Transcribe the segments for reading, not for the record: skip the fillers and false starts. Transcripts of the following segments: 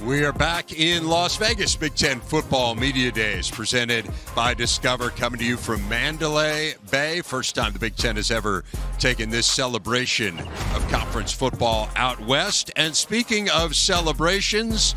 We are back in Las Vegas. Big Ten Football Media Days presented by Discover, coming to you from Mandalay Bay. First time the Big Ten has ever taken this celebration of conference football out west. And speaking of celebrations,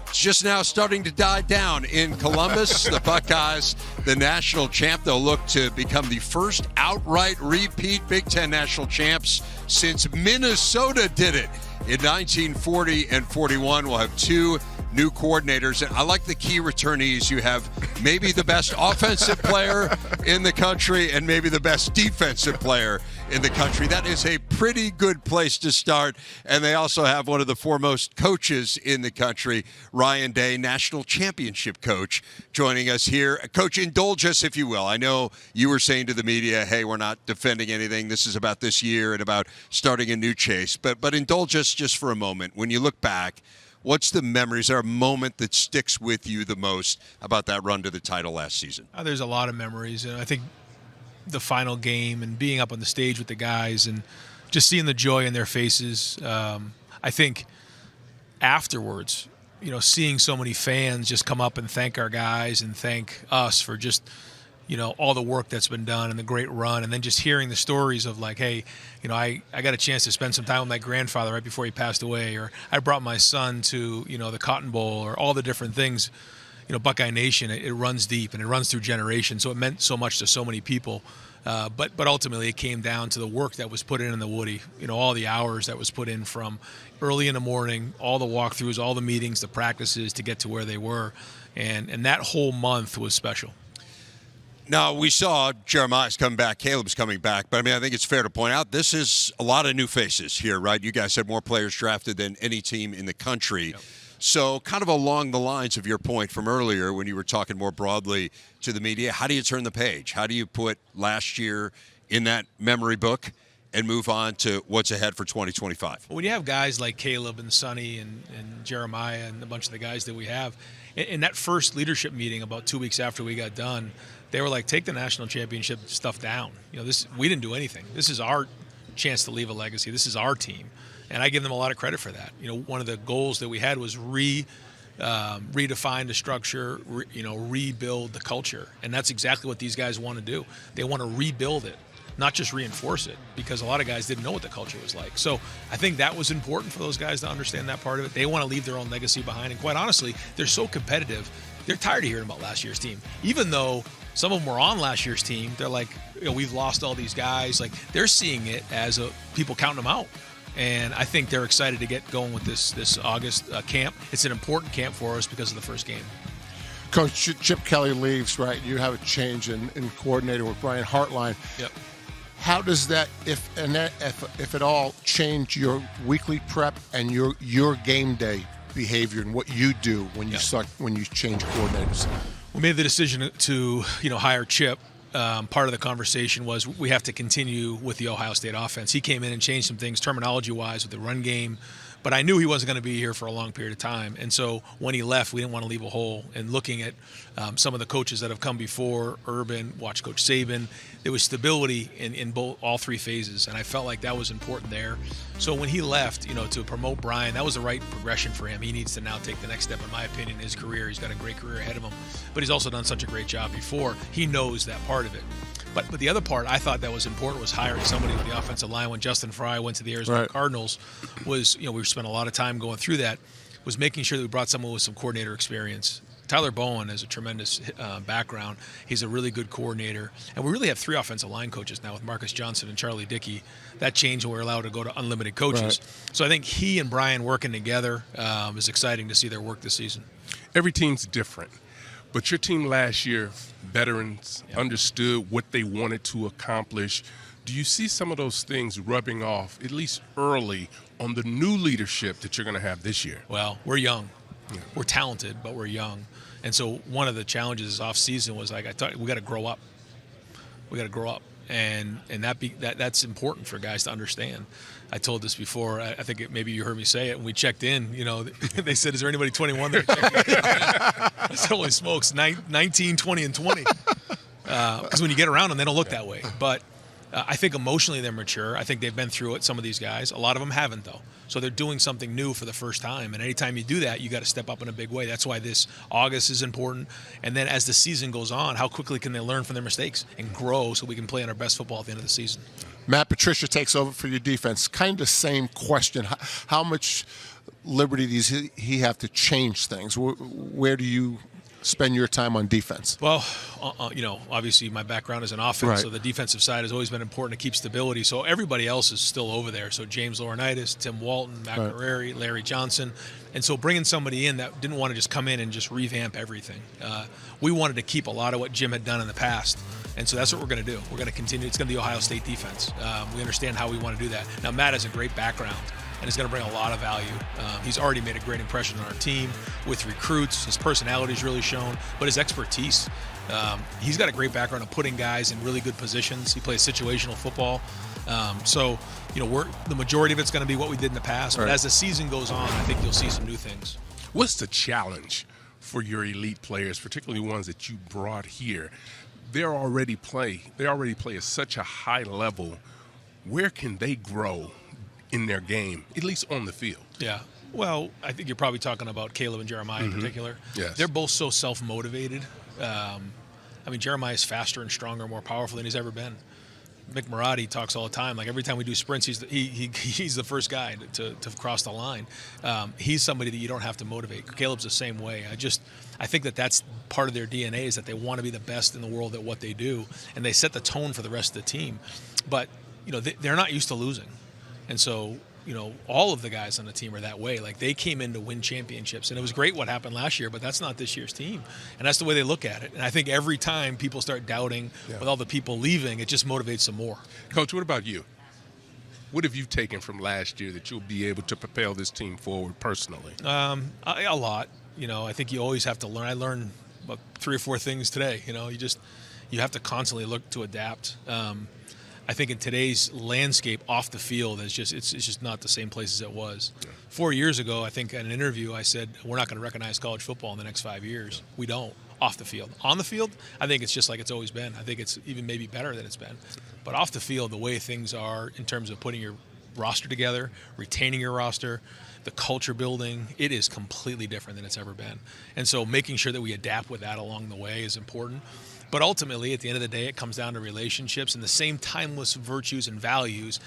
it's just now starting to die down in Columbus. The Buckeyes, the national champ, they'll look to become the first outright repeat Big Ten national champs since Minnesota did it in 1940 and 41. We'll have two new coordinators. And I like the key returnees. You have maybe the best offensive player in the country and maybe the best defensive player in the country. That is a pretty good place to start. And they also have one of the foremost coaches in the country, Ryan Day, national championship coach, joining us here. Coach, indulge us, if you will. I know you were saying to the media, hey, we're not defending anything. This is about this year and about starting a new chase. But indulge us just for a moment. When you look back, what's the memories or a moment that sticks with you the most about that run to the title last season? There's a lot of memories. And I think the final game and being up on the stage with the guys and just seeing the joy in their faces. I think afterwards, seeing so many fans just come up and thank our guys and thank us for just, all the work that's been done and the great run. And then just hearing the stories of like, hey, I got a chance to spend some time with my grandfather right before he passed away, or I brought my son to, the Cotton Bowl, or all the different things. Buckeye Nation, it runs deep and it runs through generations. So it meant so much to so many people. But ultimately it came down to the work that was put in the Woody, all the hours that was put in from early in the morning, all the walkthroughs, all the meetings, the practices to get to where they were. And that whole month was special. Now, we saw Jeremiah's coming back, Caleb's coming back, but I think it's fair to point out this is a lot of new faces here, right? You guys had more players drafted than any team in the country. Yep. So kind of along the lines of your point from earlier when you were talking more broadly to the media, how do you turn the page? How do you put last year in that memory book and move on to what's ahead for 2025? Well, when you have guys like Caleb and Sonny and Jeremiah and a bunch of the guys that we have, in that first leadership meeting about 2 weeks after we got done, they were like, take the national championship stuff down. We didn't do anything. This is our chance to leave a legacy. This is our team. And I give them a lot of credit for that. One of the goals that we had was redefine the structure, rebuild the culture. And that's exactly what these guys want to do. They want to rebuild it, not just reinforce it, because a lot of guys didn't know what the culture was like. So I think that was important for those guys to understand that part of it. They want to leave their own legacy behind. And quite honestly, they're so competitive. They're tired of hearing about last year's team. Even though some of them were on last year's team, they're like, we've lost all these guys. Like, they're seeing it as people counting them out. And I think they're excited to get going with this August camp. It's an important camp for us because of the first game. Coach, Chip Kelly leaves, right? You have a change in coordinator with Brian Hartline. Yep. How does that, if at all, change your weekly prep and your game day behavior and what you do when you change coordinators? We made the decision to hire Chip. Part of the conversation was we have to continue with the Ohio State offense. He came in and changed some things terminology-wise with the run game, but I knew he wasn't going to be here for a long period of time. And so when he left, we didn't want to leave a hole. And looking at some of the coaches that have come before, Urban, watch Coach Saban, there was stability in all three phases, and I felt like that was important there. So when he left, to promote Brian, that was the right progression for him. He needs to now take the next step, in my opinion, in his career. He's got a great career ahead of him, but he's also done such a great job before. He knows that part of it. But the other part I thought that was important was hiring somebody with the offensive line. When Justin Fry went to the Arizona Cardinals, was we spent a lot of time going through that, was making sure that we brought someone with some coordinator experience. Tyler Bowen has a tremendous background. He's a really good coordinator. And we really have three offensive line coaches now with Marcus Johnson and Charlie Dickey. That changed when we were allowed to go to unlimited coaches. Right. So I think he and Brian working together is exciting to see their work this season. Every team's different. But your team last year, veterans, understood what they wanted to accomplish. Do you see some of those things rubbing off, at least early, on the new leadership that you're going to have this year? Well, we're young. Yeah. We're talented, but we're young. And so one of the challenges off season was like, I thought we got to grow up. We got to grow up. And that's important for guys to understand. I told this before. I think maybe you heard me say it. When we checked in, they said, is there anybody 21 that checked in? I said, holy smokes, 19, 20, and 20. Because when you get around them, they don't look that way. But I think emotionally they're mature. I think they've been through it, some of these guys. A lot of them haven't, though. So they're doing something new for the first time. And anytime you do that, you got to step up in a big way. That's why this August is important. And then as the season goes on, how quickly can they learn from their mistakes and grow so we can play on our best football at the end of the season? Matt Patricia takes over for your defense. Kind of same question. How much liberty does he have to change things? Where do you spend your time on defense? Well, obviously my background is in offense, right. So the defensive side has always been important to keep stability. So everybody else is still over there. So James Laurinaitis, Tim Walton, Matt Guerreri, Larry Johnson. And so bringing somebody in that didn't want to just come in and just revamp everything. We wanted to keep a lot of what Jim had done in the past. And so that's what we're going to do. We're going to continue. It's going to be Ohio State defense. We understand how we want to do that. Now, Matt has a great background and is going to bring a lot of value. He's already made a great impression on our team with recruits. His personality is really shown, but his expertise. He's got a great background of putting guys in really good positions. He plays situational football. The majority of it's going to be what we did in the past. But as the season goes on, I think you'll see some new things. What's the challenge for your elite players, particularly ones that you brought here? They already play at such a high level. Where can they grow in their game, at least on the field? Yeah. Well, I think you're probably talking about Caleb and Jeremiah in particular. Yes. They're both so self-motivated. Jeremiah is faster and stronger, more powerful than he's ever been. Mick Marotti talks all the time. Like every time we do sprints, he's the first guy to cross the line. He's somebody that you don't have to motivate. Caleb's the same way. I think that's part of their DNA is that they want to be the best in the world at what they do, and they set the tone for the rest of the team. But they're not used to losing, and so all of the guys on the team are that way. Like they came in to win championships, and it was great what happened last year, but that's not this year's team, and that's the way they look at it. And I think every time people start doubting with all the people leaving, it just motivates them more. Coach, what about you? What have you taken from last year that you'll be able to propel this team forward personally? A lot. I think you always have to learn. I learned about 3 or 4 things today. You have to constantly look to adapt. I think in today's landscape off the field, it's just not the same place as it was. Yeah. 4 years ago, I think in an interview, I said, we're not going to recognize college football in the next 5 years. We don't. Off the field. On the field, I think it's just like it's always been. I think it's even maybe better than it's been. But off the field, the way things are in terms of putting your roster together, retaining your roster, the culture building, it is completely different than it's ever been. And so making sure that we adapt with that along the way is important. But ultimately, at the end of the day, it comes down to relationships and the same timeless virtues and values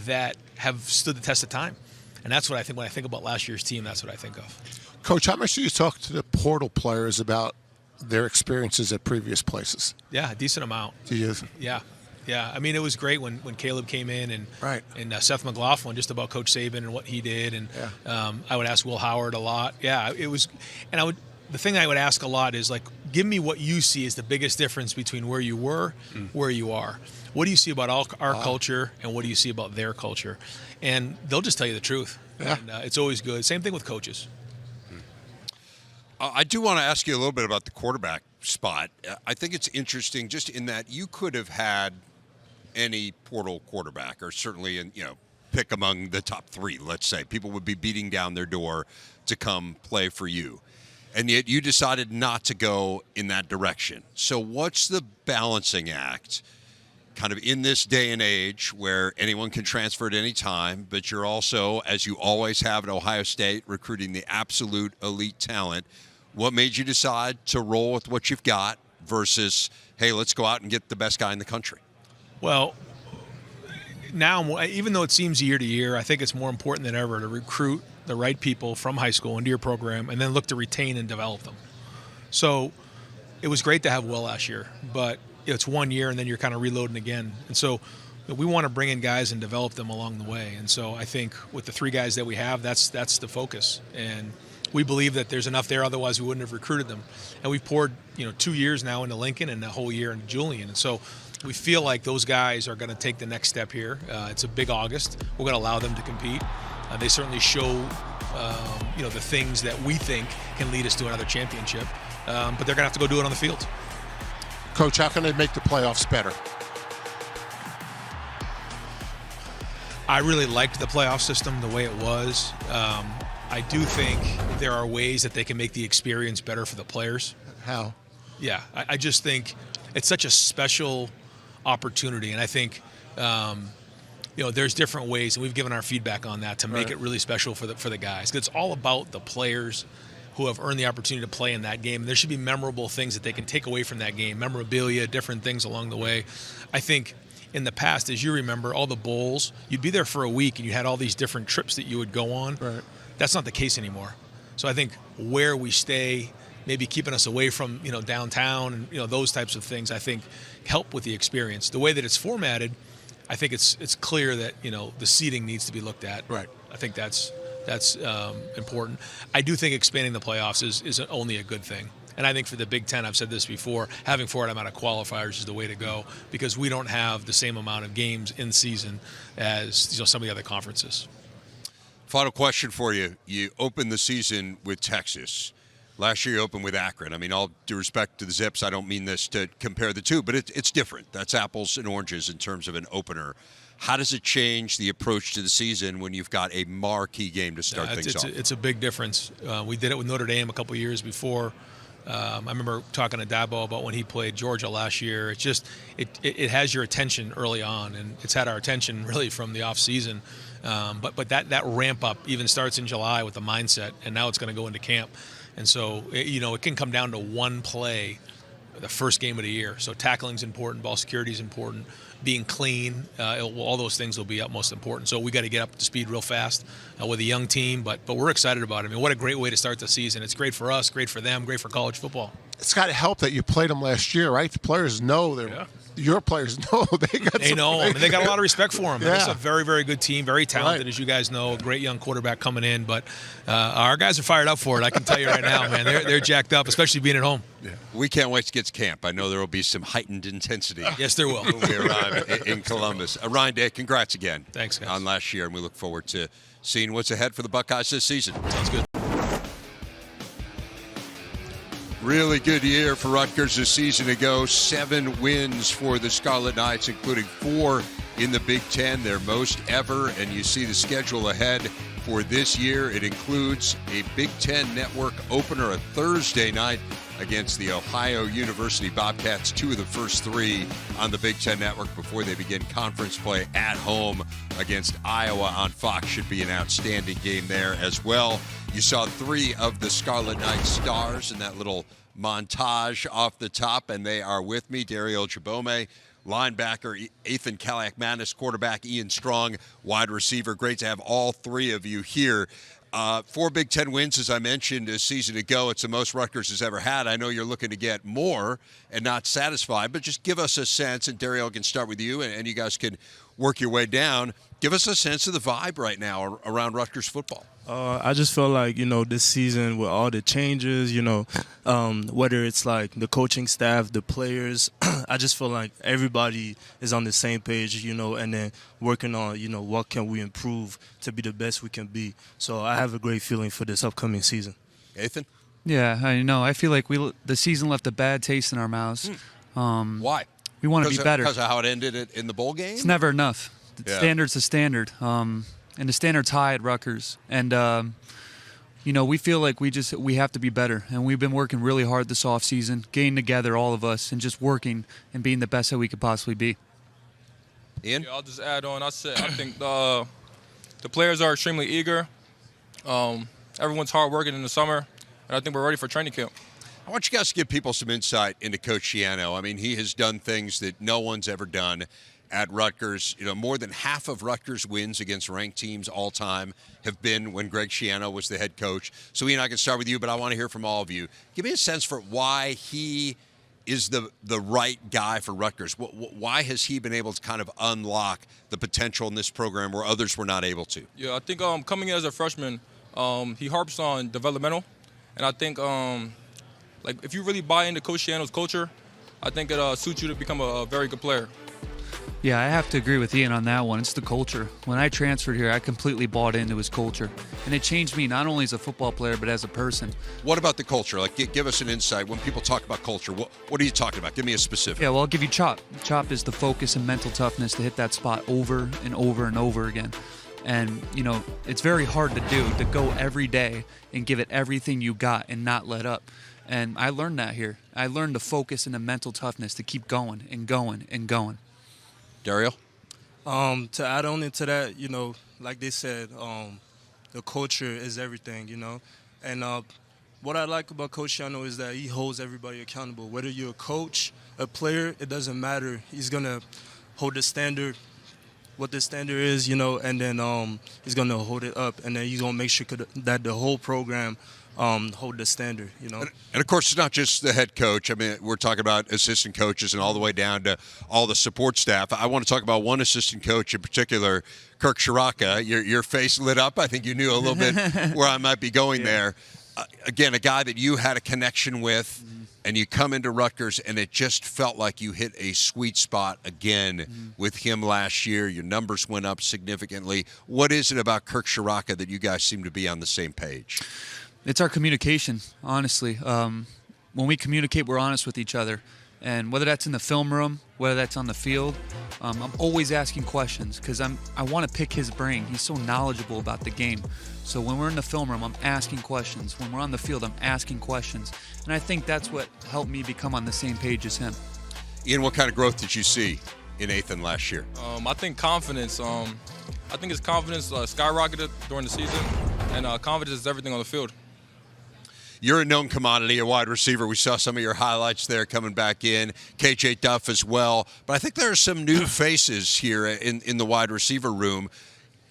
that have stood the test of time. And that's what I think when I think about last year's team, that's what I think of. Coach, how much do you talk to the portal players about their experiences at previous places? Yeah, a decent amount. Do you? Yeah. I mean, it was great when Caleb came in and Seth McLaughlin, just about Coach Saban and what he did. And I would ask Will Howard a lot. Yeah, it was. And the thing I would ask a lot is, like, give me what you see as the biggest difference between where you were, where you are. What do you see about our culture, and what do you see about their culture? And they'll just tell you the truth. Yeah. And it's always good. Same thing with coaches. I do want to ask you a little bit about the quarterback spot. I think it's interesting just in that you could have had any portal quarterback, or certainly pick among the top 3, let's say. People would be beating down their door to come play for you. And yet you decided not to go in that direction. So what's the balancing act kind of in this day and age where anyone can transfer at any time, but you're also, as you always have at Ohio State, recruiting the absolute elite talent? What made you decide to roll with what you've got versus, hey, let's go out and get the best guy in the country? Well, now, even though it seems year to year, I think it's more important than ever to recruit the right people from high school into your program and then look to retain and develop them. So it was great to have Will last year, but it's 1 year and then you're kind of reloading again. And so we want to bring in guys and develop them along the way. And so I think with the 3 guys that we have, that's the focus. And we believe that there's enough there, otherwise we wouldn't have recruited them. And we've poured 2 years now into Lincoln and a whole year into Julian. And so we feel like those guys are going to take the next step here. It's a big August. We're going to allow them to compete. They certainly show, the things that we think can lead us to another championship. But they're going to have to go do it on the field. Coach, how can they make the playoffs better? I really liked the playoff system the way it was. I do think there are ways that they can make the experience better for the players. How? Yeah, I just think it's such a special opportunity, and I think There's different ways, and we've given our feedback on that to make it really special for the guys. It's all about the players who have earned the opportunity to play in that game. There should be memorable things that they can take away from that game, memorabilia, different things along the way. I think in the past, as you remember, all the bowls, you'd be there for a week and you had all these different trips that you would go on. Right. That's not the case anymore. So I think where we stay, maybe keeping us away from downtown and those types of things, I think help with the experience. The way that it's formatted, I think it's clear that the seating needs to be looked at. Right. I think that's important. I do think expanding the playoffs is only a good thing. And I think for the Big Ten, I've said this before, having 4 amount of qualifiers is the way to go because we don't have the same amount of games in season as some of the other conferences. Final question for you. You opened the season with Texas. Last year you opened with Akron. I mean, all due respect to the Zips, I don't mean this to compare the two, but it's different. That's apples and oranges in terms of an opener. How does it change the approach to the season when you've got a marquee game to start things off? It's a big difference. We did it with Notre Dame a couple of years before. I remember talking to Dabo about when he played Georgia last year. It's just it has your attention early on, and it's had our attention really from the off season. But that ramp up even starts in July with the mindset, and now it's going to go into camp. And so it can come down to one play, the first game of the year. So tackling's important, ball security is important, being clean, all those things will be utmost important. So we got to get up to speed real fast with a young team, but we're excited about it. I mean, what a great way to start the season. It's great for us, great for them, great for college football. It's got to help that you played them last year, right? The players know your players know they know him, and they got a lot of respect for him. Yeah. It's a very, very good team, very talented, as you guys know, a great young quarterback coming in. But our guys are fired up for it. I can tell you right now, man. They're jacked up, especially being at home. Yeah. We can't wait to get to camp. I know there will be some heightened intensity. Yes, there will. When we arrive in Columbus. Ryan Day, congrats again. Thanks, guys. On last year, and we look forward to seeing what's ahead for the Buckeyes this season. Sounds good. Really good year for Rutgers a season ago. 7 wins for the Scarlet Knights, including 4 in the Big Ten, their most ever. And you see the schedule ahead for this year. It includes a Big Ten Network opener, a Thursday night against the Ohio University Bobcats, 2 of the first 3 on the Big Ten Network before they begin conference play at home against Iowa on Fox. Should be an outstanding game there as well. You saw 3 of the Scarlet Knights stars in that little montage off the top, and they are with me. Dariel, Djabome, linebacker Athan, Kaliakmanis, quarterback Ian Strong, wide receiver. Great to have all 3 of you here. 4 Big Ten wins, as I mentioned, a season ago. It's the most Rutgers has ever had. I know you're looking to get more and not satisfied, but just give us a sense, and Dariel can start with you, and you guys can work your way down. Give us a sense of the vibe right now around Rutgers football. I just feel like, this season with all the changes, whether it's like the coaching staff, the players, I just feel like everybody is on the same page, and then working on, what can we improve to be the best we can be. So I have a great feeling for this upcoming season. Athan? Yeah, I know. I feel like the season left a bad taste in our mouths. Why? We want to be better. Because of how it ended in the bowl game? It's never enough. The standard's the standard. And the standard's high at Rutgers. And, we feel like we have to be better. And we've been working really hard this offseason, getting together, all of us, and just working and being the best that we could possibly be. Ian? Yeah, I'll just add on. I think the players are extremely eager. Everyone's hard working in the summer. And I think we're ready for training camp. I want you guys to give people some insight into Coach Schiano. I mean, he has done things that no one's ever done at Rutgers. More than half of Rutgers' wins against ranked teams all time have been when Greg Schiano was the head coach. So, Ian, I can start with you, but I want to hear from all of you. Give me a sense for why he is the right guy for Rutgers. Why has he been able to kind of unlock the potential in this program where others were not able to? Yeah, I think coming in as a freshman, he harps on developmental. And I think if you really buy into Coach Schiano's culture, I think it suits you to become a very good player. Yeah, I have to agree with Ian on that one. It's the culture. When I transferred here, I completely bought into his culture. And it changed me not only as a football player, but as a person. What about the culture? Give us an insight. When people talk about culture, what are you talking about? Give me a specific. Yeah, well, I'll give you CHOP. CHOP is the focus and mental toughness to hit that spot over and over and over again. And, it's very hard to do, to go every day and give it everything you got and not let up. And I learned that here. I learned the focus and the mental toughness to keep going and going and going. Dariel? To add on into that, like they said, the culture is everything, And what I like about Coach Schiano is that he holds everybody accountable. Whether you're a coach, a player, it doesn't matter. He's going to hold the standard, what the standard is, and then he's going to hold it up. And then he's going to make sure that the whole program hold the standard, And of course, it's not just the head coach. I mean, we're talking about assistant coaches and all the way down to all the support staff. I want to talk about one assistant coach in particular, Kurt. Your face lit up. I think you knew a little bit where I might be going there. Again, a guy that you had a connection with, and you come into Rutgers, and it just felt like you hit a sweet spot again with him last year. Your numbers went up significantly. What is it about Kurt that you guys seem to be on the same page? It's our communication, honestly. When we communicate, we're honest with each other. And whether that's in the film room, whether that's on the field, I'm always asking questions because I want to pick his brain. He's so knowledgeable about the game. So when we're in the film room, I'm asking questions. When we're on the field, I'm asking questions. And I think that's what helped me become on the same page as him. Ian, what kind of growth did you see in Athan last year? I think confidence. I think his confidence skyrocketed during the season, and confidence is everything on the field. You're a known commodity, a wide receiver. We saw some of your highlights there coming back in. KJ Duff as well. But I think there are some new faces here in the wide receiver room.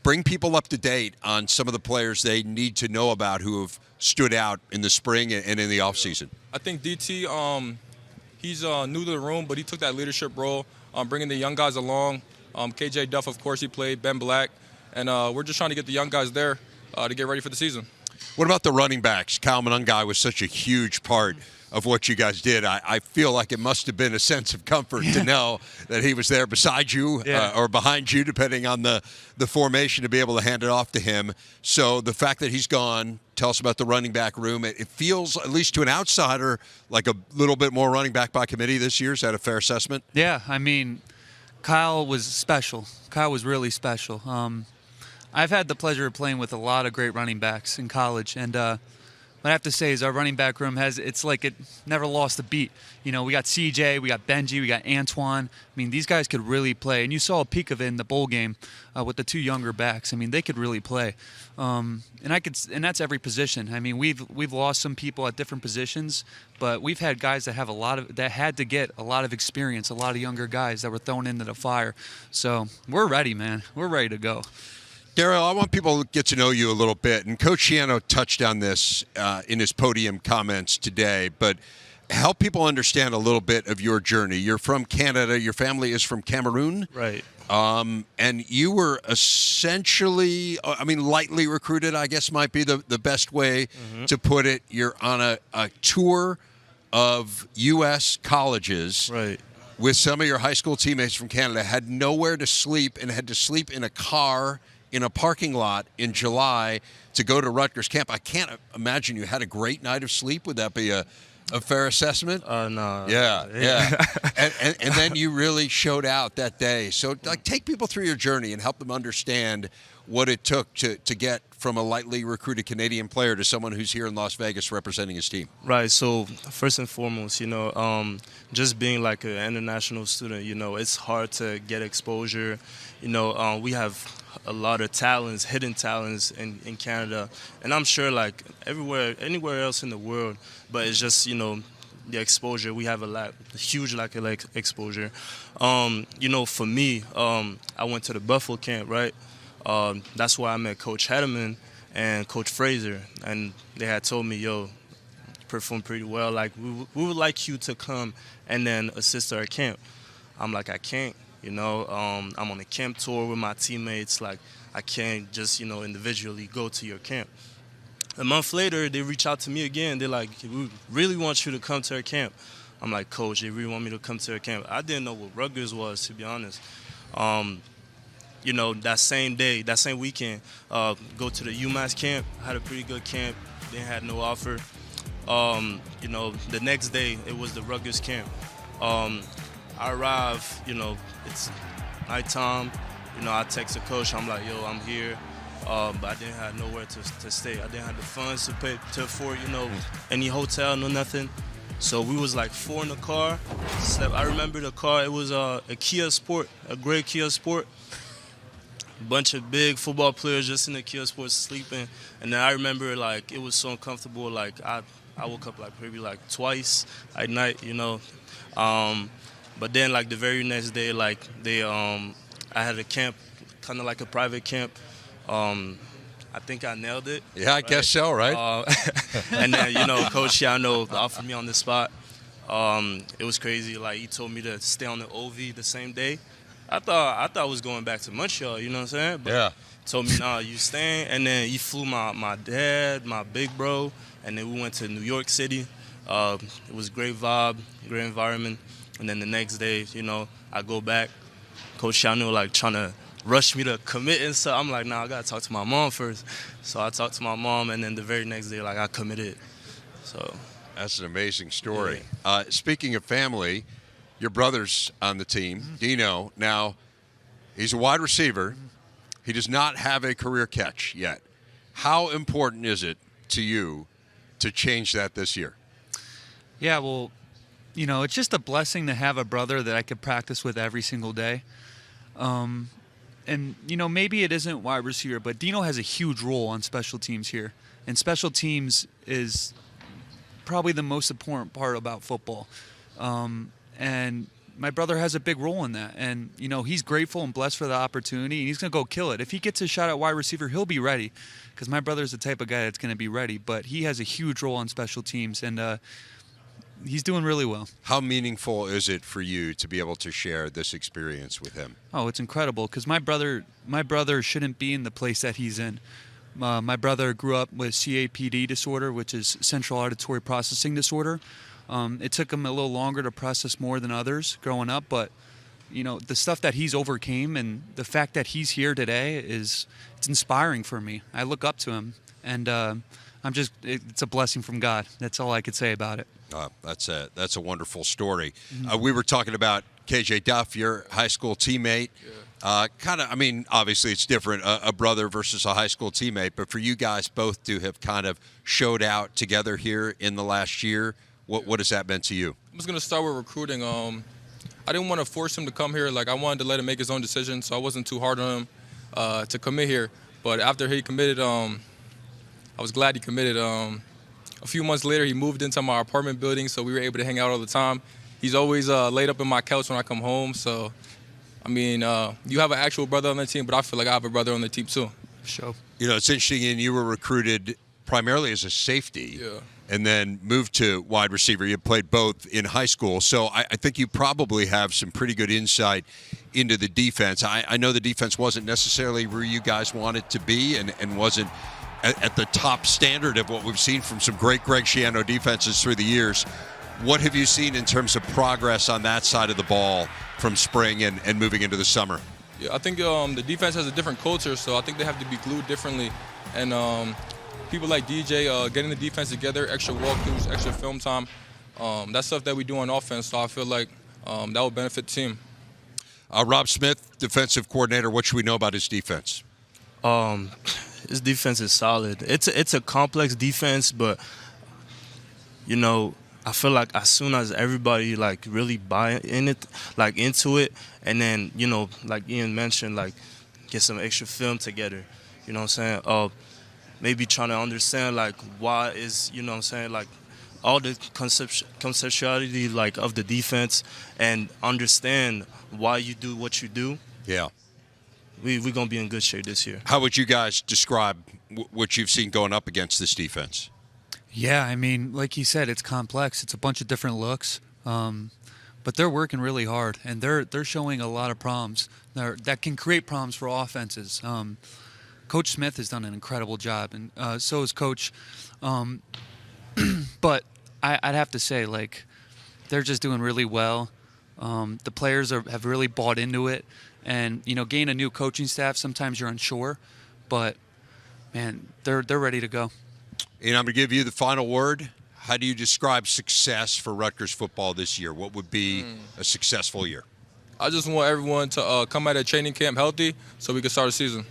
Bring people up to date on some of the players they need to know about who have stood out in the spring and in the offseason. I think DT, he's new to the room, but he took that leadership role, bringing the young guys along. KJ Duff, of course, he played. Ben Black. And we're just trying to get the young guys there to get ready for the season. What about the running backs? Kyle Manungai was such a huge part of what you guys did. I feel like it must have been a sense of comfort to know that he was there beside you or behind you, depending on the formation, to be able to hand it off to him. So the fact that he's gone, tell us about the running back room. It feels, at least to an outsider, like a little bit more running back by committee this year. Is that a fair assessment? Yeah, I mean, Kyle was special. Kyle was really special. I've had the pleasure of playing with a lot of great running backs in college, and what I have to say is our running back room it's like it never lost a beat. We got CJ, we got Benji, we got Antoine. I mean, these guys could really play, and you saw a peek of it in the bowl game with the two younger backs. I mean, they could really play, and that's every position. I mean, we've lost some people at different positions, but we've had guys that had to get a lot of experience, a lot of younger guys that were thrown into the fire. So we're ready, man. We're ready to go. Dariel, I want people to get to know you a little bit, and Coach Schiano touched on this in his podium comments today, but help people understand a little bit of your journey. You're from Canada. Your family is from Cameroon. Right. And you were essentially, lightly recruited, I guess might be the best way to put it. You're on a tour of U.S. colleges. Right. With some of your high school teammates from Canada, had nowhere to sleep and had to sleep in a car in a parking lot in July to go to Rutgers camp. I can't imagine you had a great night of sleep. Would that be a fair assessment? No. Yeah. and then you really showed out that day. So, take people through your journey and help them understand what it took to get from a lightly recruited Canadian player to someone who's here in Las Vegas representing his team. Right. So, first and foremost, just being like an international student, it's hard to get exposure. We have a lot of talents, hidden talents in Canada, and I'm sure like anywhere else in the world, but it's just, the exposure. We have a huge lack of exposure. For me, I went to the Buffalo camp, right? That's where I met Coach Hedman and Coach Fraser, and they had told me, yo, you performed pretty well. Like, we would like you to come and then assist our camp. I'm like, I can't. I'm on a camp tour with my teammates. Like, I can't just, individually go to your camp. A month later, they reach out to me again. They're like, we really want you to come to our camp. I'm like, Coach, they really want me to come to their camp. I didn't know what Rutgers was, to be honest. That same day, that same weekend, go to the UMass camp. Had a pretty good camp. They had no offer. The next day, it was the Rutgers camp. I arrive, it's nighttime. I text the coach. I'm like, yo, I'm here. But I didn't have nowhere to stay. I didn't have the funds to pay to afford, any hotel, no nothing. So we was like 4 in the car. I remember the car. It was a Kia Sport, a gray Kia Sport. a bunch of big football players just in the Kia Sports sleeping. And then I remember, like, it was so uncomfortable. Like, I woke up, like, maybe, like, twice at night, you know. But then, like, the very next day, like, I had a camp, kind of like a private camp. I think I nailed it. Yeah, I guess so, right? And then, you know, Coach Schiano offered me on the spot. It was crazy. Like, he told me to stay on the OV the same day. I thought I was going back to Montreal, you know what I'm saying? But Yeah. told me, nah, you staying. And then he flew my dad, my big bro, and then we went to New York City. It was a great vibe, great environment. And then the next day, you know, I go back. Coach Schiano, like, trying to rush me to commit and stuff. I'm like, nah, I got to talk to my mom first. So I talked to my mom, and then the very next day, like, I committed. So that's an amazing story. Yeah. Speaking of family, your brother's on the team, Dino. Now, he's a wide receiver. He does not have a career catch yet. How important is it to you to change that this year? Yeah, well, you know, it's just a blessing to have a brother that I could practice with every single day. And, you know, maybe it isn't wide receiver, but Dino has a huge role on special teams here. And special teams is probably the most important part about football. And my brother has a big role in that. And, you know, he's grateful and blessed for the opportunity, and he's going to go kill it. If he gets a shot at wide receiver, he'll be ready, because my brother's the type of guy that's going to be ready. But he has a huge role on special teams, and he's doing really well. How meaningful is it for you to be able to share this experience with him? Oh, it's incredible, because my brother shouldn't be in the place that he's in. My brother grew up with CAPD disorder, which is central auditory processing disorder. It took him a little longer to process more than others growing up, but you know, the stuff that he's overcame and the fact that he's here today it's inspiring for me. I look up to him, and it's a blessing from God. That's all I could say about it. That's a wonderful story. We were talking about KJ Duff, your high school teammate. I mean, obviously it's different, a brother versus a high school teammate, but for you guys both to have kind of showed out together here in the last year, what has that meant to you? I'm just going to start with recruiting. I didn't want to force him to come here. Like, I wanted to let him make his own decision, so I wasn't too hard on him to commit here. But after he committed, I was glad he committed. A few months later, he moved into my apartment building, so we were able to hang out all the time. He's always laid up in my couch when I come home. So, I mean, you have an actual brother on the team, but I feel like I have a brother on the team too. Sure. You know, it's interesting, and you were recruited primarily as a safety. Yeah. And then moved to wide receiver. You played both in high school. So I think you probably have some pretty good insight into the defense. I know the defense wasn't necessarily where you guys wanted to be and wasn't at the top standard of what we've seen from some great Greg Schiano defenses through the years. What have you seen in terms of progress on that side of the ball from spring and moving into the summer? Yeah, I think the defense has a different culture, so I think they have to be glued differently. And people like DJ getting the defense together, extra walkthroughs, extra film time. That's stuff that we do on offense, so I feel like that will benefit the team. Rob Smith, defensive coordinator, what should we know about his defense? His defense is solid. It's a complex defense, but, you know, I feel like as soon as everybody, like, really buy in it, like, into it, and then, you know, like Ian mentioned, like, get some extra film together, you know what I'm saying? Maybe trying to understand, like, why is, you know what I'm saying, like, all the conceptuality, like, of the defense, and understand why you do what you do. Yeah. We're going to be in good shape this year. How would you guys describe what you've seen going up against this defense? Yeah, I mean, like you said, it's complex. It's a bunch of different looks. But they're working really hard, and they're showing a lot of problems that can create problems for offenses. Coach Smith has done an incredible job, and so has Coach. But I'd have to say, like, they're just doing really well. The players have really bought into it, and you know, gain a new coaching staff. Sometimes you're unsure, but man, they're ready to go. And I'm going to give you the final word. How do you describe success for Rutgers football this year? What would be a successful year? I just want everyone to come out of training camp healthy so we can start the season.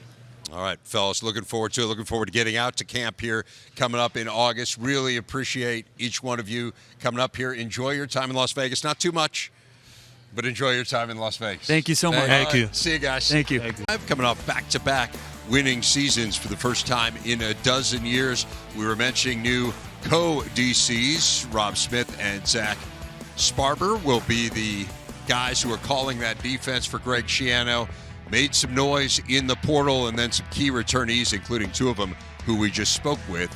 All right, fellas, looking forward to it. Looking forward to getting out to camp here coming up in August. Really appreciate each one of you coming up here. Enjoy your time in Las Vegas. Not too much. But enjoy your time in Las Vegas. Thank you so much. Thank you. See you guys. Thank you. I'm coming off back-to-back winning seasons for the first time in a dozen years. We were mentioning new co-DCs. Rob Smith and Zach Sparber will be the guys who are calling that defense for Greg Schiano. Made some noise in the portal, and then some key returnees, including two of them who we just spoke with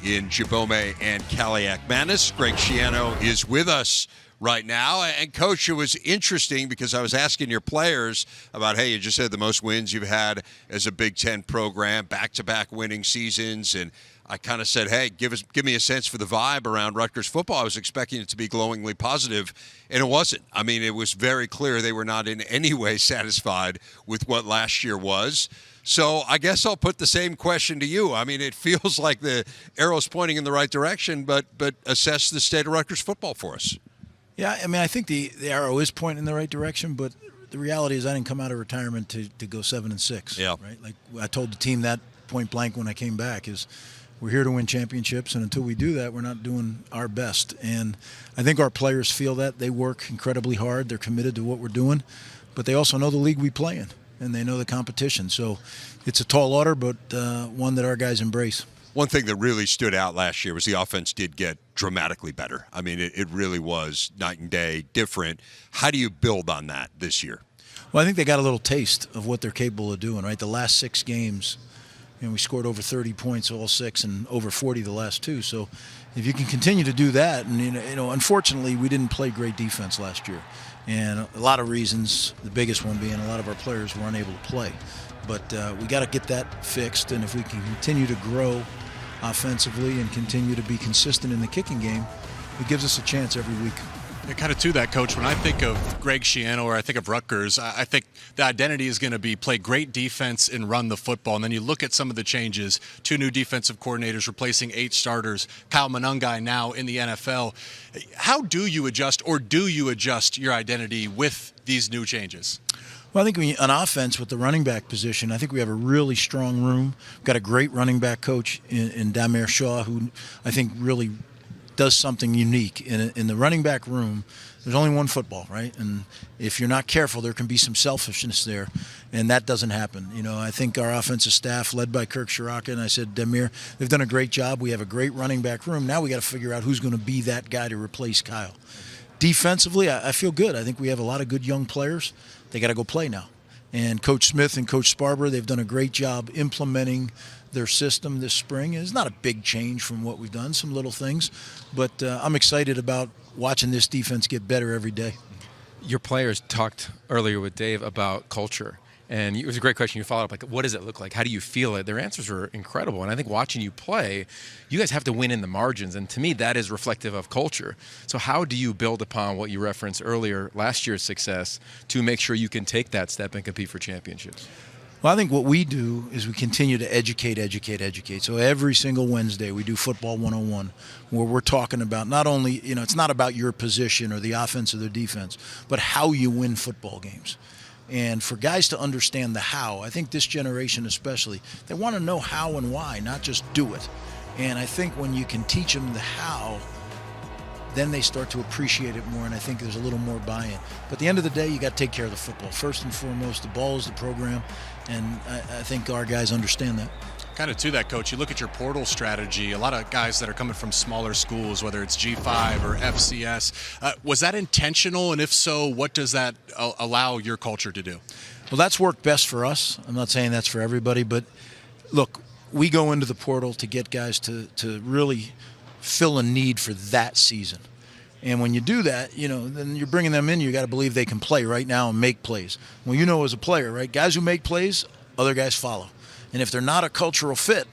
in Djabome and Kaliakmanis. Greg Schiano is with us right now. And, Coach, it was interesting because I was asking your players about, hey, you just had the most wins you've had as a Big Ten program, back-to-back winning seasons, and I kind of said, hey, give me a sense for the vibe around Rutgers football. I was expecting it to be glowingly positive, and it wasn't. I mean, it was very clear they were not in any way satisfied with what last year was. So I guess I'll put the same question to you. I mean, it feels like the arrow's pointing in the right direction, but assess the state of Rutgers football for us. Yeah, I mean, I think the arrow is pointing in the right direction, but the reality is I didn't come out of retirement to go 7-6. Yeah. Right? Like I told the team that point blank when I came back is we're here to win championships, and until we do that, we're not doing our best. And I think our players feel that. They work incredibly hard. They're committed to what we're doing, but they also know the league we play in, and they know the competition. So it's a tall order, but one that our guys embrace. One thing that really stood out last year was the offense did get dramatically better. I mean, it really was night and day different. How do you build on that this year? Well, I think they got a little taste of what they're capable of doing, right? The last 6 games, we scored over 30 points all 6 and over 40 the last 2. So if you can continue to do that, and unfortunately we didn't play great defense last year, and a lot of reasons, the biggest one being a lot of our players were unable to play. But we got to get that fixed, and if we can continue to grow offensively and continue to be consistent in the kicking game, it gives us a chance every week. Yeah, kind of to that, Coach, when I think of Greg Schiano or I think of Rutgers, I think the identity is going to be play great defense and run the football. And then you look at some of the changes, 2 new defensive coordinators replacing 8 starters, Kyle Monungai now in the NFL. How do you adjust, or do you adjust your identity with these new changes? Well, I think on offense with the running back position, I think we have a really strong room. We've got a great running back coach in Damer Shaw, who I think really does something unique. In the running back room, there's only one football, right? And if you're not careful, there can be some selfishness there, and that doesn't happen. I think our offensive staff, led by Kirk Shiraka, and I said, Damer, they've done a great job. We have a great running back room. Now we got to figure out who's going to be that guy to replace Kyle. Defensively, I feel good. I think we have a lot of good young players. They got to go play now. And Coach Smith and Coach Sparber, they've done a great job implementing their system this spring. It's not a big change from what we've done, some little things. But I'm excited about watching this defense get better every day. Your players talked earlier with Dave about culture. And it was a great question. You followed up, like, what does it look like? How do you feel it? Their answers were incredible. And I think watching you play, you guys have to win in the margins. And to me, that is reflective of culture. So how do you build upon what you referenced earlier, last year's success, to make sure you can take that step and compete for championships? Well, I think what we do is we continue to educate. So every single Wednesday we do Football 101, where we're talking about not only, it's not about your position or the offense or the defense, but how you win football games. And for guys to understand the how, I think this generation especially, they want to know how and why, not just do it. And I think when you can teach them the how, then they start to appreciate it more, and I think there's a little more buy-in. But at the end of the day, you got to take care of the football. First and foremost, the ball is the program, and I think our guys understand that. Kind of to that, Coach, you look at your portal strategy, a lot of guys that are coming from smaller schools, whether it's G5 or FCS. Was that intentional? And if so, what does that allow your culture to do? Well, that's worked best for us. I'm not saying that's for everybody, but look, we go into the portal to get guys to really fill a need for that season. And when you do that, then you're bringing them in, you got to believe they can play right now and make plays. Well, as a player, right, guys who make plays, other guys follow. And if they're not a cultural fit,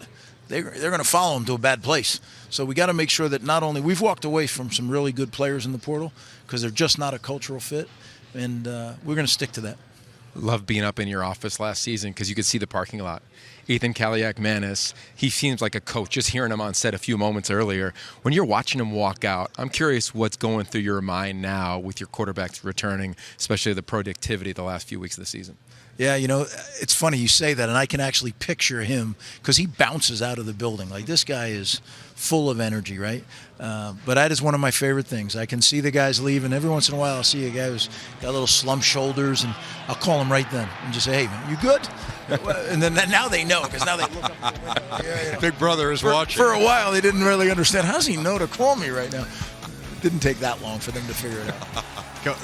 they're going to follow them to a bad place. So we got to make sure that not only we've walked away from some really good players in the portal because they're just not a cultural fit, and we're going to stick to that. Love being up in your office last season because you could see the parking lot. Athan Kaliakmanis, he seems like a coach. Just hearing him on set a few moments earlier, when you're watching him walk out, I'm curious what's going through your mind now with your quarterbacks returning, especially the productivity the last few weeks of the season. Yeah, it's funny you say that, and I can actually picture him because he bounces out of the building. Like, this guy is full of energy, right? But that is one of my favorite things. I can see the guys leave, and every once in a while I'll see a guy who's got little slump shoulders, and I'll call him right then and just say, hey, man, you good? And then now they know, because now they look up the window. Yeah. Big brother is watching. For a while, they didn't really understand. How does he know to call me right now? It didn't take that long for them to figure it out.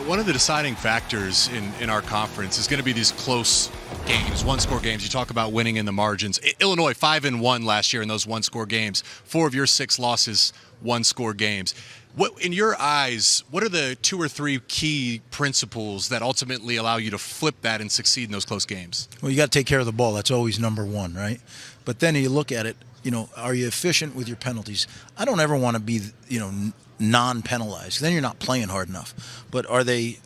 One of the deciding factors in our conference is going to be these close games, one-score games. You talk about winning in the margins. Illinois 5-1 last year in those one-score games. 4 of your 6 losses, one-score games. What, in your eyes, what are the 2 or 3 key principles that ultimately allow you to flip that and succeed in those close games? Well, you got to take care of the ball. That's always number one, right? But then you look at it, are you efficient with your penalties? I don't ever want to be, non-penalized. Then you're not playing hard enough. But are they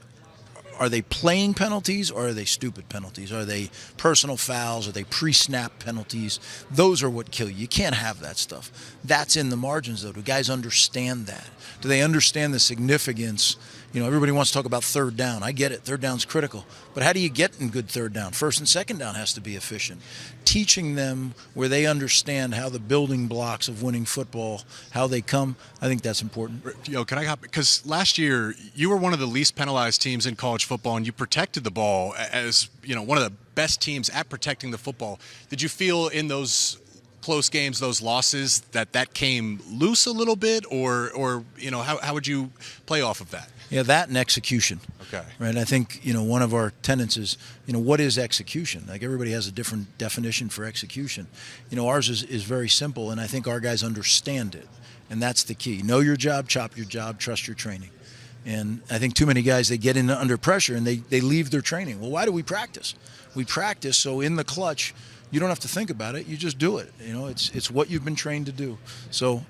playing penalties, or are they stupid penalties? Are they personal fouls? Are they pre-snap penalties? Those are what kill you. You can't have that stuff. That's in the margins, though. Do guys understand that? Do they understand the significance? Everybody wants to talk about third down. I get it. Third down's critical. But how do you get in good third down? First and second down has to be efficient. Teaching them where they understand how the building blocks of winning football, how they come, I think that's important. Can I hop? Because last year you were one of the least penalized teams in college football, and you protected the ball as one of the best teams at protecting the football. Did you feel in those close games, those losses, that came loose a little bit, or how would you play off of that? Yeah, that and execution. Okay. Right. I think one of our tenets is what is execution? Like, everybody has a different definition for execution. Ours is very simple, and I think our guys understand it, and that's the key. Know your job, chop your job, trust your training. And I think too many guys, they get in under pressure and they leave their training. Well, why do we practice? We practice so in the clutch, you don't have to think about it. You just do it. It's what you've been trained to do. So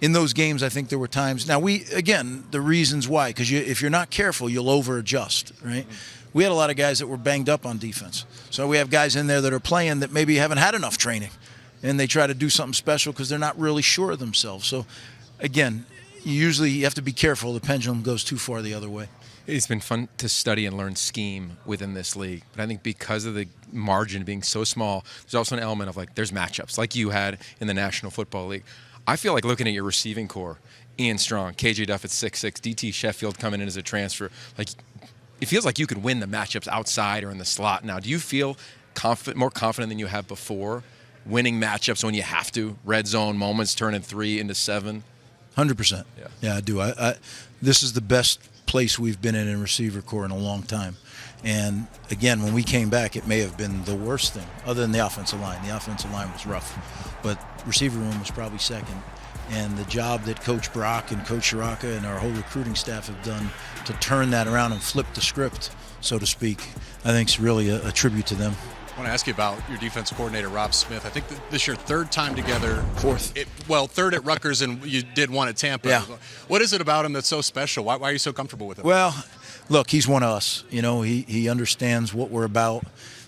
in those games, I think there were times. Now, the reasons why, because if you're not careful, you'll over-adjust, right? We had a lot of guys that were banged up on defense. So we have guys in there that are playing that maybe haven't had enough training, and they try to do something special because they're not really sure of themselves. So, again, you have to be careful. The pendulum goes too far the other way. It's been fun to study and learn scheme within this league. But I think because of the margin being so small, there's also an element of, there's matchups like you had in the National Football League. I feel like looking at your receiving core, Ian Strong, KJ Duff at 6'6", DT Sheffield coming in as a transfer, it feels like you could win the matchups outside or in the slot now. Do you feel more confident than you have before, winning matchups when you have to, red zone moments, turning 3 into 7? 100%. Yeah, I do. This is the best place we've been in receiver core in a long time. And again, when we came back, it may have been the worst thing, other than the offensive line. The offensive line was rough, but receiver room was probably second. And the job that Coach Brock and Coach Shiraka and our whole recruiting staff have done to turn that around and flip the script, so to speak, I think is really a tribute to them. I want to ask you about your defense coordinator, Rob Smith. I think this your third time together. Fourth. Third at Rutgers, and you did one at Tampa. Yeah. What is it about him that's so special? Why are you so comfortable with him? Well, look, he's one of us. He understands what we're about,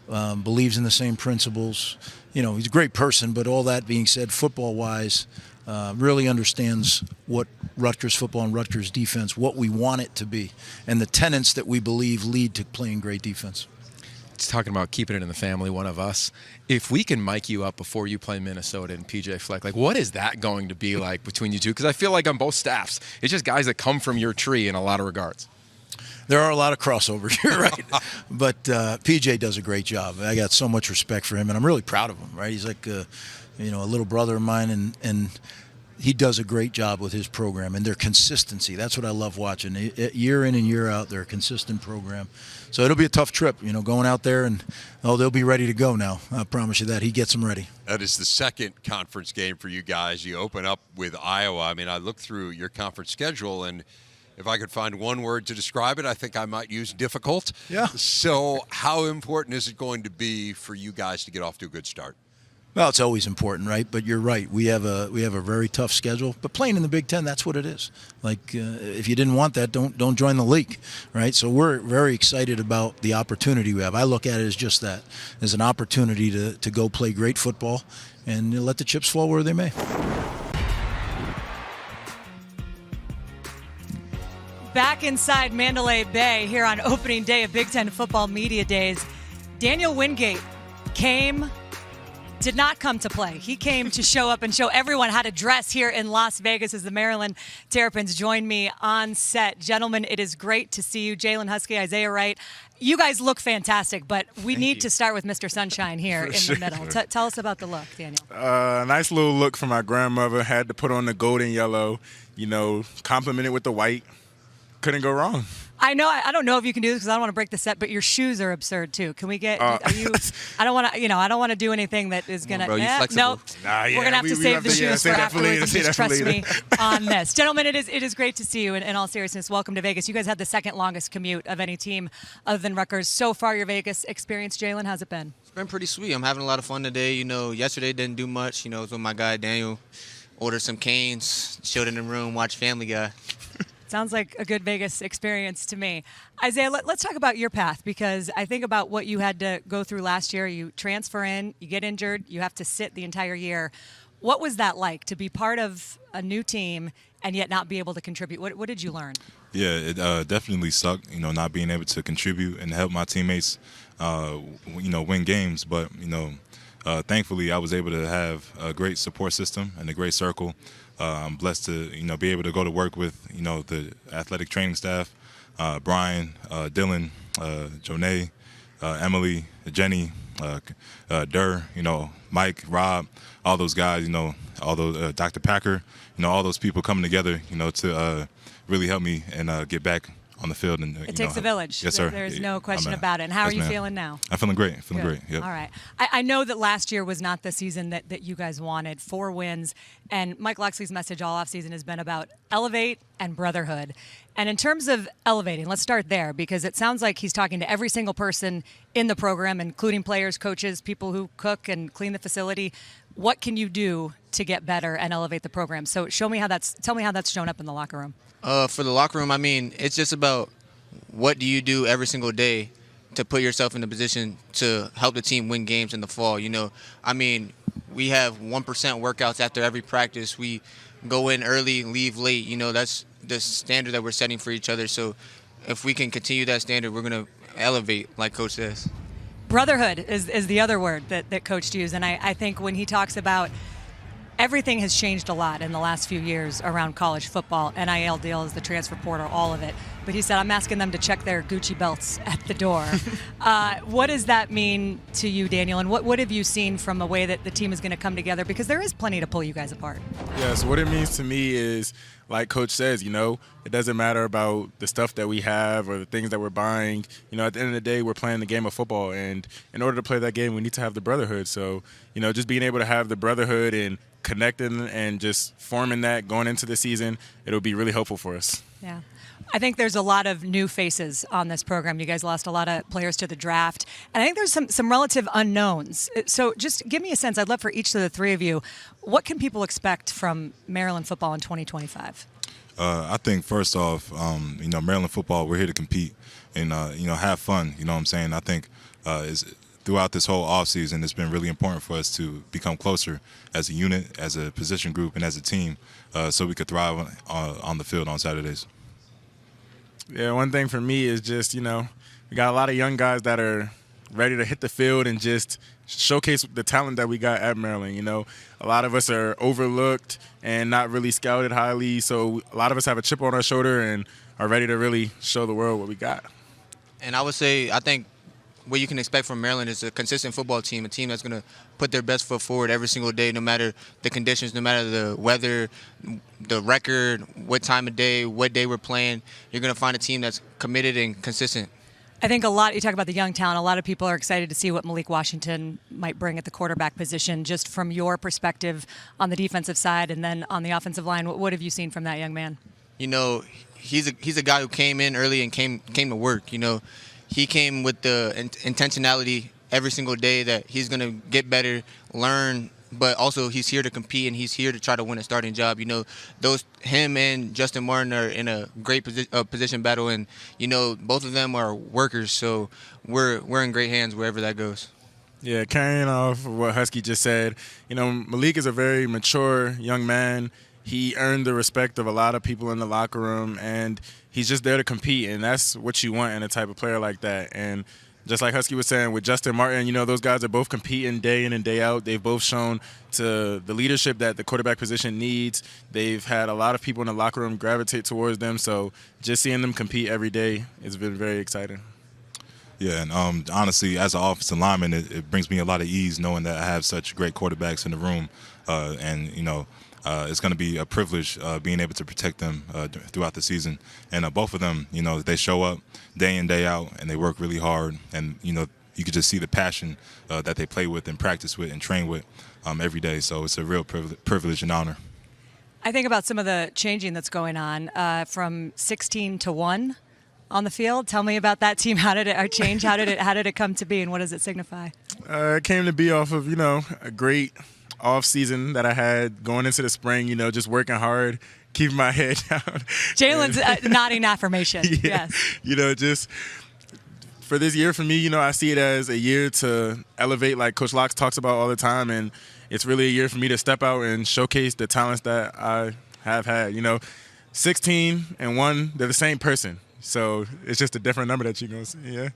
believes in the same principles. He's a great person, but all that being said, football-wise, really understands what Rutgers football and Rutgers defense, what we want it to be, and the tenets that we believe lead to playing great defense. It's talking about keeping it in the family, one of us. If we can mic you up before you play Minnesota and PJ Fleck, what is that going to be like between you two? Because I feel like on both staffs, it's just guys that come from your tree in a lot of regards. There are a lot of crossovers, you're right. But PJ does a great job. I got so much respect for him, and I'm really proud of him, right? He's like a little brother of mine, and he does a great job with his program and their consistency. That's what I love watching. Year in and year out, they're a consistent program. So it'll be a tough trip, going out there, and they'll be ready to go now. I promise you that. He gets them ready. That is the second conference game for you guys. You open up with Iowa. I mean, I looked through your conference schedule, and if I could find one word to describe it, I think I might use difficult. Yeah. So how important is it going to be for you guys to get off to a good start? Well, it's always important, right? But you're right. We have a very tough schedule. But playing in the Big Ten, that's what it is. If you didn't want that, don't join the league, right? So we're very excited about the opportunity we have. I look at it as just that, as an opportunity to go play great football and let the chips fall where they may. Back inside Mandalay Bay here on opening day of Big Ten Football Media Days. Daniel Wingate did not come to play. He came to show up and show everyone how to dress here in Las Vegas as the Maryland Terrapins join me on set. Gentlemen, it is great to see you. Jalen, Huskey, Isaiah Wright. You guys look fantastic, but we need to start with Mr. Sunshine here the middle. Tell us about the look, Daniel. Nice little look from my grandmother. Had to put on the gold and yellow, complemented with the white. Couldn't go wrong. I know. I don't know if you can do this because I don't want to break the set, but your shoes are absurd too. Can we get? Are you? I don't want to. I don't want to do anything that is gonna. Bro, you no, yeah, we're gonna have to save the shoes for afterwards. Just trust me on this, gentlemen. It is great to see you. In all seriousness, welcome to Vegas. You guys had the second longest commute of any team other than Rutgers so far. Your Vegas experience, Jalen, how's it been? It's been pretty sweet. I'm having a lot of fun today. Yesterday didn't do much. It was with my guy Daniel. Ordered some canes, chilled in the room, watched Family Guy. Sounds like a good Vegas experience to me. Isaiah, let's talk about your path because I think about what you had to go through last year. You transfer in, you get injured, you have to sit the entire year. What was that like to be part of a new team and yet not be able to contribute? What did you learn? Yeah, it definitely sucked, not being able to contribute and help my teammates, win games. But, thankfully I was able to have a great support system and a great circle. I'm blessed to, be able to go to work with, the athletic training staff, Brian, Dylan, Jonay, Emily, Jenny, Durr, Mike, Rob, all those guys, all those Dr. Packer, all those people coming together, to really help me and get back on the field. And it takes a village. Yes, sir. There's no question about it. And how are you feeling now? I'm feeling great. Great. Yep. All right. I know that last year was not the season that you guys wanted. 4 wins. And Mike Locksley's message all offseason has been about elevate and brotherhood. And in terms of elevating, let's start there because it sounds like he's talking to every single person in the program, including players, coaches, people who cook and clean the facility. What can you do to get better and elevate the program? So tell me how that's shown up in the locker room. For the locker room, it's just about what do you do every single day to put yourself in a position to help the team win games in the fall. We have 1% workouts after every practice. We go in early, leave late. That's the standard that we're setting for each other. So if we can continue that standard, we're going to elevate, like Coach says. Brotherhood is the other word that Coach used. And I think when he talks about everything has changed a lot in the last few years around college football, NIL deals, the transfer portal, all of it. But he said, I'm asking them to check their Gucci belts at the door. What does that mean to you, Daniel? And what have you seen from a way that the team is going to come together? Because there is plenty to pull you guys apart. Yeah, so what it means to me is, like Coach says, it doesn't matter about the stuff that we have or the things that we're buying. At the end of the day, we're playing the game of football. And in order to play that game, we need to have the brotherhood. So, just being able to have the brotherhood and connecting and just forming that going into the season, it'll be really helpful for us. Yeah. I think there's a lot of new faces on this program. You guys lost a lot of players to the draft. And I think there's some relative unknowns. So just give me a sense. I'd love for each of the three of you, what can people expect from Maryland football in 2025? I think first off, Maryland football, we're here to compete and, have fun. You know what I'm saying? I think throughout this whole offseason, it's been really important for us to become closer as a unit, as a position group, and as a team so we could thrive on the field on Saturdays. Yeah, one thing for me is just, we got a lot of young guys that are ready to hit the field and just showcase the talent that we got at Maryland. A lot of us are overlooked and not really scouted highly, so a lot of us have a chip on our shoulder and are ready to really show the world what we got. And I think what you can expect from Maryland is a consistent football team, a team that's going to put their best foot forward every single day, no matter the conditions, no matter the weather, the record, what time of day, what day we're playing. You're going to find a team that's committed and consistent. I think you talk about the young talent, a lot of people are excited to see what Malik Washington might bring at the quarterback position. Just from your perspective on the defensive side and then on the offensive line, what have you seen from that young man? He's a guy who came in early and came to work. He came with the intentionality every single day that he's going to get better, learn, but also he's here to compete and he's here to try to win a starting job. Him and Justin Martin are in a great position battle, and both of them are workers. So we're in great hands wherever that goes. Yeah, carrying off what Huskey just said, Malik is a very mature young man. He earned the respect of a lot of people in the locker room, and he's just there to compete, and that's what you want in a type of player like that. And just like Huskey was saying with Justin Martin, those guys are both competing day in and day out. They've both shown to the leadership that the quarterback position needs. They've had a lot of people in the locker room gravitate towards them. So just seeing them compete every day has been very exciting. Yeah, and honestly, as an offensive lineman, it brings me a lot of ease knowing that I have such great quarterbacks in the room. It's going to be a privilege being able to protect them throughout the season. And both of them, they show up day in, day out, and they work really hard. And, you can just see the passion that they play with and practice with and train with every day. So it's a real privilege and honor. I think about some of the changing that's going on from 16 to 1 on the field. Tell me about that team. How did it change? How did it come to be, and what does it signify? It came to be off of, a great off season that I had going into the spring, just working hard, keeping my head down. Jalen's nodding affirmation. Yeah, yes. Just for this year for me, I see it as a year to elevate, like Coach Locks talks about all the time, and it's really a year for me to step out and showcase the talents that I have had. 16 and 1, they're the same person. So it's just a different number that you're going to see, yeah.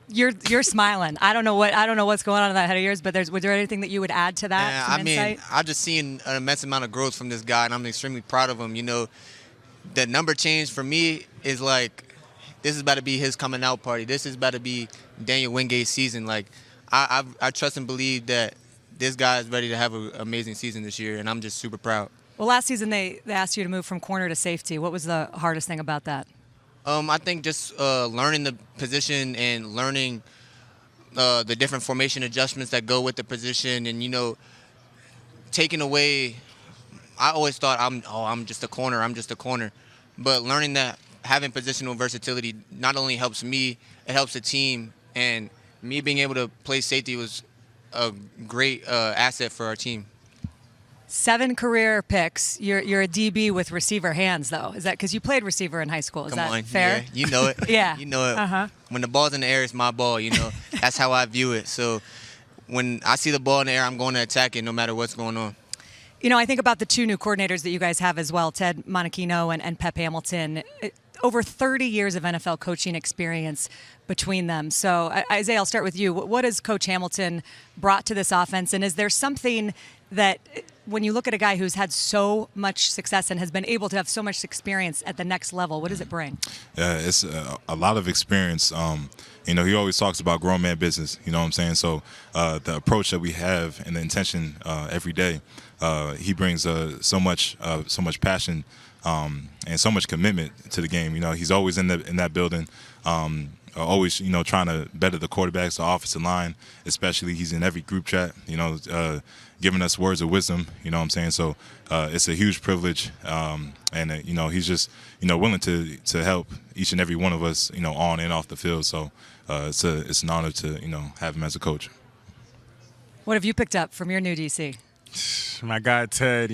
You're smiling. I don't know what's going on in that head of yours, but was there anything that you would add to that? Yeah, insight? I've just seen an immense amount of growth from this guy, and I'm extremely proud of him. The number change for me is like, this is about to be his coming out party. This is about to be Daniel Wingate's season. Like, I trust and believe that this guy is ready to have an amazing season this year, and I'm just super proud. Well, last season they asked you to move from corner to safety. What was the hardest thing about that? I think just learning the position and learning the different formation adjustments that go with the position, and taking away. I always thought I'm just a corner, but learning that having positional versatility not only helps me, it helps the team, and me being able to play safety was a great asset for our team. 7 career picks. You're a DB with receiver hands, though. Is that because you played receiver in high school? Is that fair? Yeah, you know it. Yeah. You know it. Uh-huh. When the ball's in the air, it's my ball, That's how I view it. So when I see the ball in the air, I'm going to attack it no matter what's going on. I think about the 2 new coordinators that you guys have as well, Ted Monachino and Pep Hamilton. Over 30 years of NFL coaching experience between them. So, Isaiah, I'll start with you. What has Coach Hamilton brought to this offense? And is there something that, when you look at a guy who's had so much success and has been able to have so much experience at the next level, what does it bring? It's a lot of experience. He always talks about grown man business, you know what I'm saying? So the approach that we have and the intention every day, he brings so much passion and so much commitment to the game. He's always in that building, always, trying to better the quarterbacks, the offensive line, especially. He's in every group chat, giving us words of wisdom, you know what I'm saying? So it's a huge privilege, and he's just, willing to help each and every one of us, on and off the field. So it's an honor to, have him as a coach. What have you picked up from your new DC? My guy, Ted,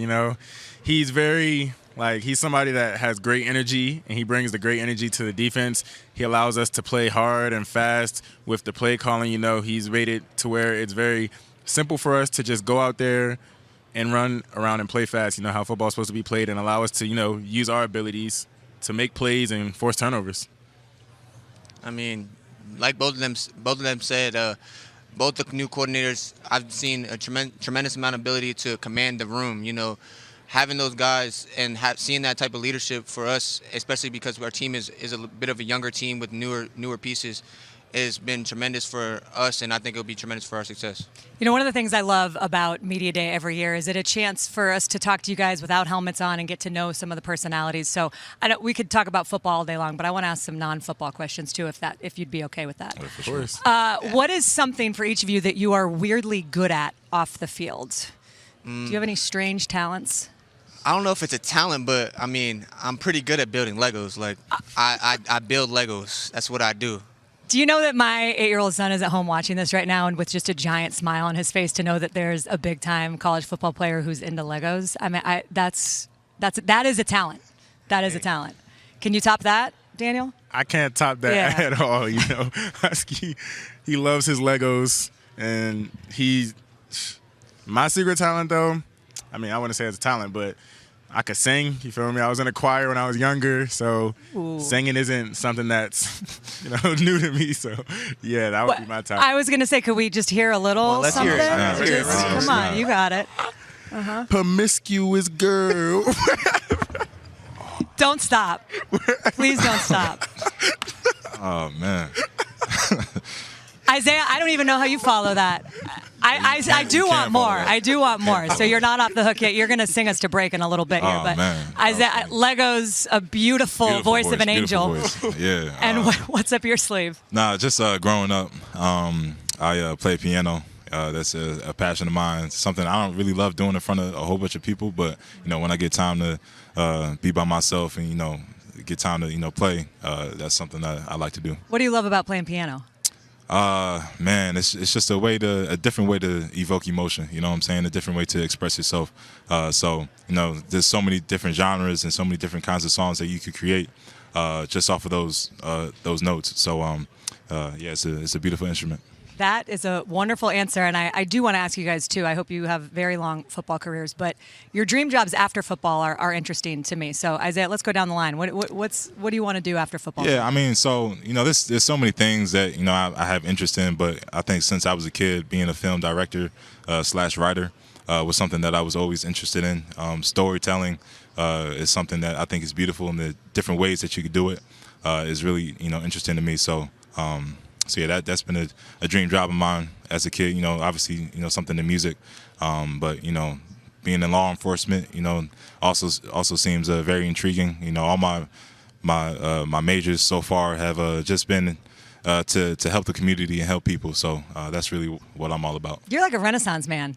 he's very, he's somebody that has great energy, and he brings the great energy to the defense. He allows us to play hard and fast with the play calling. He's rated to where it's very simple for us to just go out there and run around and play fast, how football's supposed to be played, and allow us to, use our abilities to make plays and force turnovers. I mean, like both of them said, both the new coordinators, I've seen a tremendous amount of ability to command the room. Having those guys and seeing that type of leadership for us, especially because our team is a bit of a younger team with newer pieces, has been tremendous for us, and I think it'll be tremendous for our success. One of the things I love about Media Day every year is it a chance for us to talk to you guys without helmets on and get to know some of the personalities. So we could talk about football all day long, but I want to ask some non-football questions too, if you'd be okay with that. Of course. What is something for each of you that you are weirdly good at off the field? Do you have any strange talents? I don't know if it's a talent, but I'm pretty good at building Legos. I build Legos. That's what I do. Do you know that my 8-year-old son is at home watching this right now, and with just a giant smile on his face to know that there's a big-time college football player who's into Legos? That is a talent. That is a talent. Can you top that, Daniel? I can't top that at all. Huskey, he loves his Legos, and my secret talent though. I wouldn't say it's a talent, but I could sing. You feel me? I was in a choir when I was younger, so singing isn't something that's new to me. So yeah, that would be my top. I was gonna say, could we just hear a little let's something? hear it. Yeah, Just, come on, you got it. Promiscuous girl. Don't stop. Please don't stop. Oh man. Isaiah, I don't even know how you follow that. I do want more. I do want more. So you're not off the hook yet. You're going to sing us to break in a little bit here. But man. Isaiah, Lego's a beautiful voice of an angel. Voice. Yeah. And what's up your sleeve? Nah, just growing up, I play piano. That's a passion of mine. It's something I don't really love doing in front of a whole bunch of people. But when I get time to be by myself and get time to play, that's something that I like to do. What do you love about playing piano? Man, it's just a different way to evoke emotion. You know what I'm saying? A different way to express yourself. So there's so many different genres and so many different kinds of songs that you could create just off of those notes. So yeah, it's a beautiful instrument. That is a wonderful answer, and I do want to ask you guys too. I hope you have very long football careers, but your dream jobs after football are interesting to me. So Isaiah, let's go down the line. What do you want to do after football? Yeah, I mean, so there's so many things that I have interest in, but I think since I was a kid, being a film director / writer was something that I was always interested in. Storytelling is something that I think is beautiful, and the different ways that you could do it is really interesting to me. So. So yeah, that's been a dream job of mine as a kid. Obviously, something in music, but being in law enforcement, also seems very intriguing. All my majors so far have just been to help the community and help people. So that's really what I'm all about. You're like a Renaissance man.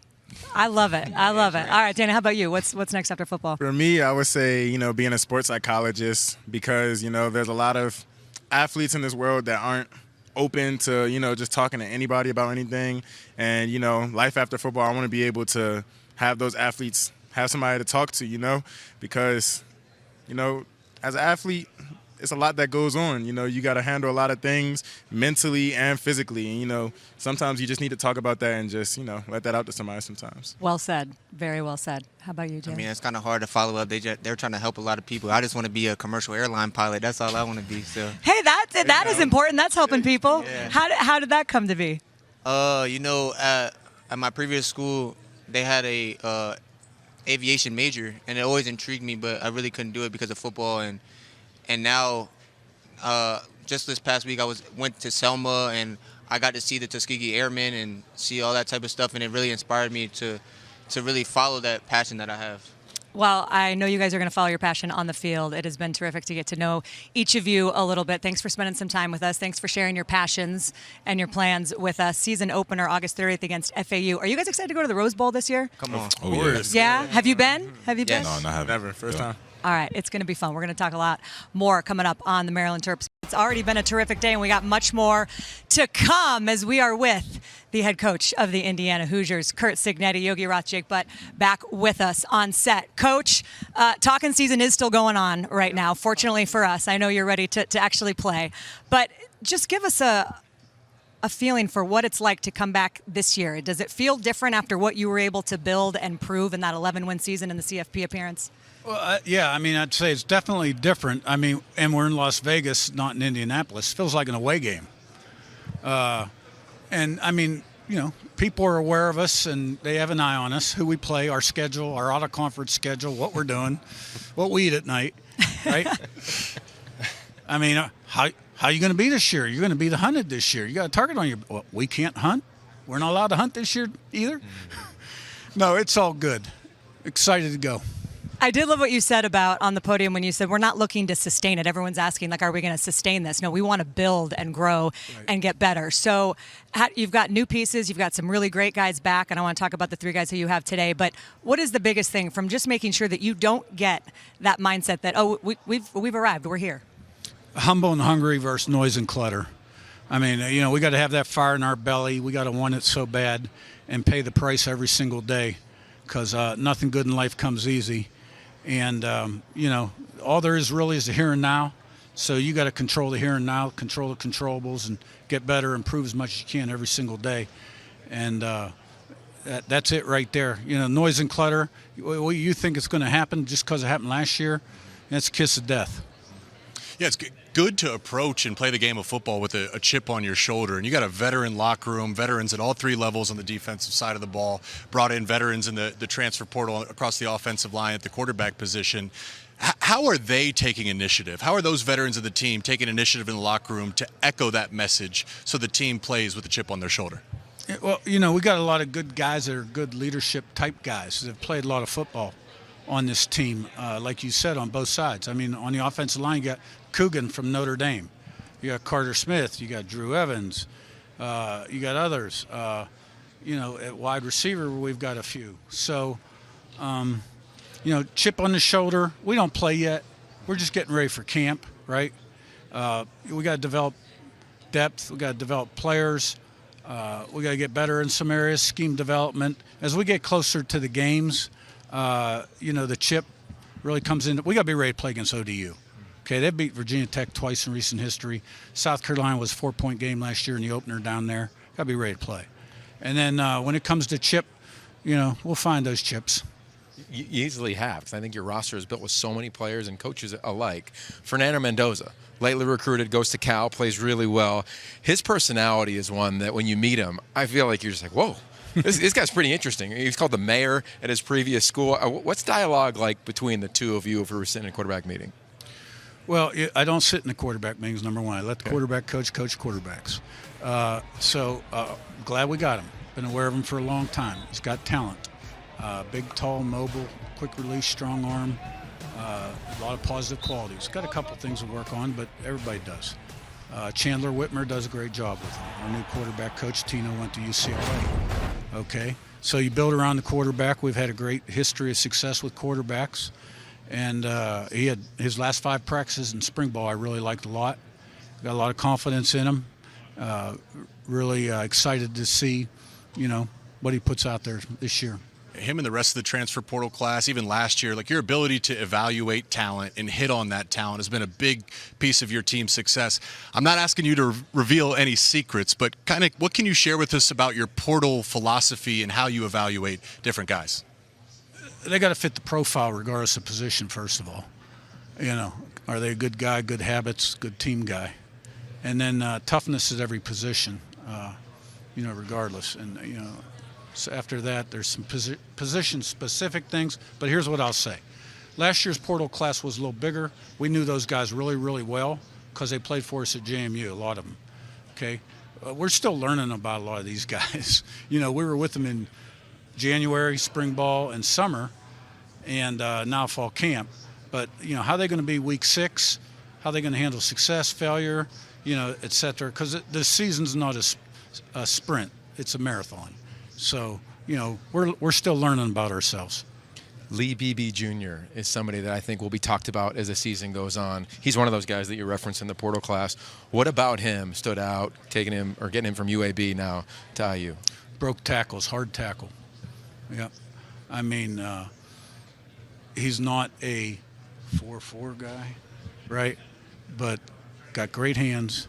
I love it. I love it. All right, Dana, how about you? What's next after football? For me, I would say being a sports psychologist, because there's a lot of athletes in this world that aren't open to just talking to anybody about anything. And life after football, I want to be able to have those athletes have somebody to talk to, because as an athlete, it's a lot that goes on. You got to handle a lot of things mentally and physically, and sometimes you just need to talk about that and just let that out to somebody sometimes. Well said. Very well said. How about you, Jay? I mean, it's kind of hard to follow up. They're trying to help a lot of people. I just want to be a commercial airline pilot. That's all I want to be. So hey, that is important. That's helping people. Yeah. How did that come to be? At my previous school, they had a aviation major, and it always intrigued me, but I really couldn't do it because of football. And now, just this past week, went to Selma, and I got to see the Tuskegee Airmen and see all that type of stuff, and it really inspired me to really follow that passion that I have. Well, I know you guys are going to follow your passion on the field. It has been terrific to get to know each of you a little bit. Thanks for spending some time with us. Thanks for sharing your passions and your plans with us. Season opener, August 30th against FAU. Are you guys excited to go to the Rose Bowl this year? Come on. Oh, yes. Yeah? Have you been? Yes. No, I haven't. Never. First time. All right, it's going to be fun. We're going to talk a lot more coming up on the Maryland Terps. It's already been a terrific day, and we got much more to come as we are with the head coach of the Indiana Hoosiers, Curt Cignetti, Yogi Roth, Jake Butt, back with us on set. Coach, talking season is still going on right now, fortunately for us. I know you're ready to actually play. But just give us a feeling for what it's like to come back this year. Does it feel different after what you were able to build and prove in that 11-win season in the CFP appearance? Well, yeah, I mean, I'd say it's definitely different. I mean, and we're in Las Vegas, not in Indianapolis. It feels like an away game. And, I mean, people are aware of us, and they have an eye on us, who we play, our schedule, our out-of-conference schedule, what we're doing, what we eat at night, right? I mean, how are you going to be this year? You're going to be the hunted this year. You got a target on your – well, we can't hunt. We're not allowed to hunt this year either. No, it's all good. Excited to go. I did love what you said about on the podium when you said we're not looking to sustain it. Everyone's asking, are we going to sustain this? No, we want to build and grow and get better. So you've got new pieces. You've got some really great guys back, and I want to talk about the three guys who you have today. But what is the biggest thing from just making sure that you don't get that mindset that, we've arrived, we're here? Humble and hungry versus noise and clutter. I mean, we got to have that fire in our belly. We got to want it so bad and pay the price every single day, because nothing good in life comes easy. And, all there is really is the here and now. So you got to control the here and now, control the controllables, and get better, improve as much as you can every single day. And That's it right there. Noise and clutter. What you think is going to happen just because it happened last year, that's a kiss of death. Yeah, it's good to approach and play the game of football with a chip on your shoulder. And you got a veteran locker room, veterans at all three levels on the defensive side of the ball, brought in veterans in the transfer portal across the offensive line at the quarterback position. How are they taking initiative? How are those veterans of the team taking initiative in the locker room to echo that message so the team plays with a chip on their shoulder? Well, we got a lot of good guys that are good leadership type guys that have played a lot of football on this team, like you said, on both sides. I mean, on the offensive line, you got Coogan from Notre Dame. You got Carter Smith. You got Drew Evans. You got others. At wide receiver, we've got a few. So, chip on the shoulder. We don't play yet. We're just getting ready for camp, right? We got to develop depth. We got to develop players. We got to get better in some areas, scheme development. As we get closer to the games, the chip really comes in. We got to be ready to play against ODU. Okay, they beat Virginia Tech twice in recent history. South Carolina was a 4-point game last year in the opener down there. Got to be ready to play. And then when it comes to chip, we'll find those chips. You easily have, because I think your roster is built with so many players and coaches alike. Fernando Mendoza, lately recruited, goes to Cal, plays really well. His personality is one that when you meet him, I feel like you're just like, whoa. This guy's pretty interesting. He's called the mayor at his previous school. What's dialogue like between the two of you if we were sitting in a quarterback meeting? Well, I don't sit in the quarterback meetings, number one. I let the quarterback coach quarterbacks. Glad we got him. Been aware of him for a long time. He's got talent. Big, tall, mobile, quick release, strong arm. A lot of positive qualities. Got a couple things to work on, but everybody does. Chandler Whitmer does a great job with him. Our new quarterback coach, Tino, went to UCLA. Okay, so you build around the quarterback. We've had a great history of success with quarterbacks. And he had his last 5 practices in spring ball I really liked a lot. Got a lot of confidence in him. Really excited to see, what he puts out there this year. Him and the rest of the transfer portal class, even last year, your ability to evaluate talent and hit on that talent has been a big piece of your team's success. I'm not asking you to reveal any secrets, but kind of what can you share with us about your portal philosophy and how you evaluate different guys? They got to fit the profile regardless of position, first of all. Are they a good guy, good habits, good team guy? And then toughness at every position, regardless. And, so after that, there's some position-specific things. But here's what I'll say. Last year's portal class was a little bigger. We knew those guys really, really well because they played for us at JMU, a lot of them. Okay? We're still learning about a lot of these guys. We were with them in January, spring ball, and summer, and now fall camp. But, how are they going to be week 6? How are they going to handle success, failure, et cetera? Because the season's not a sprint. It's a marathon. So, we're still learning about ourselves. Lee Beebe Jr. is somebody that I think will be talked about as the season goes on. He's one of those guys that you referenced in the portal class. What about him stood out, getting him from UAB now to IU? Broke tackles, hard tackle. Yeah. I mean, he's not a 4-4 guy, right? But got great hands,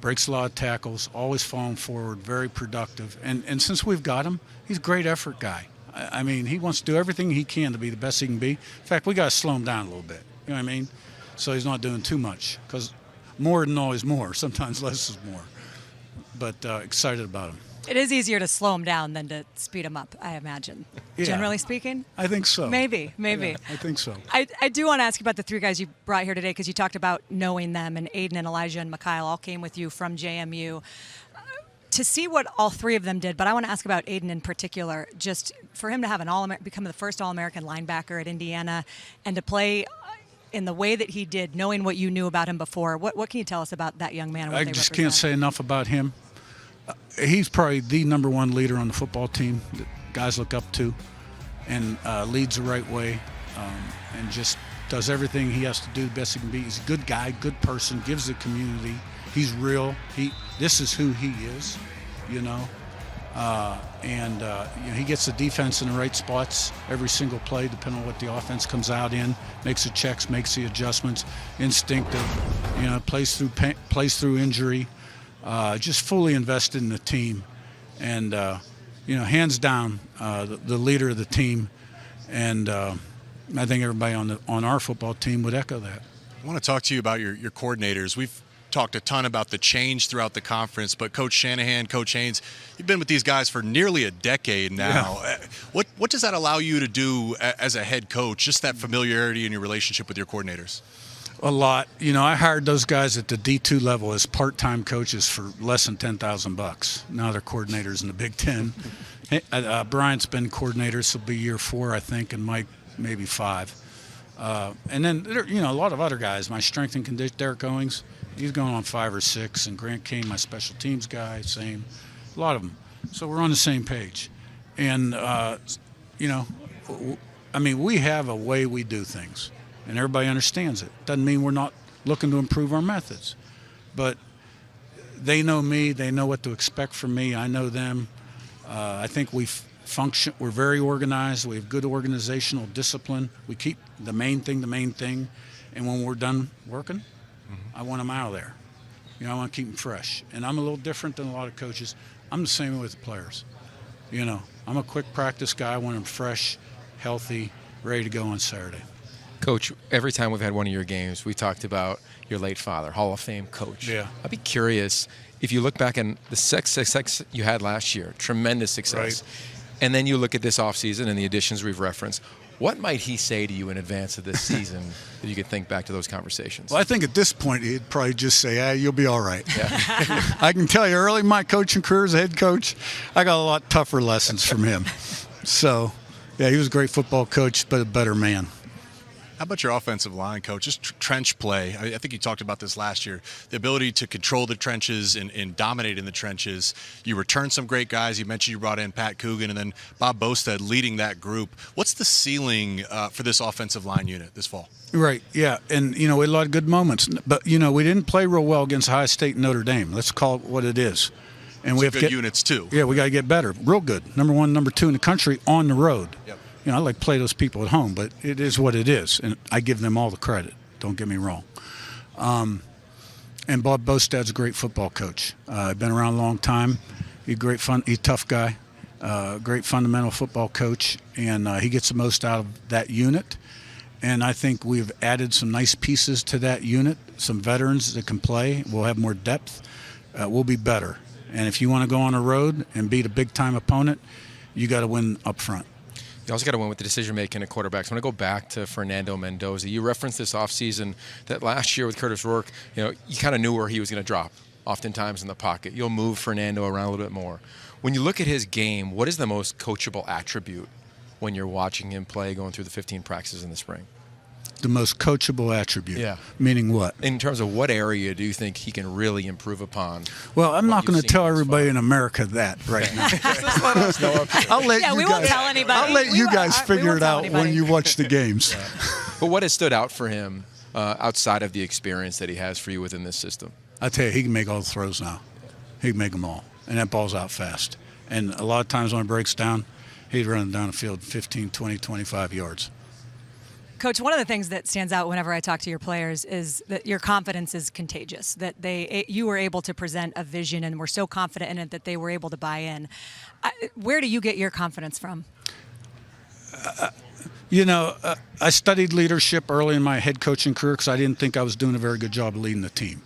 breaks a lot of tackles, always falling forward, very productive. And since we've got him, he's a great effort guy. I mean, he wants to do everything he can to be the best he can be. In fact, we got to slow him down a little bit. You know what I mean? So he's not doing too much because more than always more. Sometimes less is more. But excited about him. It is easier to slow him down than to speed him up, I imagine. Yeah. Generally speaking? I think so. Maybe. Yeah, I think so. I do want to ask you about the 3 guys you brought here today because you talked about knowing them, and Iden and Elijah and Mikail all came with you from JMU. To see what all 3 of them did, but I want to ask about Iden in particular, just for him to have become the first All-American linebacker at Indiana and to play in the way that he did, knowing what you knew about him before. What can you tell us about that young man? I just can't say enough about him. He's probably the number 1 leader on the football team that guys look up to, and leads the right way, and just does everything he has to do the best he can be. He's a good guy, good person, gives the community. He's real. This is who he is, he gets the defense in the right spots every single play, depending on what the offense comes out in. Makes the checks, makes the adjustments, instinctive. Plays through injury. Just fully invested in the team, and hands down, the leader of the team, and I think everybody on our football team would echo that. I want to talk to you about your coordinators. We've talked a ton about the change throughout the conference, but Coach Shanahan, Coach Haynes, you've been with these guys for nearly a decade now. Yeah. What does that allow you to do as a head coach, just that familiarity in your relationship with your coordinators? A lot. I hired those guys at the D2 level as part-time coaches for less than $10,000. Now they're coordinators in the Big Ten. Brian's been coordinator, this will be year 4, I think, and Mike maybe 5. And then, a lot of other guys. My strength and condition, Derek Owings, he's going on 5 or 6, and Grant Kane, my special teams guy, same. A lot of them. So we're on the same page. And, we have a way we do things, and everybody understands it. Doesn't mean we're not looking to improve our methods. But they know me. They know what to expect from me. I know them. I think we're very organized. We have good organizational discipline. We keep the main thing. And when we're done working, I want them out of there. I want to keep them fresh. And I'm a little different than a lot of coaches. I'm the same with the players. I'm a quick practice guy. I want them fresh, healthy, ready to go on Saturday. Coach, every time we've had one of your games, we talked about your late father, Hall of Fame coach. Yeah. I'd be curious, if you look back on the success you had last year, tremendous success, right, and then you look at this offseason and the additions we've referenced, what might he say to you in advance of this season that you could think back to those conversations? Well, I think at this point he'd probably just say, you'll be all right. Yeah. I can tell you, early in my coaching career as a head coach, I got a lot tougher lessons from him. So, yeah, he was a great football coach, but a better man. How about your offensive line, Coach? Just trench play. I think you talked about this last year. The ability to control the trenches and dominate in the trenches. You returned some great guys. You mentioned you brought in Pat Coogan and then Bob Bostad leading that group. What's the ceiling for this offensive line unit this fall? Right, yeah. And, we had a lot of good moments. But, we didn't play real well against Ohio State and Notre Dame. Let's call it what it is. And we have good units, too. Yeah, we got to get better. Real good. Number 1, number 2 in the country on the road. Yep. I like to play those people at home, but it is what it is, and I give them all the credit. Don't get me wrong. And Bob Bostad's a great football coach. Been around a long time. He's a tough guy. Great fundamental football coach, and he gets the most out of that unit. And I think we've added some nice pieces to that unit, some veterans that can play. We'll have more depth. We'll be better. And if you want to go on a road and beat a big-time opponent, you got to win up front. You also got to win with the decision-making at quarterbacks. When I go back to Fernando Mendoza, you referenced this offseason that last year with Curtis Rourke, you kind of knew where he was going to drop, oftentimes in the pocket. You'll move Fernando around a little bit more. When you look at his game, what is the most coachable attribute when you're watching him play going through the 15 practices in the spring? The most coachable attribute? Yeah. Meaning what? In terms of what area do you think he can really improve upon? Well, I'm not going to tell everybody in America that right now. I'll let we won't tell anybody. I'll let you guys figure it out when you watch the games. Yeah. But what has stood out for him outside of the experience that he has for you within this system? I tell you, he can make all the throws now. He can make them all. And that ball's out fast. And a lot of times when it breaks down, he's running down the field 15, 20, 25 yards. Coach, one of the things that stands out whenever I talk to your players is that your confidence is contagious, that you were able to present a vision and were so confident in it that they were able to buy in. Where do you get your confidence from? I studied leadership early in my head coaching career because I didn't think I was doing a very good job of leading the team.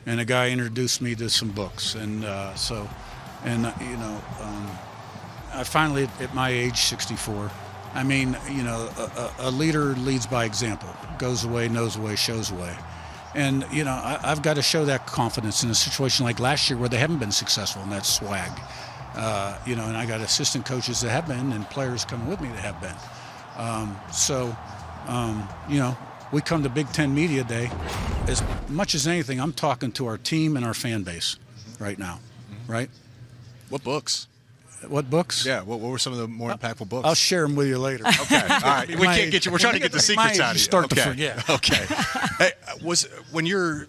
And a guy introduced me to some books. And I finally, at my age, 64, a leader leads by example, goes away, knows away, shows away. And, I've got to show that confidence in a situation like last year where they haven't been successful in that swag. And I got assistant coaches that have been and players coming with me that have been. We come to Big Ten Media Day. As much as anything, I'm talking to our team and our fan base right now, right? What books? What books? Yeah, what were some of the more impactful books? I'll share them with you later. Okay, all right. We can't get you. We're trying to get the secrets out of you. Start to forget. Okay. Hey, when you're,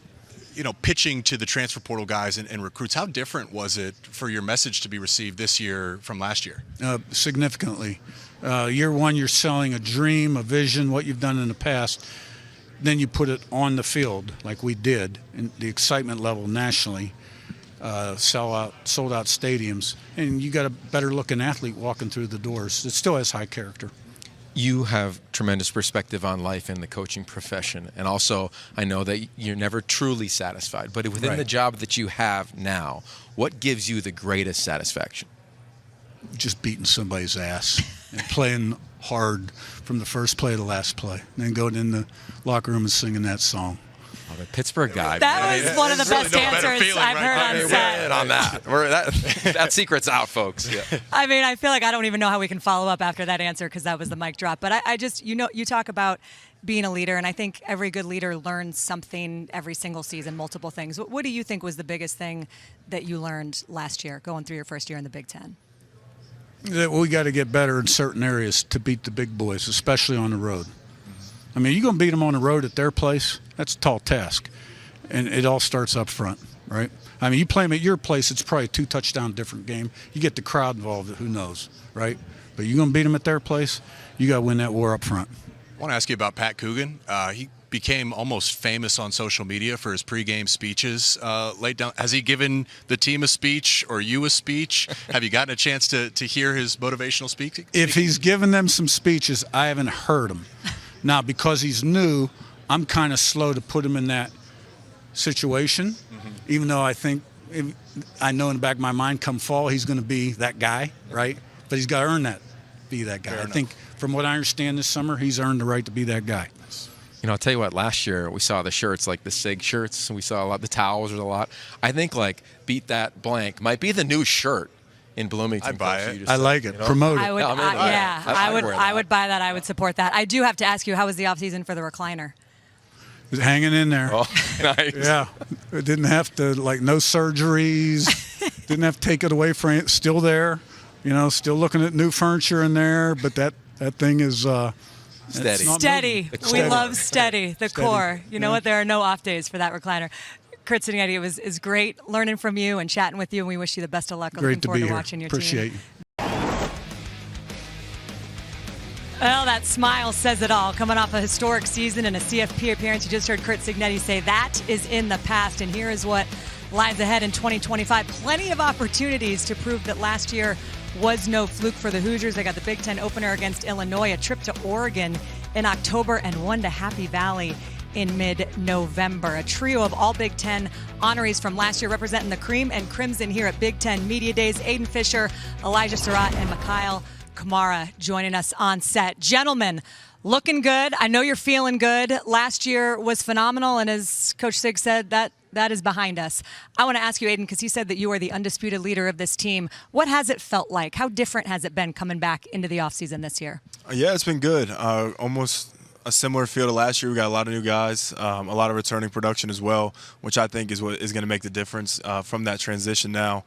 pitching to the transfer portal guys and recruits, how different was it for your message to be received this year from last year? Significantly. Year one, you're selling a dream, a vision, what you've done in the past. Then you put it on the field like we did, and the excitement level nationally. sold out stadiums, and you got a better looking athlete walking through the doors. It still has high character. You have tremendous perspective on life in the coaching profession, and also I know that you're never truly satisfied, but within the job that you have now, what gives you the greatest satisfaction? Just beating somebody's ass and playing hard from the first play to the last play, and then going in the locker room and singing that song. Oh, the Pittsburgh guy. That was one of the best answers I've heard on set. On that. That secret's out, folks. Yeah. I mean, I feel like I don't even know how we can follow up after that answer because that was the mic drop. But I just, you talk about being a leader, and I think every good leader learns something every single season, multiple things. What do you think was the biggest thing that you learned last year, going through your first year in the Big Ten? That we got to get better in certain areas to beat the big boys, especially on the road. I mean, you're going to beat them on the road at their place. That's a tall task, and it all starts up front, right? I mean, you play them at your place, it's probably a 2-touchdown different game. You get the crowd involved, who knows, right? But you're going to beat them at their place, you got to win that war up front. I want to ask you about Pat Coogan. He became almost famous on social media for his pregame speeches. Has he given the team a speech or you a speech? Have you gotten a chance to hear his motivational speaking? If he's given them some speeches, I haven't heard them. Now, because he's new, I'm kind of slow to put him in that situation, even though I know in the back of my mind, come fall, he's going to be that guy, right? But he's got to earn that, be that guy. I think from what I understand this summer, he's earned the right to be that guy. You know, I'll tell you what, last year we saw the shirts, like the SIG shirts, and we saw a lot, the towels or a lot. I think, like, Beat That Blank might be the new shirt in Bloomington. I'd buy it. I like it. You know? Promote it. I would buy that. I would support that. I do have to ask you, how was the offseason for the recliner? It was hanging in there. Oh, nice. Yeah. It didn't have to, no surgeries. Didn't have to take it away from it. Still there. Still looking at new furniture in there, but that thing is steady. We love steady, the core. You know what? There are no off days for that recliner. Curt Cignetti, it was great learning from you and chatting with you, and we wish you the best of luck. Great to be here. Watching your Appreciate team. you. Well, that smile says it all. Coming off a historic season and a CFP appearance, you just heard Curt Cignetti say that is in the past, and here is what lies ahead in 2025. Plenty of opportunities to prove that last year was no fluke for the Hoosiers. They got the Big Ten opener against Illinois, a trip to Oregon in October, and one to Happy Valley in mid-November. A trio of all Big Ten honorees from last year representing the cream and crimson here at Big Ten Media Days. Iden Fisher, Elijah Sarratt, and Mikail Kamara joining us on set. Gentlemen, looking good. I know you're feeling good. Last year was phenomenal, and as Coach Sig said, that is behind us. I want to ask you, Iden, because he said that you are the undisputed leader of this team. What has it felt like? How different has it been coming back into the offseason this year? Yeah, it's been good. Almost a similar feel to last year. We got a lot of new guys, a lot of returning production as well, which I think is what is going to make the difference from that transition now.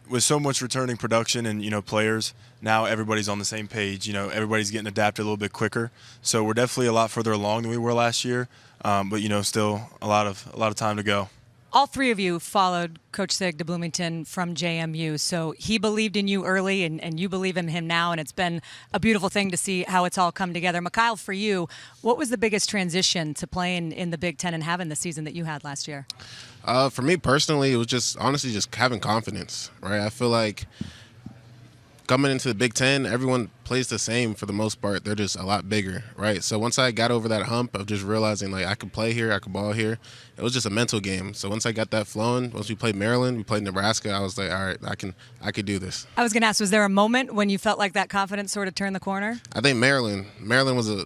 With so much returning production and, players, now everybody's on the same page. Everybody's getting adapted a little bit quicker. So we're definitely a lot further along than we were last year. But still a lot of time to go. All three of you followed Coach Sig to Bloomington from JMU, so he believed in you early, and you believe in him now, and it's been a beautiful thing to see how it's all come together. Mikail, for you, what was the biggest transition to playing in the Big Ten and having the season that you had last year? For me personally, it was just having confidence, right? I feel like coming into the Big Ten, everyone plays the same for the most part. They're just a lot bigger, right? So once I got over that hump of just realizing, I could play here, I could ball here, it was just a mental game. So once I got that flowing, once we played Maryland, we played Nebraska, I was like, all right, I could do this. I was going to ask, was there a moment when you felt like that confidence sort of turned the corner? I think Maryland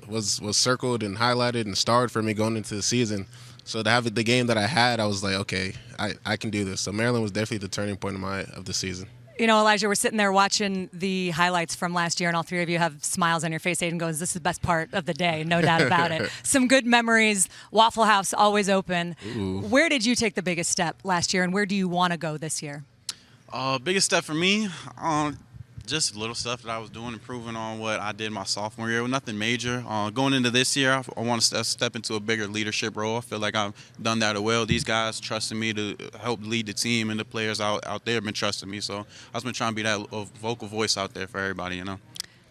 was circled and highlighted and starred for me going into the season. So to have the game that I had, I was like, okay, I can do this. So Maryland was definitely the turning point of the season. Elijah, we're sitting there watching the highlights from last year, and all three of you have smiles on your face. Aiden goes, this is the best part of the day, no doubt about it. Some good memories. Waffle House always open. Ooh. Where did you take the biggest step last year, and where do you want to go this year? Biggest step for me, just little stuff that I was doing, improving on what I did my sophomore year. Nothing major. Going into this year, I want to step into a bigger leadership role. I feel like I've done that well. These guys trusted me to help lead the team, and the players out there have been trusting me. So I've been trying to be that vocal voice out there for everybody,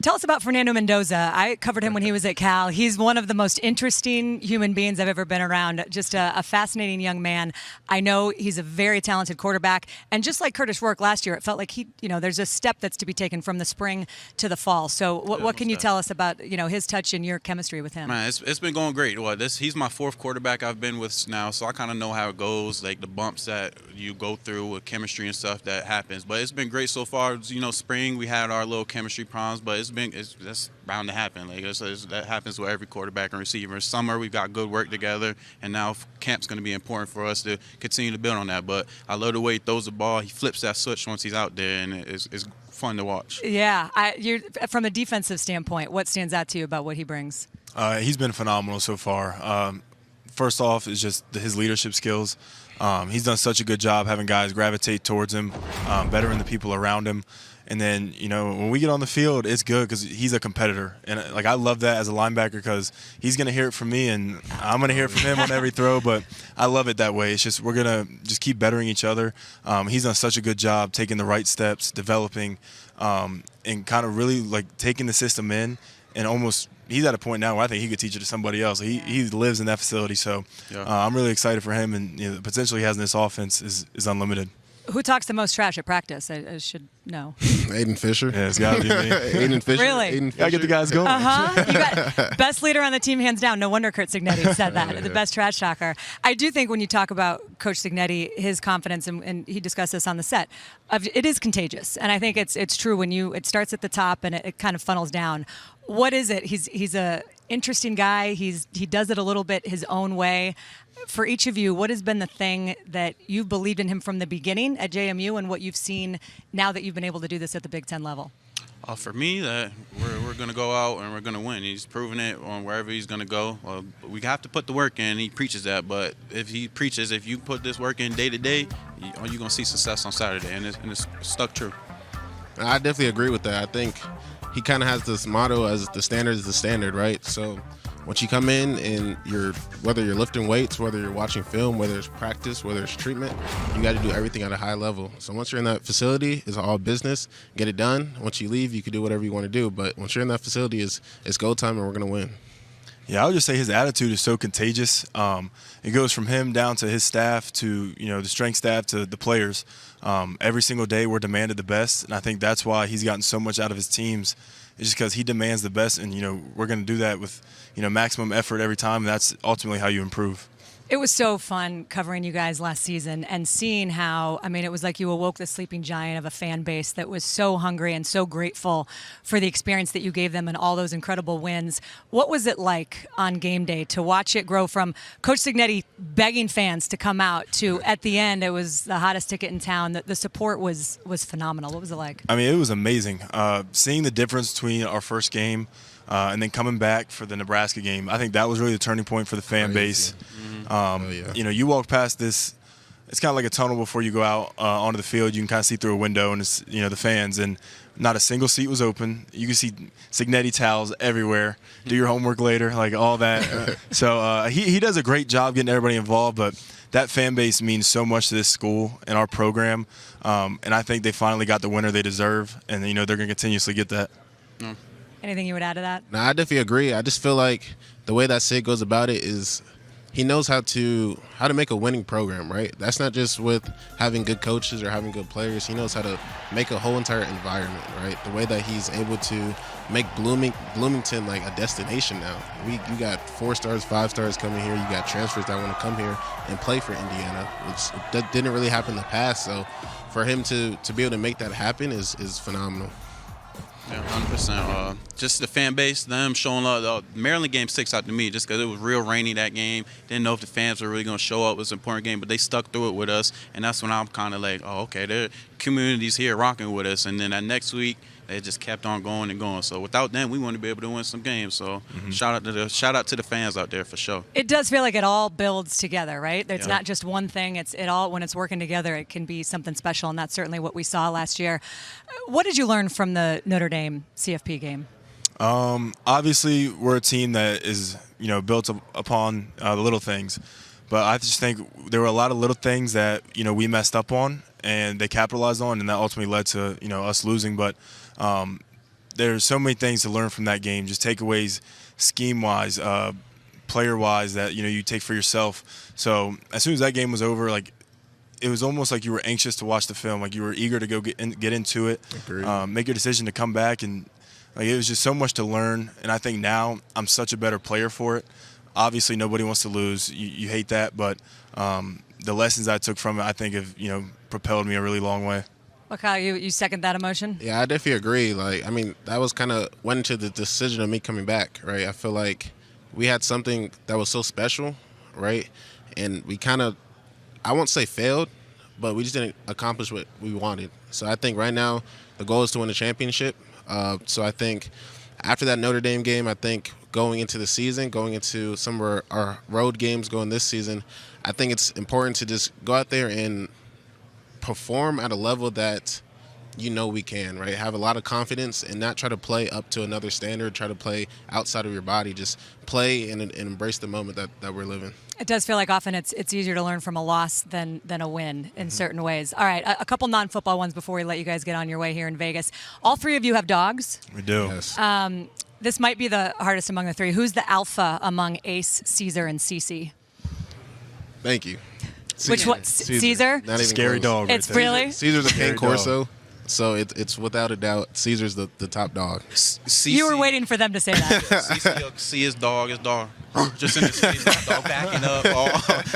Tell us about Fernando Mendoza. I covered him when he was at Cal. He's one of the most interesting human beings I've ever been around. Just a fascinating young man. I know he's a very talented quarterback. And just like Curtis Rourke last year, it felt like there's a step that's to be taken from the spring to the fall. So what can you tell us about, his touch and your chemistry with him? Man, it's been going great. Well, he's my fourth quarterback I've been with now, so I kind of know how it goes, like the bumps that you go through with chemistry and stuff that happens. But it's been great so far. Spring we had our little chemistry problems, but that's bound to happen. Like that happens with every quarterback and receiver. Summer we got good work together, and now camp's going to be important for us to continue to build on that. But I love the way he throws the ball. He flips that switch once he's out there, and it's fun to watch. Yeah, you're from a defensive standpoint, what stands out to you about what he brings? He's been phenomenal so far. First off is just his leadership skills. He's done such a good job having guys gravitate towards him, bettering the people around him. And then, when we get on the field, it's good because he's a competitor. And, I love that as a linebacker because he's going to hear it from me and I'm going to hear it from him on every throw. But I love it that way. It's just we're going to just keep bettering each other. He's done such a good job taking the right steps, developing, and kind of really, taking the system in and almost – he's at a point now where I think he could teach it to somebody else. He lives in that facility. So I'm really excited for him. And the potential he has in this offense is unlimited. Who talks the most trash at practice? I should know. Aiden Fisher. Yeah, it's got to be me. Aiden Fisher. Really? Aiden Fisher. Gotta get the guys going. You got best leader on the team, hands down. No wonder Curt Cignetti said that. The best trash talker. I do think when you talk about Coach Cignetti, his confidence, and he discussed this on the set, it is contagious. And I think it's true when it starts at the top and it kind of funnels down. What is it? He's a interesting guy. He does it a little bit his own way. For each of you, what has been the thing that you've believed in him from the beginning at JMU and what you've seen now that you've been able to do this at the Big Ten level? For me, that we're going to go out and we're going to win. He's proven it on wherever he's going to go. We have to put the work in. He preaches that, but if you put this work in day to day, you're going to see success on Saturday, and it's stuck true. I definitely agree with that. I think he kind of has this motto as the standard is the standard, right? So once you come in and whether you're lifting weights, whether you're watching film, whether it's practice, whether it's treatment, you got to do everything at a high level. So once you're in that facility, it's all business. Get it done. Once you leave, you can do whatever you want to do. But once you're in that facility, it's go time and we're going to win. Yeah, I would just say his attitude is so contagious. It goes from him down to his staff to the strength staff to the players. Every single day we're demanded the best, and I think that's why he's gotten so much out of his teams. It's just because he demands the best, and we're going to do that with maximum effort every time. And that's ultimately how you improve. It was so fun covering you guys last season and seeing how, it was like you awoke the sleeping giant of a fan base that was so hungry and so grateful for the experience that you gave them and all those incredible wins. What was it like on game day to watch it grow from Coach Cignetti begging fans to come out to, at the end, it was the hottest ticket in town? The support was phenomenal. What was it like? It was amazing. Seeing the difference between our first game and then coming back for the Nebraska game, I think that was really the turning point for the fan base. You walk past this, it's kind of like a tunnel before you go out onto the field. You can kind of see through a window, and it's the fans, and not a single seat was open. You can see Cignetti towels everywhere. Do your homework later, like all that. So he does a great job getting everybody involved, but that fan base means so much to this school and our program, and I think they finally got the winner they deserve, and they're going to continuously get that. Anything you would add to that? No, I definitely agree. I just feel like the way that Sig goes about it is he knows how to make a winning program, right? That's not just with having good coaches or having good players. He knows how to make a whole entire environment, right? The way that he's able to make Bloomington like a destination now. You got 4 stars, 5 stars coming here. You got transfers that want to come here and play for Indiana, which that didn't really happen in the past. So for him to be able to make that happen is phenomenal. Yeah, 100%. Just the fan base, them showing love. The Maryland game sticks out to me just because it was real rainy that game. Didn't know if the fans were really going to show up. It was an important game, but they stuck through it with us. And that's when I'm kind of like, oh, okay, the community's here rocking with us. And then that next week, they just kept on going and going. So without them, we wouldn't be able to win some games. So shout out to the fans out there for sure. It does feel like it all builds together, right? It's not just one thing. It's it all when it's working together. It can be something special, and that's certainly what we saw last year. What did you learn from the Notre Dame CFP game? Obviously, we're a team that is built upon the little things, but I just think there were a lot of little things that we messed up on and they capitalized on, and that ultimately led to us losing. But there's so many things to learn from that game, just takeaways, scheme-wise, player-wise that you take for yourself. So as soon as that game was over, like it was almost like you were anxious to watch the film, like you were eager to go get into it, make your decision to come back, and like it was just so much to learn. And I think now I'm such a better player for it. Obviously, nobody wants to lose. You hate that, but the lessons I took from it, I think, have propelled me a really long way. Well, Kyle, you second that emotion? Yeah, I definitely agree. Like, I mean, that was kind of went into the decision of me coming back, right? I feel like we had something that was so special, right? And we kind of, I won't say failed, but we just didn't accomplish what we wanted. So I think right now the goal is to win the championship. So I think after that Notre Dame game, I think going into the season, going into some of our road games going this season, I think it's important to just go out there and perform at a level that we can, right? Have a lot of confidence and not try to play up to another standard, try to play outside of your body. Just play and embrace the moment that we're living. It does feel like often it's easier to learn from a loss than a win in certain ways. All right, a couple non-football ones before we let you guys get on your way here in Vegas. All three of you have dogs. We do. Yes. This might be the hardest among the three. Who's the alpha among Ace, Caesar, and Cece? Thank you. Which one? Caesar? Not even scary close. dog. It's right there. really? Caesar's a Scary Cane Corso, so it's without a doubt Caesar's the top dog. You were waiting for them to say that. CC, see his dog, just in his face, dog backing up.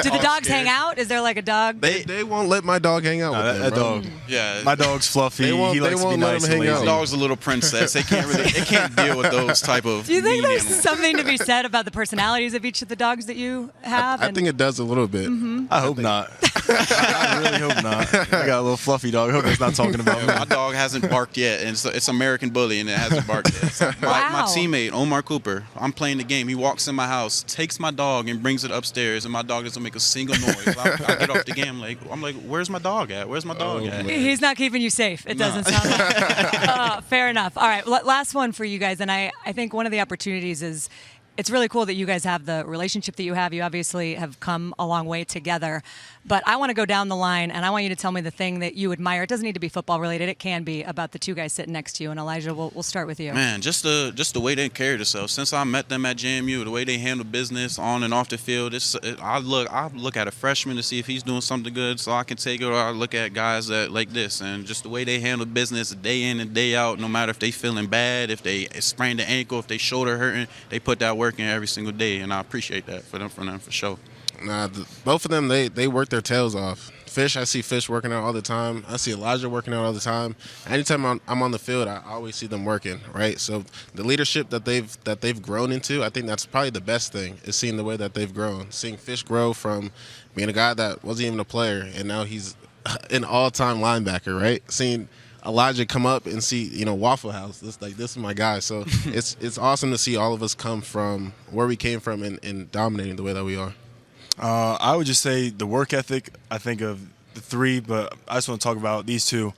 Do the dogs hang out? Is there like a dog? They won't let my dog hang out with them, that bro. dog. Yeah, My dog's fluffy. They won't- He they likes to be won't let nice him and hang lazy. out. dog's a little princess. They can't deal with those type of. Do you think mean there's animals. something to be said about the personalities of each of the dogs that you have? I think it does a little bit. I hope not. I really hope not. I got a little fluffy dog. I hope it's not talking about me. My dog hasn't barked yet, and it's American Bully, and it hasn't barked yet. So my Wow. teammate, Omar Cooper, I'm playing the game. He walks in my house, takes my dog, and brings it upstairs, and my dog doesn't make a single noise. I get off the game, I'm like, where's my dog at? Where's my dog at? He's not keeping you safe. It doesn't sound like. Fair enough. All right, last one for you guys. And I think one of the opportunities is it's really cool that you guys have the relationship that you have. You obviously have come a long way together. But I want to go down the line, and I want you to tell me the thing that you admire. It doesn't need to be football related. It can be about the two guys sitting next to you. And Elijah, we'll start with you. Man, just the way they carry themselves. Since I met them at JMU, the way they handle business on and off the field. I look at a freshman to see if he's doing something good, so I can take it. Or I look at guys that like this, and just the way they handle business day in and day out. No matter if they feeling bad, if they sprained the ankle, if they shoulder hurting, they put that work in every single day, and I appreciate that for them for sure. Nah, both of them, they work their tails off. Fish, I see Fish working out all the time. I see Elijah working out all the time. Anytime I'm on the field, I always see them working, right? So the leadership that they've grown into, I think that's probably the best thing, is seeing the way that they've grown. Seeing Fish grow from being a guy that wasn't even a player, and now he's an all-time linebacker, right? Seeing Elijah come up and see, Waffle House. This is my guy. So it's awesome to see all of us come from where we came from and dominating the way that we are. I would just say the work ethic, I think of the three, but I just want to talk about these two,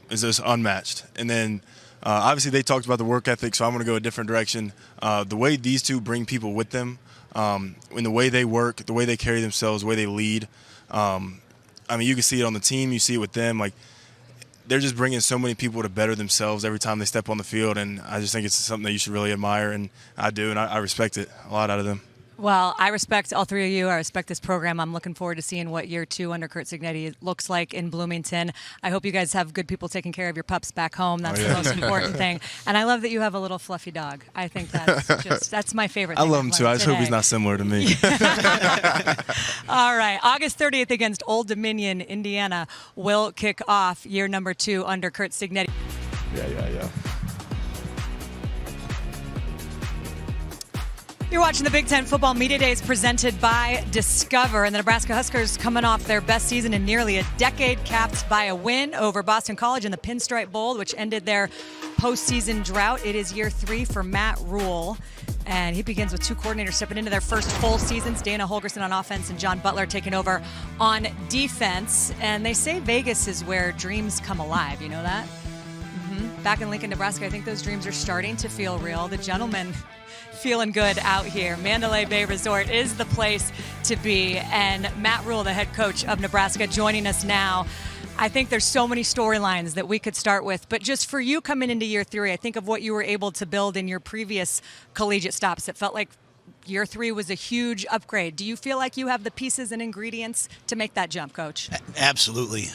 is just unmatched. And then obviously they talked about the work ethic, so I'm going to go a different direction. The way these two bring people with them, in the way they work, the way they carry themselves, the way they lead. You can see it on the team, you see it with them. Like, they're just bringing so many people to better themselves every time they step on the field, and I just think it's something that you should really admire, and I do, and I respect it a lot out of them. Well, I respect all three of you. I respect this program. I'm looking forward to seeing what year 2 under Curt Cignetti looks like in Bloomington. I hope you guys have good people taking care of your pups back home. That's the most important thing. And I love that you have a little fluffy dog. I think that's my favorite thing. I love him too. I just hope he's not similar to me. All right. August 30th against Old Dominion, Indiana will kick off year number 2 under Curt Cignetti. Yeah. You're watching the Big Ten Football Media Days presented by Discover. And the Nebraska Huskers coming off their best season in nearly a decade, capped by a win over Boston College in the Pinstripe Bowl, which ended their postseason drought. It is year 3 for Matt Rhule. And he begins with 2 coordinators stepping into their first full seasons. Dana Holgorsen on offense and John Butler taking over on defense. And they say Vegas is where dreams come alive. You know that? Back in Lincoln, Nebraska, I think those dreams are starting to feel real. The gentlemen feeling good out here. Mandalay Bay Resort is the place to be. And Matt Rhule, the head coach of Nebraska, joining us now. I think there's so many storylines that we could start with, but just for you coming into year 3, I think of what you were able to build in your previous collegiate stops. It felt like year 3 was a huge upgrade. Do you feel like you have the pieces and ingredients to make that jump, Coach? Absolutely.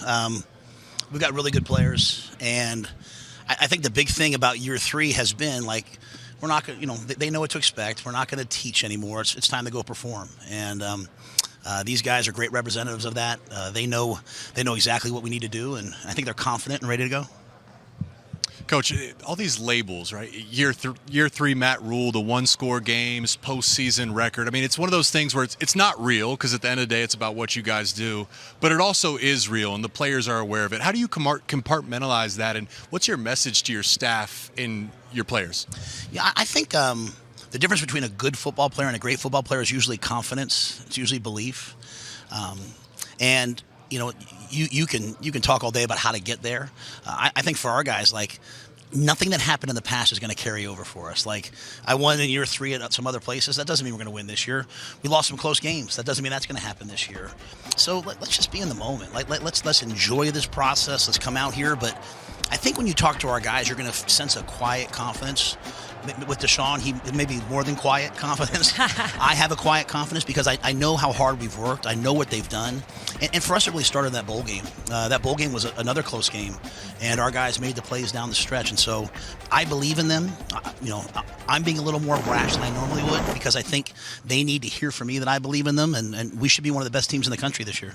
We've got really good players, and I think the big thing about year 3 has been like, we're not going to, they know what to expect. We're not going to teach anymore. It's time to go perform. And these guys are great representatives of that. They know exactly what we need to do, and I think they're confident and ready to go. Coach, all these labels, right? Year 3 Matt Rhule, the 1-score games, postseason record. I mean, it's one of those things where it's not real, because at the end of the day, it's about what you guys do. But it also is real, and the players are aware of it. How do you compartmentalize that, and what's your message to your staff and your players? Yeah, I think the difference between a good football player and a great football player is usually confidence. It's usually belief. And you can talk all day about how to get there. I think for our guys, like, nothing that happened in the past is going to carry over for us. Like, I won in year 3 at some other places. That doesn't mean we're going to win this year. We lost some close games. That doesn't mean that's going to happen this year. So let's just be in the moment. Let's enjoy this process. Let's come out here. But I think when you talk to our guys, you're going to sense a quiet confidence. With DeShon, he may be more than quiet confidence. I have a quiet confidence because I know how hard we've worked. I know what they've done. And for us, it really started in that bowl game. That bowl game was another close game, and our guys made the plays down the stretch. And so I believe in them. I'm being a little more brash than I normally would because I think they need to hear from me that I believe in them, and we should be one of the best teams in the country this year.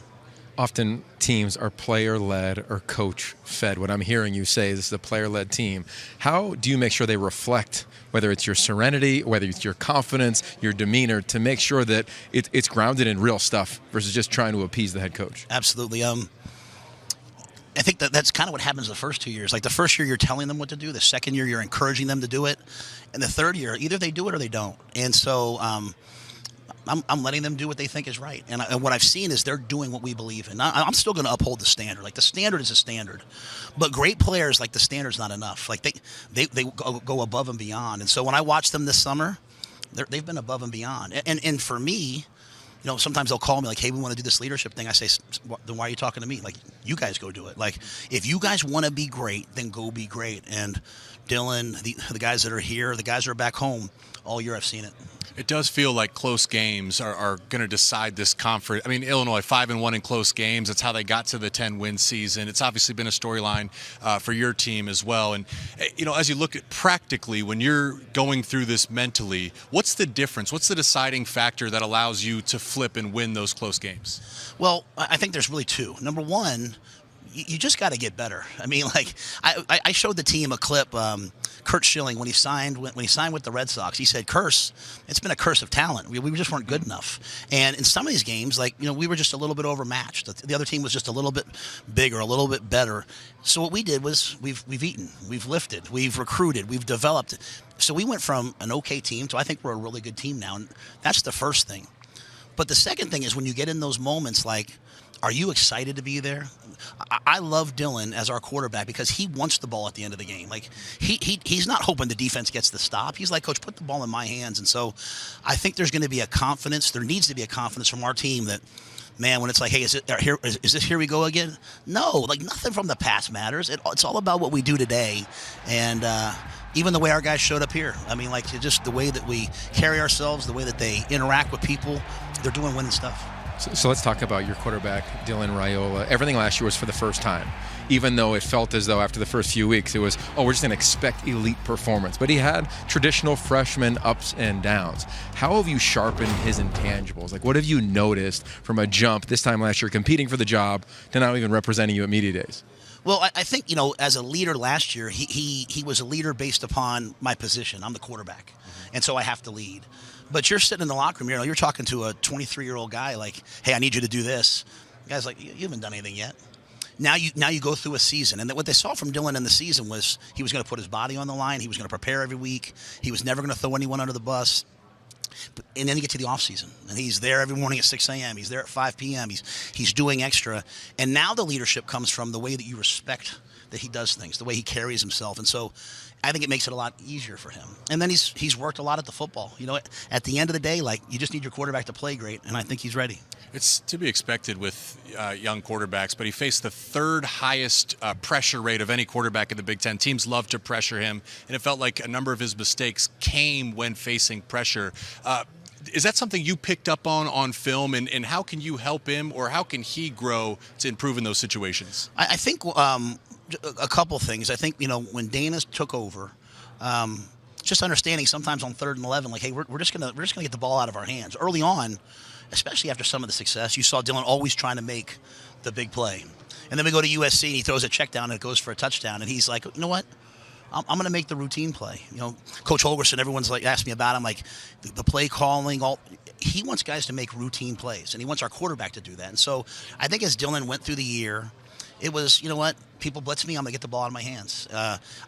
Often teams are player-led or coach-fed. What I'm hearing you say is this is a player-led team. How do you make sure they reflect, whether it's your serenity, whether it's your confidence, your demeanor, to make sure that it's grounded in real stuff versus just trying to appease the head coach? Absolutely. I think that's kind of what happens the first 2 years. Like, the first year, you're telling them what to do. The second year, you're encouraging them to do it. And the third year, either they do it or they don't. And so I'm letting them do what they think is right. And what I've seen is they're doing what we believe in. I'm still going to uphold the standard. Like, the standard is a standard. But great players, like, the standard's not enough. Like, they go above and beyond. And so when I watch them this summer, they've been above and beyond. And for me, sometimes they'll call me like, hey, we want to do this leadership thing. I say, then why are you talking to me? Like, you guys go do it. Like, if you guys want to be great, then go be great. And Dylan, the guys that are here, the guys that are back home, all year I've seen it. It does feel like close games are going to decide this conference. I mean, Illinois 5-1 in close games. That's how they got to the 10-win season. It's obviously been a storyline for your team as well. And as you look at practically when you're going through this mentally, what's the difference? What's the deciding factor that allows you to flip and win those close games? Well, I think there's really two. Number one, you just got to get better. I mean, like, I showed the team a clip. Curt Schilling, when he signed with the Red Sox, he said, it's been a curse of talent. We just weren't good enough. And in some of these games, like, we were just a little bit overmatched. The other team was just a little bit bigger, a little bit better. So what we did was we've eaten, we've lifted, we've recruited, we've developed. So we went from an okay team to I think we're a really good team now. And that's the first thing. But the second thing is when you get in those moments, like, are you excited to be there? I love Dylan as our quarterback because he wants the ball at the end of the game. Like, he's not hoping the defense gets the stop. He's like, Coach, put the ball in my hands. And so I think there's going to be a confidence. There needs to be a confidence from our team that, man, when it's like, hey, is this here we go again? No, like, nothing from the past matters. It's all about what we do today. And even the way our guys showed up here. I mean, like, just the way that we carry ourselves, the way that they interact with people, they're doing winning stuff. So let's talk about your quarterback, Dylan Raiola. Everything last year was for the first time, even though it felt as though after the first few weeks it was, we're just going to expect elite performance. But he had traditional freshman ups and downs. How have you sharpened his intangibles? Like, what have you noticed from a jump this time last year, competing for the job, to now even representing you at media days? Well, I think, as a leader last year, he was a leader based upon my position. I'm the quarterback, and so I have to lead. But you're sitting in the locker room, you're talking to a 23-year-old guy like, hey, I need you to do this. The guy's like, you haven't done anything yet. Now you go through a season. And what they saw from Dylan in the season was he was going to put his body on the line. He was going to prepare every week. He was never going to throw anyone under the bus. And then you get to the offseason, and he's there every morning at 6 a.m. He's there at 5 p.m. He's doing extra. And now the leadership comes from the way that you respect that he does things, the way he carries himself. And so I think it makes it a lot easier for him. And then he's worked a lot at the football. You know, at the end of the day, like, you just need your quarterback to play great, and I think he's ready. It's to be expected with young quarterbacks, but he faced the third highest pressure rate of any quarterback in the Big Ten. Teams love to pressure him, and it felt like a number of his mistakes came when facing pressure. Is that something you picked up on film, and how can you help him, or how can he grow to improve in those situations? I think a couple things. I think, you know, when Dana took over, just understanding sometimes on 3rd and 11, like, hey, we're just gonna get the ball out of our hands early on, especially after some of the success. You saw Dylan always trying to make the big play, and then we go to USC and he throws a check down and it goes for a touchdown, and he's like, you know what? I'm going to make the routine play. You know, Coach Holgorsen, everyone's like asked me about him, like the play calling. He wants guys to make routine plays, and he wants our quarterback to do that. And so I think as Dylan went through the year, it was, you know what, people blitz me, I'm going to get the ball out of my hands.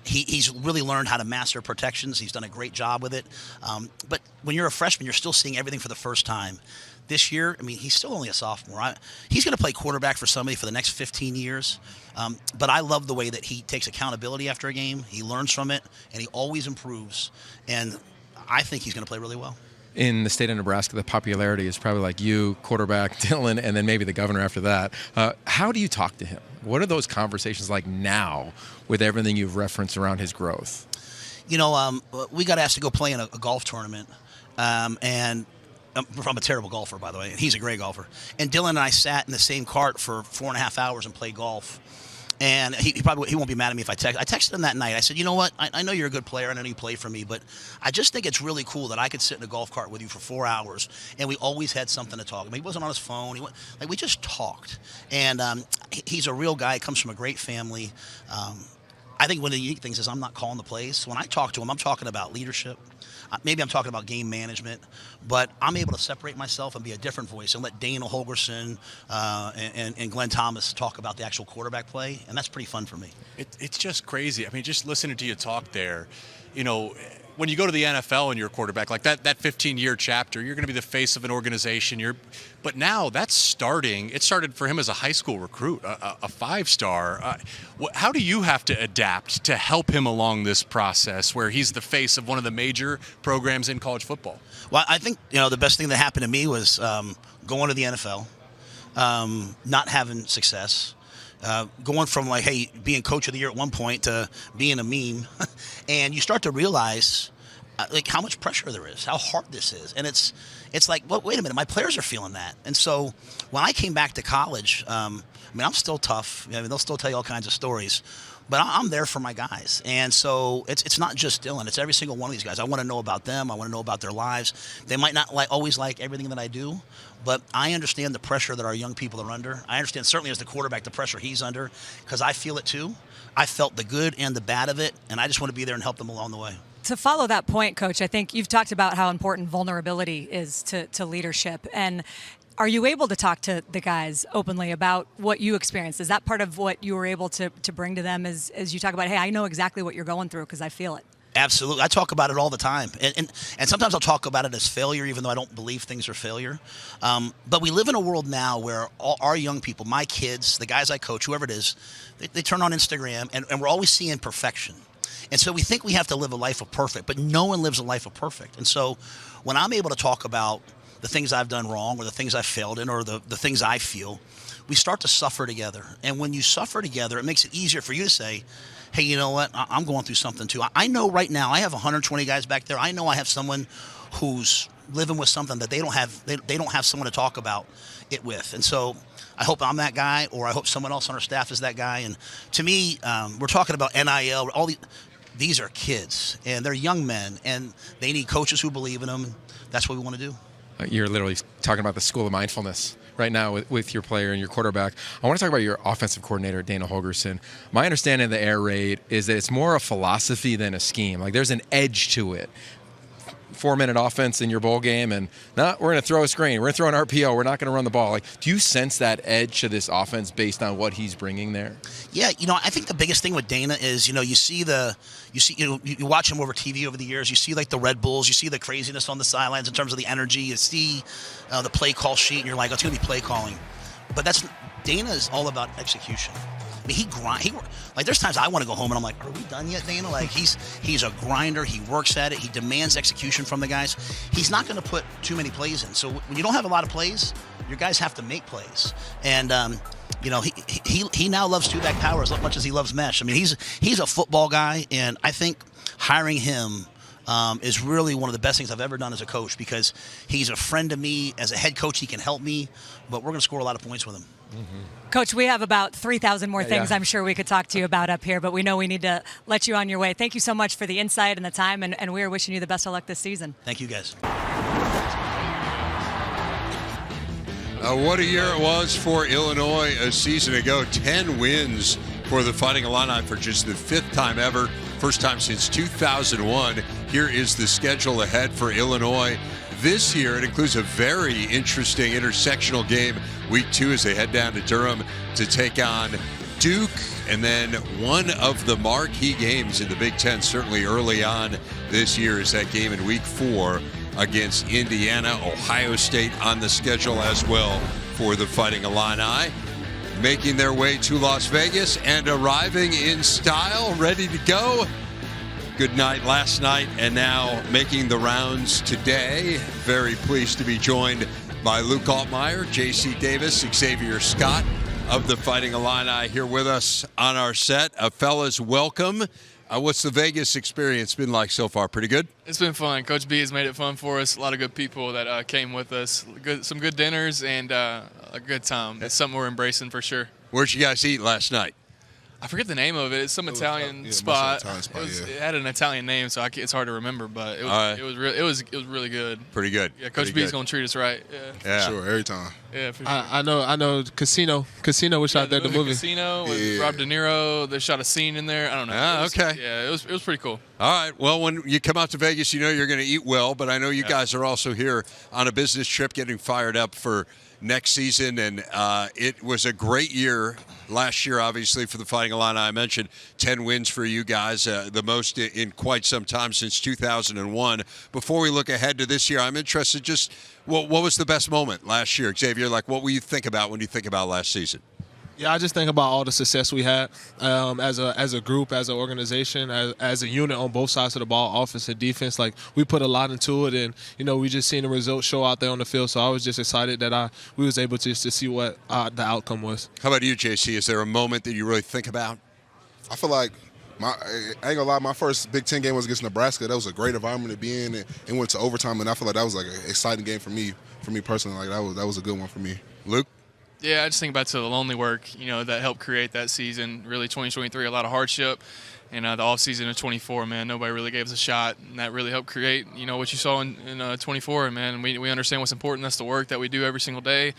He's really learned how to master protections. He's done a great job with it. But when you're a freshman, you're still seeing everything for the first time. This year, I mean, he's still only a sophomore. He's going to play quarterback for somebody for the next 15 years. But I love the way that he takes accountability after a game. He learns from it, and he always improves. And I think he's going to play really well. In the state of Nebraska, the popularity is probably like you, quarterback, Dylan, and then maybe the governor after that. How do you talk to him? What are those conversations like now with everything you've referenced around his growth? You know, we got asked to go play in a golf tournament, and I'm a terrible golfer, by the way, and he's a great golfer. And Dylan and I sat in the same cart for 4.5 hours and played golf. And he won't be mad at me if I text. I texted him that night. I said, you know what? I know you're a good player. I know you play for me, but I just think it's really cool that I could sit in a golf cart with you for 4 hours, and we always had something to talk about. He wasn't on his phone. We just talked. And he's a real guy. He comes from a great family. I think one of the unique things is I'm not calling the plays. When I talk to him, I'm talking about leadership. Maybe I'm talking about game management, but I'm able to separate myself and be a different voice and let Dana Holgorsen and Glenn Thomas talk about the actual quarterback play, and that's pretty fun for me. It's just crazy. I mean, just listening to you talk there, you know, when you go to the NFL and you're a quarterback, like that 15-year chapter, you're going to be the face of an organization. But now that's starting. It started for him as a high school recruit, a 5-star. How do you have to adapt to help him along this process where he's the face of one of the major programs in college football? Well, I think, you know, the best thing that happened to me was going to the NFL, not having success. Going from like, hey, being coach of the year at one point to being a meme, and you start to realize like how much pressure there is, how hard this is, and it's like, well, wait a minute, my players are feeling that, and so when I came back to college, I mean, I'm still tough. I mean, they'll still tell you all kinds of stories, but I'm there for my guys, and so it's not just Dylan, it's every single one of these guys. I want to know about them. I want to know about their lives. They might not always like everything that I do, but I understand the pressure that our young people are under. I understand certainly as the quarterback the pressure he's under, because I feel it too. I felt the good and the bad of it, and I just want to be there and help them along the way. To follow that point, Coach, I think you've talked about how important vulnerability is to leadership. And are you able to talk to the guys openly about what you experienced? Is that part of what you were able to bring to them as you talk about, hey, I know exactly what you're going through because I feel it? Absolutely. I talk about it all the time. And sometimes I'll talk about it as failure, even though I don't believe things are failure. But we live in a world now where all our young people, my kids, the guys I coach, whoever it is, they turn on Instagram, and we're always seeing perfection. And so we think we have to live a life of perfect, but no one lives a life of perfect. And so when I'm able to talk about the things I've done wrong or the things I've failed in or the things I feel, we start to suffer together. And when you suffer together, it makes it easier for you to say, hey, you know what, I'm going through something too. I know right now I have 120 guys back there. I know I have someone who's living with something that they don't have someone to talk about it with. And so I hope I'm that guy, or I hope someone else on our staff is that guy. And to me, we're talking about NIL. These are kids, and they're young men, and they need coaches who believe in them. That's what we want to do. You're literally talking about the school of mindfulness right now with your player and your quarterback. I want to talk about your offensive coordinator, Dana Holgorsen. My understanding of the air raid is that it's more a philosophy than a scheme. Like, there's an edge to it. 4-minute offense in your bowl game, and we're going to throw a screen. We're going to throw an RPO. We're not going to run the ball. Like, do you sense that edge to this offense based on what he's bringing there? Yeah, you know, I think the biggest thing with Dana is, you know, you watch him over TV over the years. You see like the Red Bulls. You see the craziness on the sidelines in terms of the energy. You see the play call sheet, and you're like, oh, it's going to be play calling. But Dana is all about execution. I mean, like there's times I want to go home and I'm like, are we done yet, Dana? Like he's a grinder. He works at it. He demands execution from the guys. He's not going to put too many plays in. So when you don't have a lot of plays, your guys have to make plays. And he now loves two-back power as much as he loves mesh. I mean, he's a football guy, and I think hiring him is really one of the best things I've ever done as a coach, because he's a friend to me. As a head coach, he can help me, but we're going to score a lot of points with him. Mm-hmm. Coach, we have about 3,000 more things I'm sure we could talk to you about up here, but we know we need to let you on your way. Thank you so much for the insight and the time, and we are wishing you the best of luck this season. Thank you, guys. What a year it was for Illinois a season ago. 10 wins for the Fighting Illini for just the 5th time ever. First time since 2001. Here is the schedule ahead for Illinois this year. It includes a very interesting intersectional game week 2 as they head down to Durham to take on Duke. And then one of the marquee games in the Big Ten, certainly early on this year, is that game in week 4 against Indiana. Ohio State on the schedule as well for the Fighting Illini. Making their way to Las Vegas and arriving in style, ready to go. Good night last night, and now making the rounds today. Very pleased to be joined by Luke Altmyer, J.C. Davis, Xavier Scott of the Fighting Illini here with us on our set. Fellas, welcome. What's the Vegas experience been like so far? Pretty good? It's been fun. Coach B has made it fun for us. A lot of good people that came with us. Some good dinners and a good time. It's something we're embracing for sure. Where'd you guys eat last night? I forget the name of it. It's some Italian spot. It had an Italian name, so it's hard to remember. But it was really good. Pretty good. Yeah, Coach B is gonna treat us right. Yeah. For sure, every time. Yeah, for sure. I know. Casino was shot there. The movie. Casino with Rob De Niro. They shot a scene in there. I don't know. Okay. Yeah, it was pretty cool. All right. Well, when you come out to Vegas, you know you're going to eat well. But I know you guys are also here on a business trip, getting fired up for next season, and it was a great year last year, obviously, for the Fighting Illini. I mentioned 10 wins for you guys, the most in quite some time since 2001. Before we look ahead to this year, I'm interested just what was the best moment last year, Xavier? Like, what will you think about when you think about last season? Yeah, I just think about all the success we had as a group, as an organization, as a unit on both sides of the ball, offense and defense. Like, we put a lot into it, and we just seen the results show out there on the field. So I was just excited that we was able to see what the outcome was. How about you, JC? Is there a moment that you really think about? I feel like I ain't gonna lie, my first Big Ten game was against Nebraska. That was a great environment to be in, and went to overtime, and I feel like that was like an exciting game for me personally. Like that was a good one for me. Luke? Yeah, I just think back to the lonely work, that helped create that season. Really, 2023, a lot of hardship. And the offseason of 24, man, nobody really gave us a shot. And that really helped create, what you saw in 24, man. We understand what's important. That's the work that we do every single day.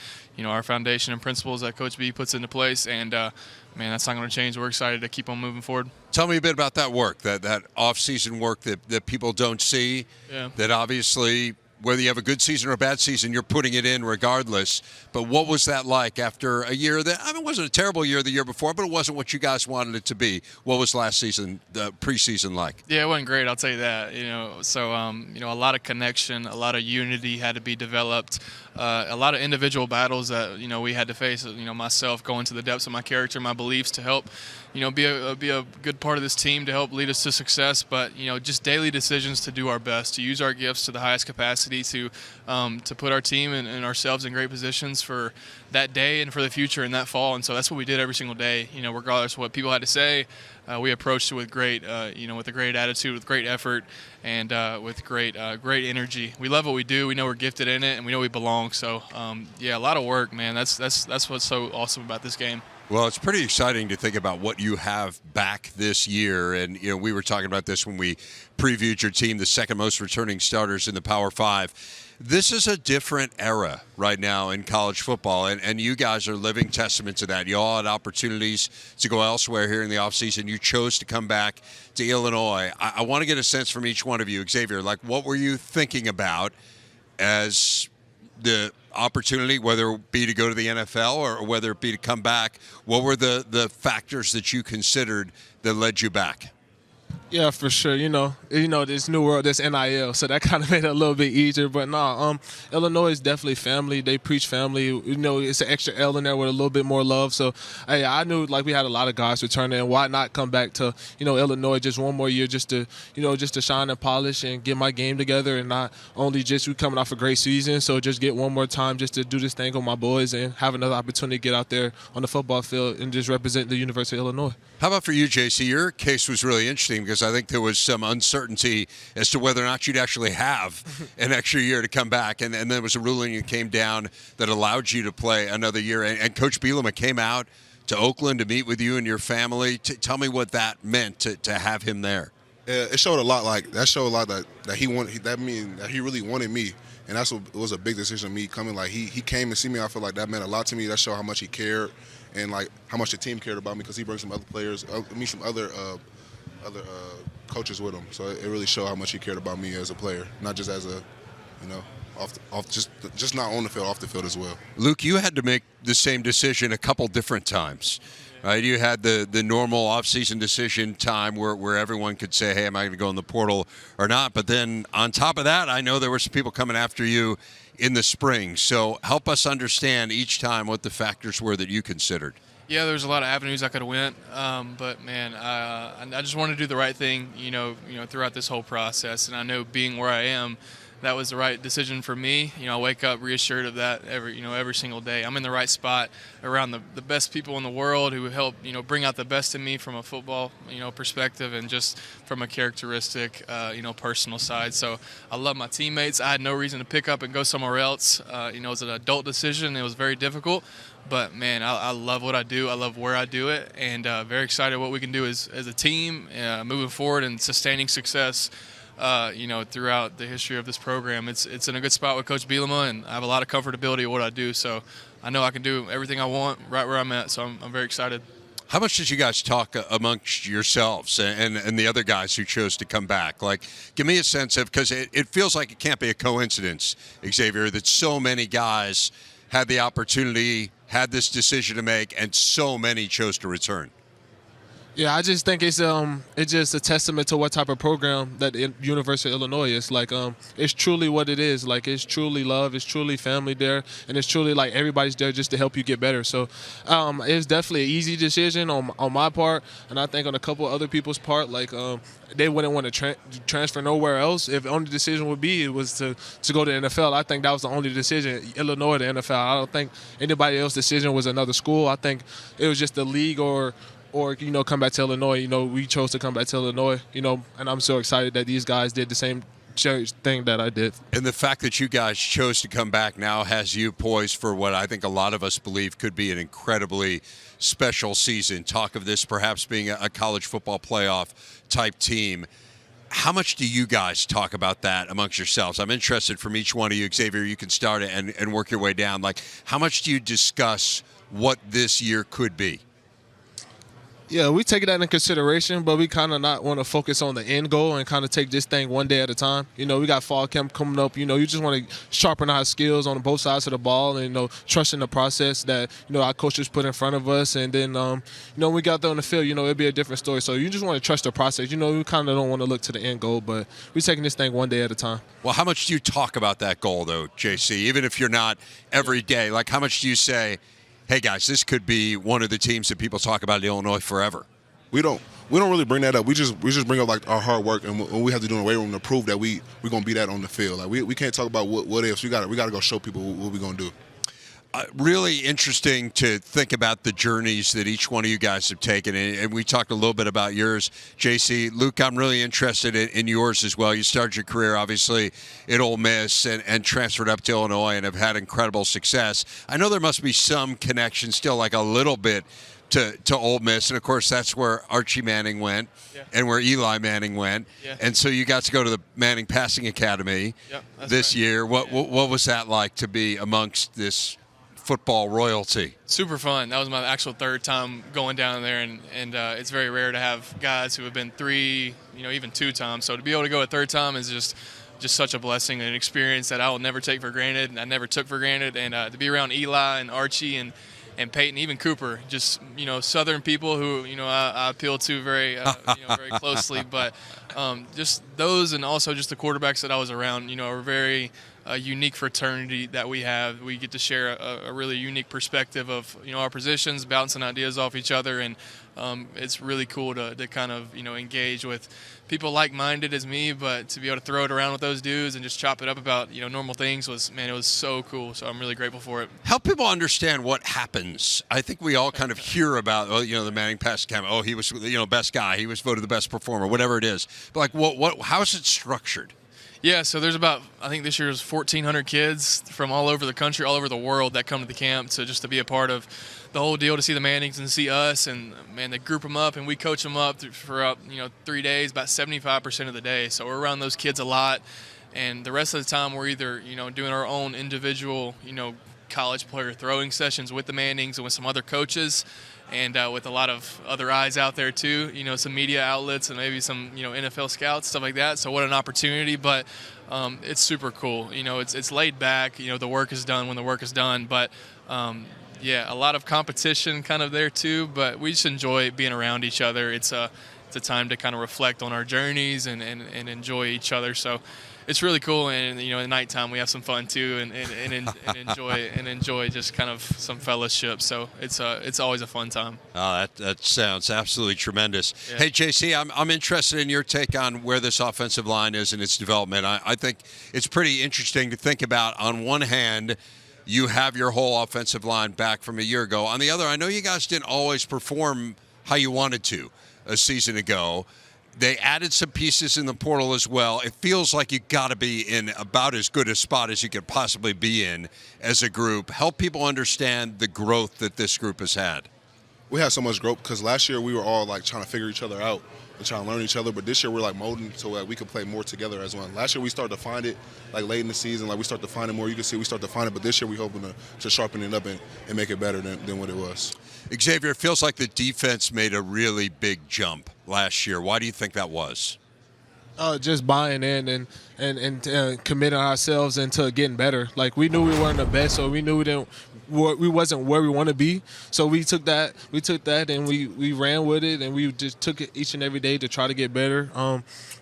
Our foundation and principles that Coach B puts into place. And, man, that's not going to change. We're excited to keep on moving forward. Tell me a bit about that work, that off-season work that people don't see, that obviously – whether you have a good season or a bad season, you're putting it in regardless. But what was that like after a year that, it wasn't a terrible year the year before, but it wasn't what you guys wanted it to be. What was last season, the preseason like? Yeah, it wasn't great, I'll tell you that. So a lot of connection, a lot of unity had to be developed. A lot of individual battles that, we had to face, myself going to the depths of my character, my beliefs to help, be a good part of this team to help lead us to success. But, just daily decisions to do our best, to use our gifts to the highest capacity, to put our team and ourselves in great positions for that day and for the future and that fall. And so that's what we did every single day, regardless of what people had to say. We approached it with great, with a great attitude, with great effort, and with great energy. We love what we do. We know we're gifted in it, and we know we belong. So, a lot of work, man. That's what's so awesome about this game. Well, it's pretty exciting to think about what you have back this year. And, we were talking about this when we previewed your team, the second most returning starters in the Power 5. This is a different era right now in college football, and you guys are living testament to that. You all had opportunities to go elsewhere here in the offseason. You chose to come back to Illinois. I want to get a sense from each one of you. Xavier, like, what were you thinking about as the opportunity, whether it be to go to the NFL or whether it be to come back? What were the factors that you considered that led you back? Yeah, for sure. This new world, this NIL, so that kind of made it a little bit easier. But no, Illinois is definitely family. They preach family. It's an extra L in there with a little bit more love. So, hey, I knew we had a lot of guys returning, and why not come back to Illinois just one more year, just to shine and polish and get my game together, and not only just we coming off a great season, so just get one more time just to do this thing with my boys and have another opportunity to get out there on the football field and just represent the University of Illinois. How about for you, JC? Your case was really interesting because I think there was some uncertainty as to whether or not you'd actually have an extra year to come back. And there was a ruling that came down that allowed you to play another year. And Coach Bielema came out to Oakland to meet with you and your family. Tell me what that meant to have him there. It showed a lot. That showed a lot that he wanted. That mean that he really wanted me. And that's what it was a big decision. Me coming, he came to see me. I feel like that meant a lot to me. That showed how much he cared. And how much the team cared about me because he brings some other players, some other coaches with him. So it really showed how much he cared about me as a player, not just as a, just not on the field, off the field as well. Luke, you had to make the same decision a couple different times, right? You had the normal offseason decision time where everyone could say, hey, am I going to go in the portal or not? But then on top of that, I know there were some people coming after you in the spring. So help us understand each time what the factors were that you considered. Yeah, there was a lot of avenues I could have went, but man, I just wanted to do the right thing, throughout this whole process. And I know being where I am, that was the right decision for me. I wake up reassured of that every single day. I'm in the right spot around the best people in the world who help, bring out the best in me from a football, perspective and just from a characteristic, personal side. So I love my teammates. I had no reason to pick up and go somewhere else. It was an adult decision. It was very difficult. But, man, I love what I do. I love where I do it. And very excited what we can do as a team moving forward and sustaining success, throughout the history of this program. It's in a good spot with Coach Bielema, and I have a lot of comfortability at what I do. So I know I can do everything I want right where I'm at. So I'm very excited. How much did you guys talk amongst yourselves and the other guys who chose to come back? Give me a sense of, because it feels like it can't be a coincidence, Xavier, that so many guys had the opportunity, had this decision to make, and so many chose to return. Yeah, I just think it's just a testament to what type of program that the University of Illinois is. It's truly what it is. It's truly love, it's truly family there, and it's truly everybody's there just to help you get better. So it's definitely an easy decision on my part, and I think on a couple of other people's part. They wouldn't want to transfer nowhere else. If the only decision would be it was to go to the NFL, I think that was the only decision, Illinois to NFL. I don't think anybody else's decision was another school. I think it was just the league or come back to Illinois. We chose to come back to Illinois, and I'm so excited that these guys did the same thing that I did. And the fact that you guys chose to come back now has you poised for what I think a lot of us believe could be an incredibly special season. Talk of this perhaps being a college football playoff type team. How much do you guys talk about that amongst yourselves? I'm interested from each one of you. Xavier, you can start it and work your way down. How much do you discuss what this year could be? Yeah, we take that into consideration, but we kind of not want to focus on the end goal and kind of take this thing one day at a time. We got fall camp coming up. You just want to sharpen our skills on both sides of the ball and, trust in the process that, our coaches put in front of us. And then, when we got there on the field, it'll be a different story. So you just want to trust the process. We kind of don't want to look to the end goal, but we're taking this thing one day at a time. Well, how much do you talk about that goal, though, JC? Even if you're not every day, how much do you say, hey, guys, this could be one of the teams that people talk about in Illinois forever? We don't really bring that up. We just bring up our hard work and what we have to do in the weight room to prove that we're gonna be that on the field. We can't talk about what ifs. We gotta go show people what we're gonna do. Really interesting to think about the journeys that each one of you guys have taken, and we talked a little bit about yours, JC. Luke, I'm really interested in yours as well. You started your career, obviously, at Ole Miss and transferred up to Illinois and have had incredible success. I know there must be some connection still, a little bit, to Ole Miss, and of course that's where Archie Manning went, and where Eli Manning went, and so you got to go to the Manning Passing Academy this year. What was that like to be amongst this football royalty? Super fun. That was my actual third time going down there, and it's very rare to have guys who have been 3, even 2 times. So to be able to go a third time is just such a blessing and an experience that I will never take for granted, and I never took for granted. And to be around Eli and Archie and and Peyton, even Cooper, just Southern people who I appeal to very very closely. But just those, and also just the quarterbacks that I was around, are very unique fraternity that we have. We get to share a really unique perspective of our positions, bouncing ideas off each other, and it's really cool to kind of engage with people like-minded as me, but to be able to throw it around with those dudes and just chop it up about normal things it was so cool. So I'm really grateful for it. Help people understand what happens. I think we all kind of hear about the Manning pass cam. Oh, he was best guy. He was voted the best performer. Whatever it is. But like how is it structured? Yeah, so there's about, I think this year is 1,400 kids from all over the country, all over the world that come to the camp to be a part of the whole deal, to see the Mannings and see us. And, man, they group them up, and we coach them up for 3 days, about 75% of the day. So we're around those kids a lot. And the rest of the time we're either, doing our own individual, college player throwing sessions with the Mannings and with some other coaches, and with a lot of other eyes out there too, some media outlets and maybe some, NFL scouts, stuff like that. So what an opportunity, but it's super cool. It's laid back. The work is done when the work is done. But, a lot of competition kind of there too, but we just enjoy being around each other. It's a time to kind of reflect on our journeys and enjoy each other. So it's really cool, and at nighttime we have some fun too, and enjoy just kind of some fellowship. So it's always a fun time. Oh, that sounds absolutely tremendous. Yeah. Hey, JC, I'm interested in your take on where this offensive line is in its development. I think it's pretty interesting to think about. On one hand, you have your whole offensive line back from a year ago. On the other, I know you guys didn't always perform how you wanted to a season ago. They added some pieces in the portal as well. It feels like you got to be in about as good a spot as you could possibly be in as a group. Help people understand the growth that this group has had. We had so much growth because last year we were all like trying to figure each other out and trying to learn each other. But this year we're like molding so that we could play more together as one. Last year we started to find it like late in the season. Like we started to find it more. You can see we started to find it. But this year we're hoping to sharpen it up and make it better than what it was. Xavier, it feels like the defense made a really big jump last year. Why do you think that was? Just buying in and committing ourselves into getting better. Like, we knew we weren't the best, so we knew we wasn't where we want to be. So we took that and we ran with it, and we just took it each and every day to try to get better.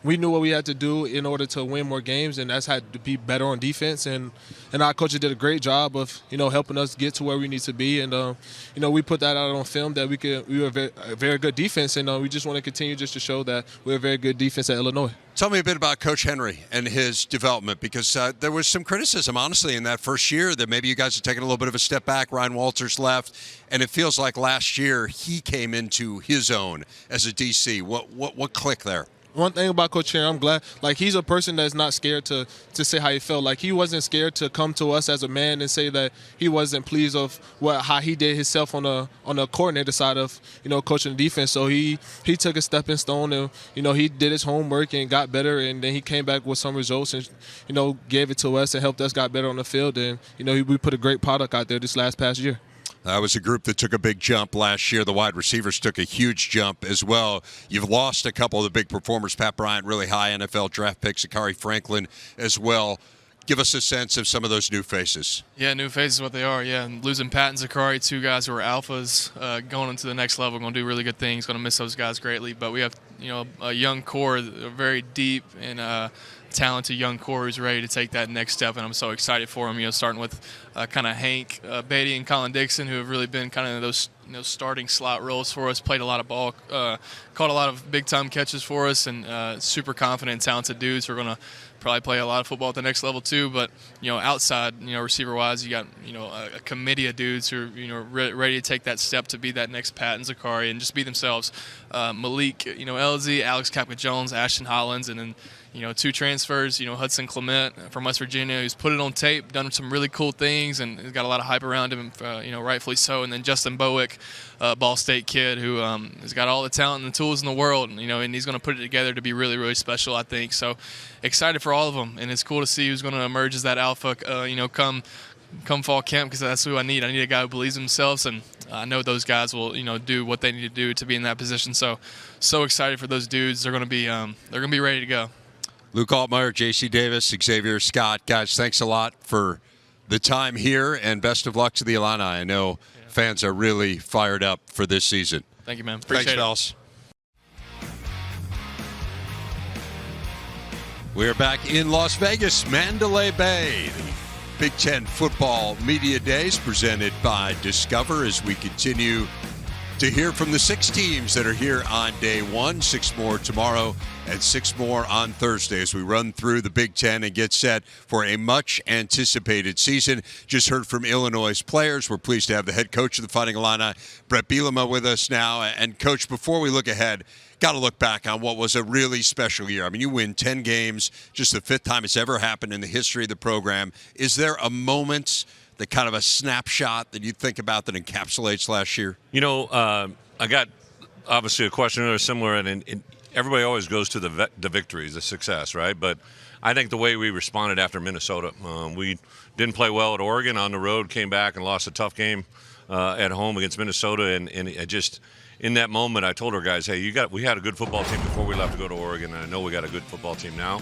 We knew what we had to do in order to win more games, and that's had to be better on defense. And our coaches did a great job of helping us get to where we need to be. And we put that out on film that we were a very good defense, and we just want to continue just to show that we're a very good defense at Illinois. Tell me a bit about Coach Henry and his development, because there was some criticism, honestly, in that first year that maybe you guys had taken a little bit of a step back. Ryan Walters left, and it feels like last year he came into his own as a DC. What clicked there? One thing about Coach Henry, I'm glad. Like, he's a person that's not scared to say how he felt. Like, he wasn't scared to come to us as a man and say that he wasn't pleased of how he did himself on the coordinator side of coaching the defense. So he took a stepping stone and he did his homework and got better, and then he came back with some results and gave it to us and helped us got better on the field. And we put a great product out there this past year. That was a group that took a big jump last year. The wide receivers took a huge jump as well. You've lost a couple of the big performers. Pat Bryant, really high NFL draft pick. Zachary Franklin as well. Give us a sense of some of those new faces. Yeah, new faces, what they are. Yeah, and losing Pat and Zachary, two guys who are alphas, going into the next level, going to do really good things. Going to miss those guys greatly. But we have a young core, a very deep and talented young core who's ready to take that next step, and I'm so excited for them. Starting with kind of Hank Beatty and Colin Dixon, who have really been kind of those starting slot roles for us. Played a lot of ball, caught a lot of big time catches for us, and super confident and talented dudes who are going to probably play a lot of football at the next level too. But outside, receiver wise, you got a committee of dudes who are ready to take that step to be that next Pat and Zachary and just be themselves. Malik, LZ, Alex Kapka-Jones, Ashton Hollins, and then two transfers, Hudson Clement from West Virginia, who's put it on tape, done some really cool things, and has got a lot of hype around him, rightfully so. And then Justin Bowick, Ball State kid, who has got all the talent and the tools in the world, and he's going to put it together to be really, really special, I think. So excited for all of them, and it's cool to see who's going to emerge as that alpha, come fall camp, because that's who I need. I need a guy who believes in themselves, and I know those guys will, do what they need to do to be in that position. So excited for those dudes. They're going to be ready to go. Luke Altmyer, J.C. Davis, Xavier, Scott, guys, thanks a lot for the time here, and best of luck to the Illini. I know fans are really fired up for this season. Thank you, man. Thanks, Appreciate it. fellas. We're back in Las Vegas, Mandalay Bay. The Big Ten Football Media Days presented by Discover as we continue to hear from the 6 teams that are here on day 1, 6 more tomorrow, and 6 more on Thursday as we run through the Big Ten and get set for a much-anticipated season. Just heard from Illinois' players. We're pleased to have the head coach of the Fighting Illini, Bret Bielema, with us now. And, Coach, before we look ahead, got to look back on what was a really special year. I mean, you win 10 games, just the 5th time it's ever happened in the history of the program. Is there a moment, the kind of a snapshot that you think about that encapsulates last year? You know, I got obviously a question or similar, and everybody always goes to the victories, the success, right? But I think the way we responded after Minnesota, we didn't play well at Oregon on the road, came back and lost a tough game at home against Minnesota, and it just in that moment I told our guys, hey, we had a good football team before we left to go to Oregon, and I know we got a good football team now.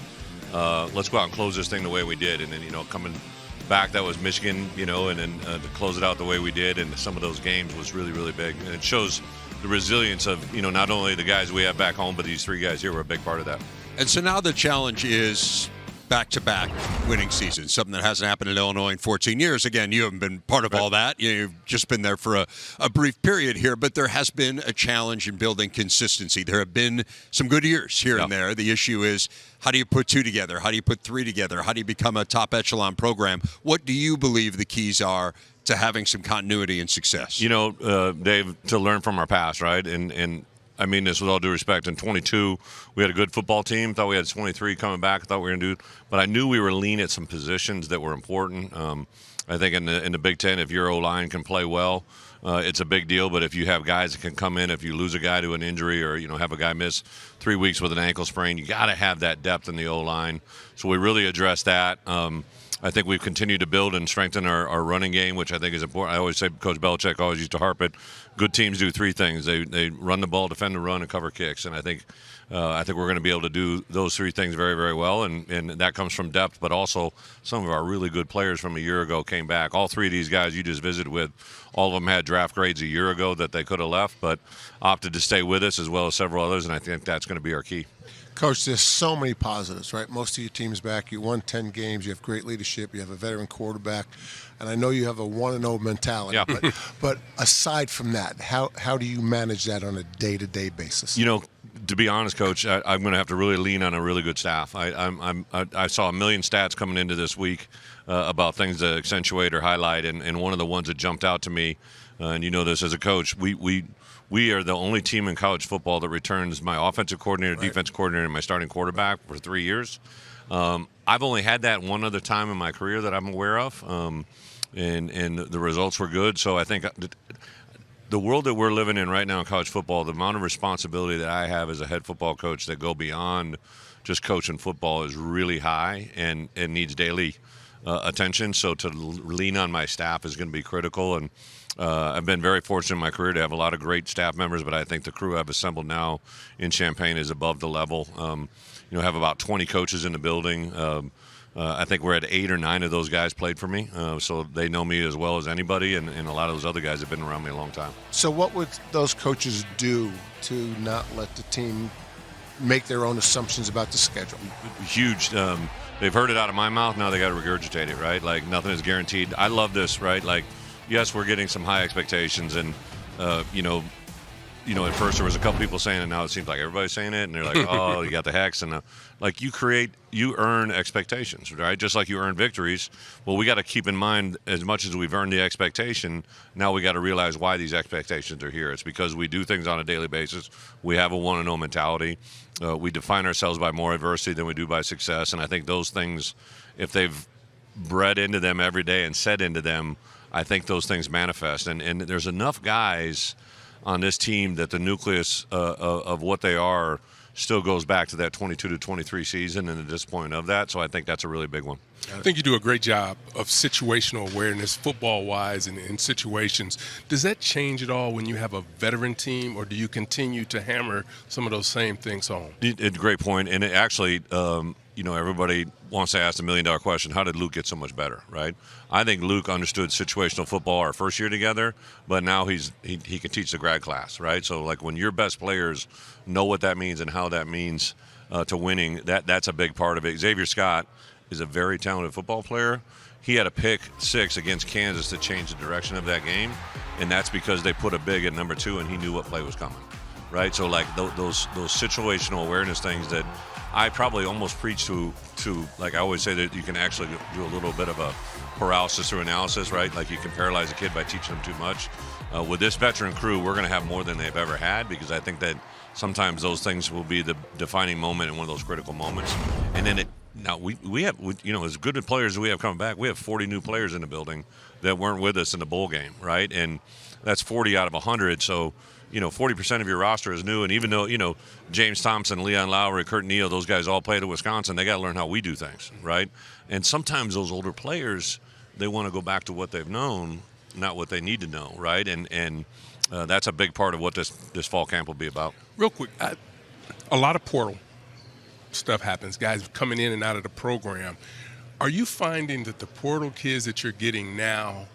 Let's go out and close this thing the way we did, and then coming back, that was Michigan, and then to close it out the way we did, and some of those games was really, really big. And it shows the resilience of, not only the guys we have back home, but these 3 guys here were a big part of that. And so now the challenge is back-to-back winning seasons, something that hasn't happened in Illinois in 14 years. Again, you haven't been part of all that. You've just been there for a brief period here, but there has been a challenge in building consistency. There have been some good years here and there. The issue is, how do you put 2 together? How do you put 3 together? How do you become a top echelon program? What do you believe the keys are to having some continuity and success? Dave, to learn from our past, right? And I mean this with all due respect. In 22, we had a good football team. Thought we had 23 coming back. I thought we were going to do, but I knew we were lean at some positions that were important. I think in the Big Ten, if your O-line can play well, it's a big deal. But if you have guys that can come in, if you lose a guy to an injury or have a guy miss 3 weeks with an ankle sprain, you got to have that depth in the O-line. So we really addressed that. I think we've continued to build and strengthen our running game, which I think is important. I always say, Coach Belichick always used to harp it. Good teams do 3 things: they run the ball, defend the run, and cover kicks. And I think we're going to be able to do those 3 things very, very well. And that comes from depth, but also some of our really good players from a year ago came back. All 3 of these guys you just visited with, all of them had draft grades a year ago that they could have left, but opted to stay with us, as well as several others. And I think that's going to be our key. Coach, there's so many positives, right? Most of your team's back. You won 10 games. You have great leadership. You have a veteran quarterback. And I know you have a 1-0 mentality. Yeah. But aside from that, how do you manage that on a day-to-day basis? To be honest, Coach, I'm going to have to really lean on a really good staff. I saw a million stats coming into this week about things to accentuate or highlight, and one of the ones that jumped out to me, and you know this as a coach, we are the only team in college football that returns my offensive coordinator, defensive coordinator, and my starting quarterback for 3 years. I've only had that one other time in my career that I'm aware of, and the results were good. So I think the world that we're living in right now in college football, the amount of responsibility that I have as a head football coach that go beyond just coaching football is really high and needs daily attention. So to lean on my staff is going to be critical. And I've been very fortunate in my career to have a lot of great staff members, but I think the crew I've assembled now in Champaign is above the level. Have about 20 coaches in the building. I think we're at 8 or 9 of those guys played for me, so they know me as well as anybody, and a lot of those other guys have been around me a long time. So what would those coaches do to not let the team make their own assumptions about the schedule? Huge. They've heard it out of my mouth, now they got to regurgitate it, right? Like, nothing is guaranteed. I love this, right? Like, yes, we're getting some high expectations, and at first there was a couple people saying it, now it seems like everybody's saying it, and they're like, oh, you got the hex, and like you earn expectations, right? Just like you earn victories. Well, we got to keep in mind, as much as we've earned the expectation, now we got to realize why these expectations are here. It's because we do things on a daily basis. We have a 1-0 mentality. We define ourselves by more adversity than we do by success, and I think those things, if they've bred into them every day and set into them, I think those things manifest. And there's enough guys on this team that the nucleus of what they are still goes back to that 22 to 23 season and the disappointment of that. So I think that's a really big one. I think you do a great job of situational awareness, football-wise, and in situations. Does that change at all when you have a veteran team, or do you continue to hammer some of those same things home? Great point. And it actually, everybody wants to ask the $1 million question: how did Luke get so much better? Right? I think Luke understood situational football our first year together, but now he can teach the grad class. Right? So like when your best players know what that means and how that means to winning, that's a big part of it. Xavier Scott is a very talented football player. He had a pick 6 against Kansas to change the direction of that game, and that's because they put a big at number 2, and he knew what play was coming. Right? So like those situational awareness things that I probably almost preach to like I always say that you can actually do a little bit of a paralysis through analysis, right? Like you can paralyze a kid by teaching them too much. With this veteran crew, we're going to have more than they've ever had, because I think that sometimes those things will be the defining moment in one of those critical moments. And then we have as good as players as we have coming back, we have 40 new players in the building that weren't with us in the bowl game, right? And that's 40 out of 100. So 40% of your roster is new, and even though, James Thompson, Leon Lowry, Curt Neal, those guys all played at Wisconsin, they got to learn how we do things, right? And sometimes those older players, they want to go back to what they've known, not what they need to know, right? And that's a big part of what this fall camp will be about. Real quick, a lot of portal stuff happens, guys coming in and out of the program. Are you finding that the portal kids that you're getting now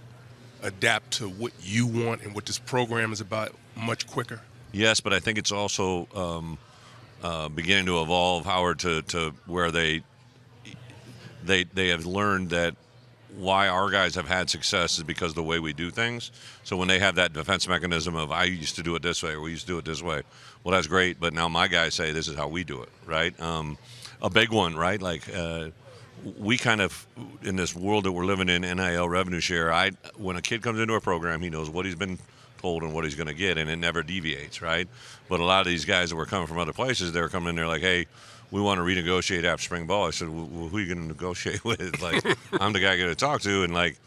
adapt to what you want and what this program is about much quicker? Yes, but I think it's also beginning to evolve, Howard, to where they have learned that why our guys have had success is because of the way we do things. So when they have that defense mechanism of I used to do it this way or we used to do it this way, well, that's great, but now my guys say this is how we do it, right? A big one, right? Like we kind of, in this world that we're living in, NIL revenue share, when a kid comes into a program, he knows what he's been told and what he's going to get, and it never deviates, right? But a lot of these guys that were coming from other places, they were coming in there like, hey, we want to renegotiate after spring ball. I said, well, who are you going to negotiate with? Like, I'm the guy you're going to talk to, and like,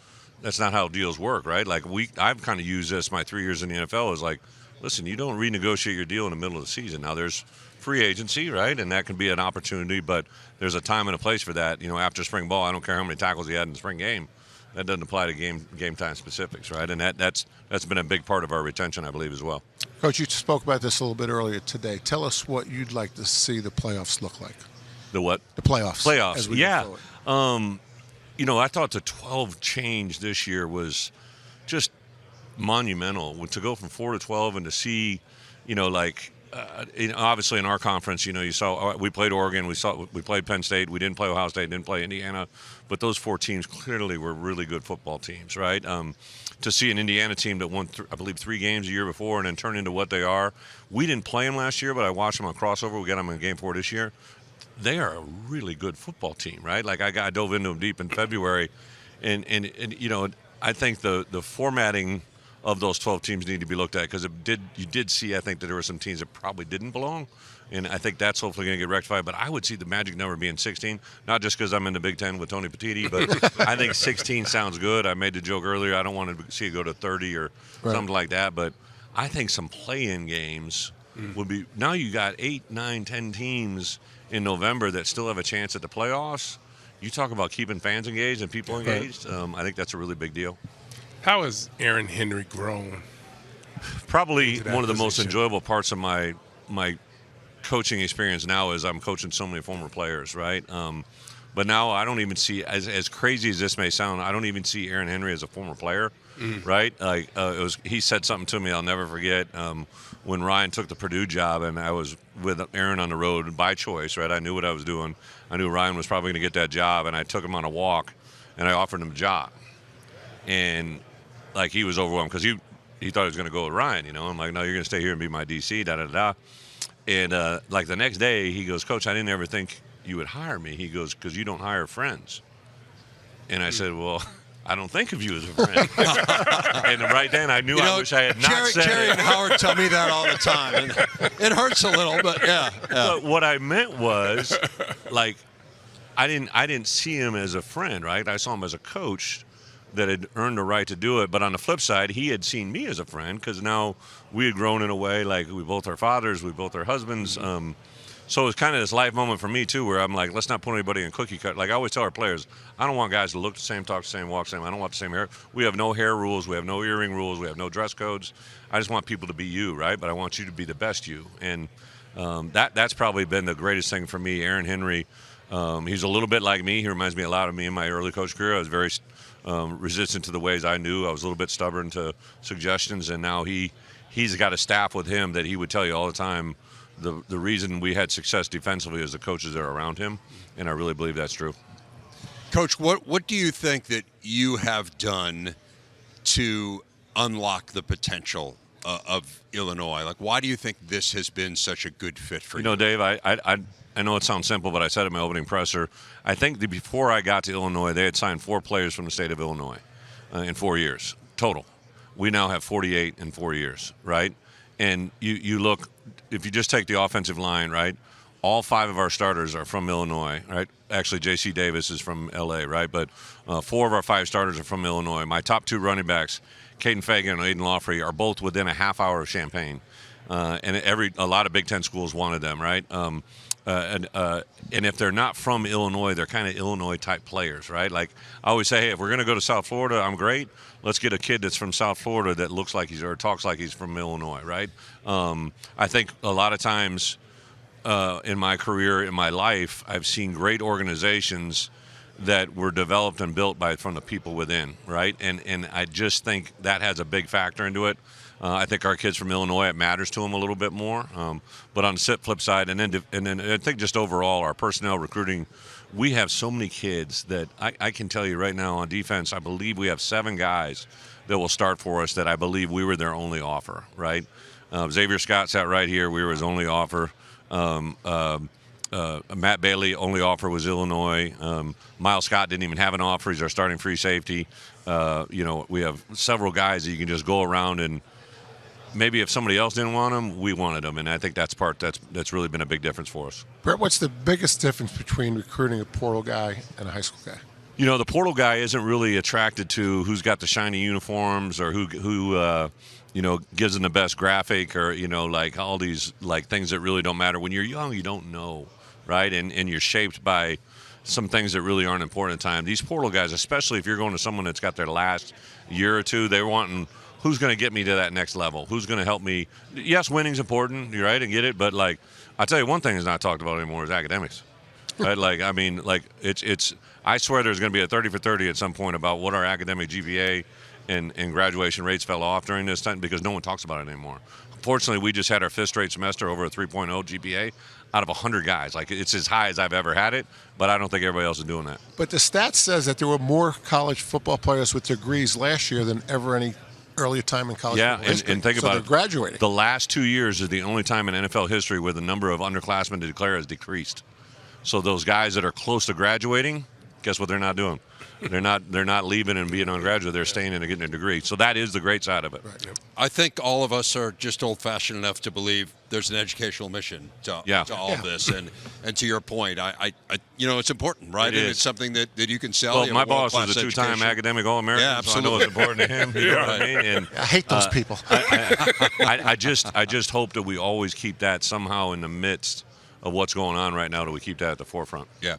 that's not how deals work, right? Like, I've kind of used this my 3 years in the NFL is like, listen, you don't renegotiate your deal in the middle of the season. Now, there's free agency, right? And that can be an opportunity, but there's a time and a place for that. After spring ball, I don't care how many tackles he had in the spring game. That doesn't apply to game time specifics, right? And that's been a big part of our retention, I believe, as well. Coach, you spoke about this a little bit earlier today. Tell us what you'd like to see the playoffs look like. The what? The playoffs. Playoffs, yeah. I thought the 12 change this year was just monumental. To go from 4 to 12 and to see, obviously in our conference, you saw we played Oregon, we played Penn State, we didn't play Ohio State, didn't play Indiana, but those 4 teams clearly were really good football teams, right? To see an Indiana team that won, I believe, 3 games a year before and then turn into what they are. We didn't play them last year, but I watched them on crossover. We got them in Game 4 this year. They are a really good football team, right? Like I dove into them deep in February, and I think the formatting of those 12 teams need to be looked at, because you did see, I think, that there were some teams that probably didn't belong, and I think that's hopefully going to get rectified. But I would see the magic number being 16, not just because I'm in the Big Ten with Tony Petitti, but I think 16 sounds good. I made the joke earlier, I don't want to see it go to 30 or something like that, but I think some play-in games would be, now you got 8, 9, 10 teams in November that still have a chance at the playoffs. You talk about keeping fans engaged and people engaged, I think that's a really big deal. How has Aaron Henry grown? Probably one of the most enjoyable parts of my coaching experience now is I'm coaching so many former players, right? But now I don't even see, as crazy as this may sound, I don't even see Aaron Henry as a former player, right? Like he said something to me I'll never forget when Ryan took the Purdue job, and I was with Aaron on the road by choice, right? I knew what I was doing. I knew Ryan was probably going to get that job, and I took him on a walk, and I offered him a job. And like, he was overwhelmed because he thought he was going to go with Ryan, I'm like, no, you're going to stay here and be my DC, da-da-da. And like the next day, he goes, Coach, I didn't ever think you would hire me. He goes, because you don't hire friends. And I said, well, I don't think of you as a friend. And right then I knew I wish I had not said Jerry it. and Howard tell me that all the time. And it hurts a little, but yeah. But what I meant was, like, I didn't see him as a friend, right? I saw him as a coach that had earned the right to do it. But on the flip side, he had seen me as a friend, because now we had grown in a way, like, we both are fathers, we both are husbands. So it's kind of this life moment for me, too, where I'm like, let's not put anybody in cookie cut. Like I always tell our players, I don't want guys to look the same, talk the same, walk the same. I don't want the same hair. We have no hair rules. We have no earring rules. We have no dress codes. I just want people to be you, right? But I want you to be the best you. And that's probably been the greatest thing for me. Aaron Henry, He's a little bit like me. He reminds me a lot of me in my early coach career. I was very resistant to the ways I knew. I was a little bit stubborn to suggestions, and now he's got a staff with him that he would tell you all the time the reason we had success defensively is the coaches that are around him, and I really believe that's true. Coach, what do you think that you have done to unlock the potential of Illinois? Like, why do you think this has been such a good fit for you? You know, Dave, I know it sounds simple, but I said in my opening presser, I think that before I got to Illinois, they had signed 4 players from the state of Illinois in 4 years total. We now have 48 in 4 years, right? And you look, if you just take the offensive line, right, all 5 of our starters are from Illinois, right? Actually, J.C. Davis is from L.A., right? But 4 of our 5 starters are from Illinois. My top 2 running backs, Caden Fagan and Aiden Lawfrey, are both within a half hour of Champaign. And a lot of Big Ten schools wanted them, right? And if they're not from Illinois, they're kind of Illinois-type players, right? Like I always say, hey, if we're going to go to South Florida, I'm great. Let's get a kid that's from South Florida that looks like or talks like he's from Illinois, right? I think a lot of times in my career, in my life, I've seen great organizations that were developed and built from the people within, right? And I just think that has a big factor into it. I think our kids from Illinois, it matters to them a little bit more. But on the flip side, and then I think just overall, our personnel recruiting, we have so many kids that I can tell you right now on defense, I believe we have 7 guys that will start for us that I believe we were their only offer, right? Xavier Scott sat right here. We were his only offer. Matt Bailey, only offer was Illinois. Miles Scott didn't even have an offer. He's our starting free safety. We have several guys that you can just go around and maybe if somebody else didn't want them, we wanted them, and I think that's really been a big difference for us. Bret, what's the biggest difference between recruiting a portal guy and a high school guy? You know, the portal guy isn't really attracted to who's got the shiny uniforms or who gives them the best graphic or, like all these like things that really don't matter. When you're young, you don't know, right? And you're shaped by some things that really aren't important at the time. These portal guys, especially if you're going to someone that's got their last year or two, they're wanting – who's going to get me to that next level? Who's going to help me? Yes, winning's important, you're right, and get it. But like, I'll tell you one thing is not talked about anymore is academics. Right? It's. I swear there's going to be a 30 for 30 at some point about what our academic GPA and graduation rates fell off during this time because no one talks about it anymore. Fortunately, we just had our 5th straight semester over a 3.0 GPA out of 100 guys. Like it's as high as I've ever had it, but I don't think everybody else is doing that. But the stats says that there were more college football players with degrees last year than ever any earlier time in college football history. And think so about they're graduating. The last 2 years is the only time in NFL history where the number of underclassmen to declare has decreased. So those guys that are close to graduating, guess what they're not doing? They're not leaving and being undergraduate. They're staying in and getting a degree. So that is the great side of it. Right. I think all of us are just old-fashioned enough to believe there's an educational mission to all this. And to your point, I it's important, right? It is. It's something that you can sell. Well, my boss was a 2-time academic All-American, yeah, so I know it's important to him. You know what I mean? And I hate those people. I just hope that we always keep that somehow in the midst of what's going on right now, that we keep that at the forefront. Yeah.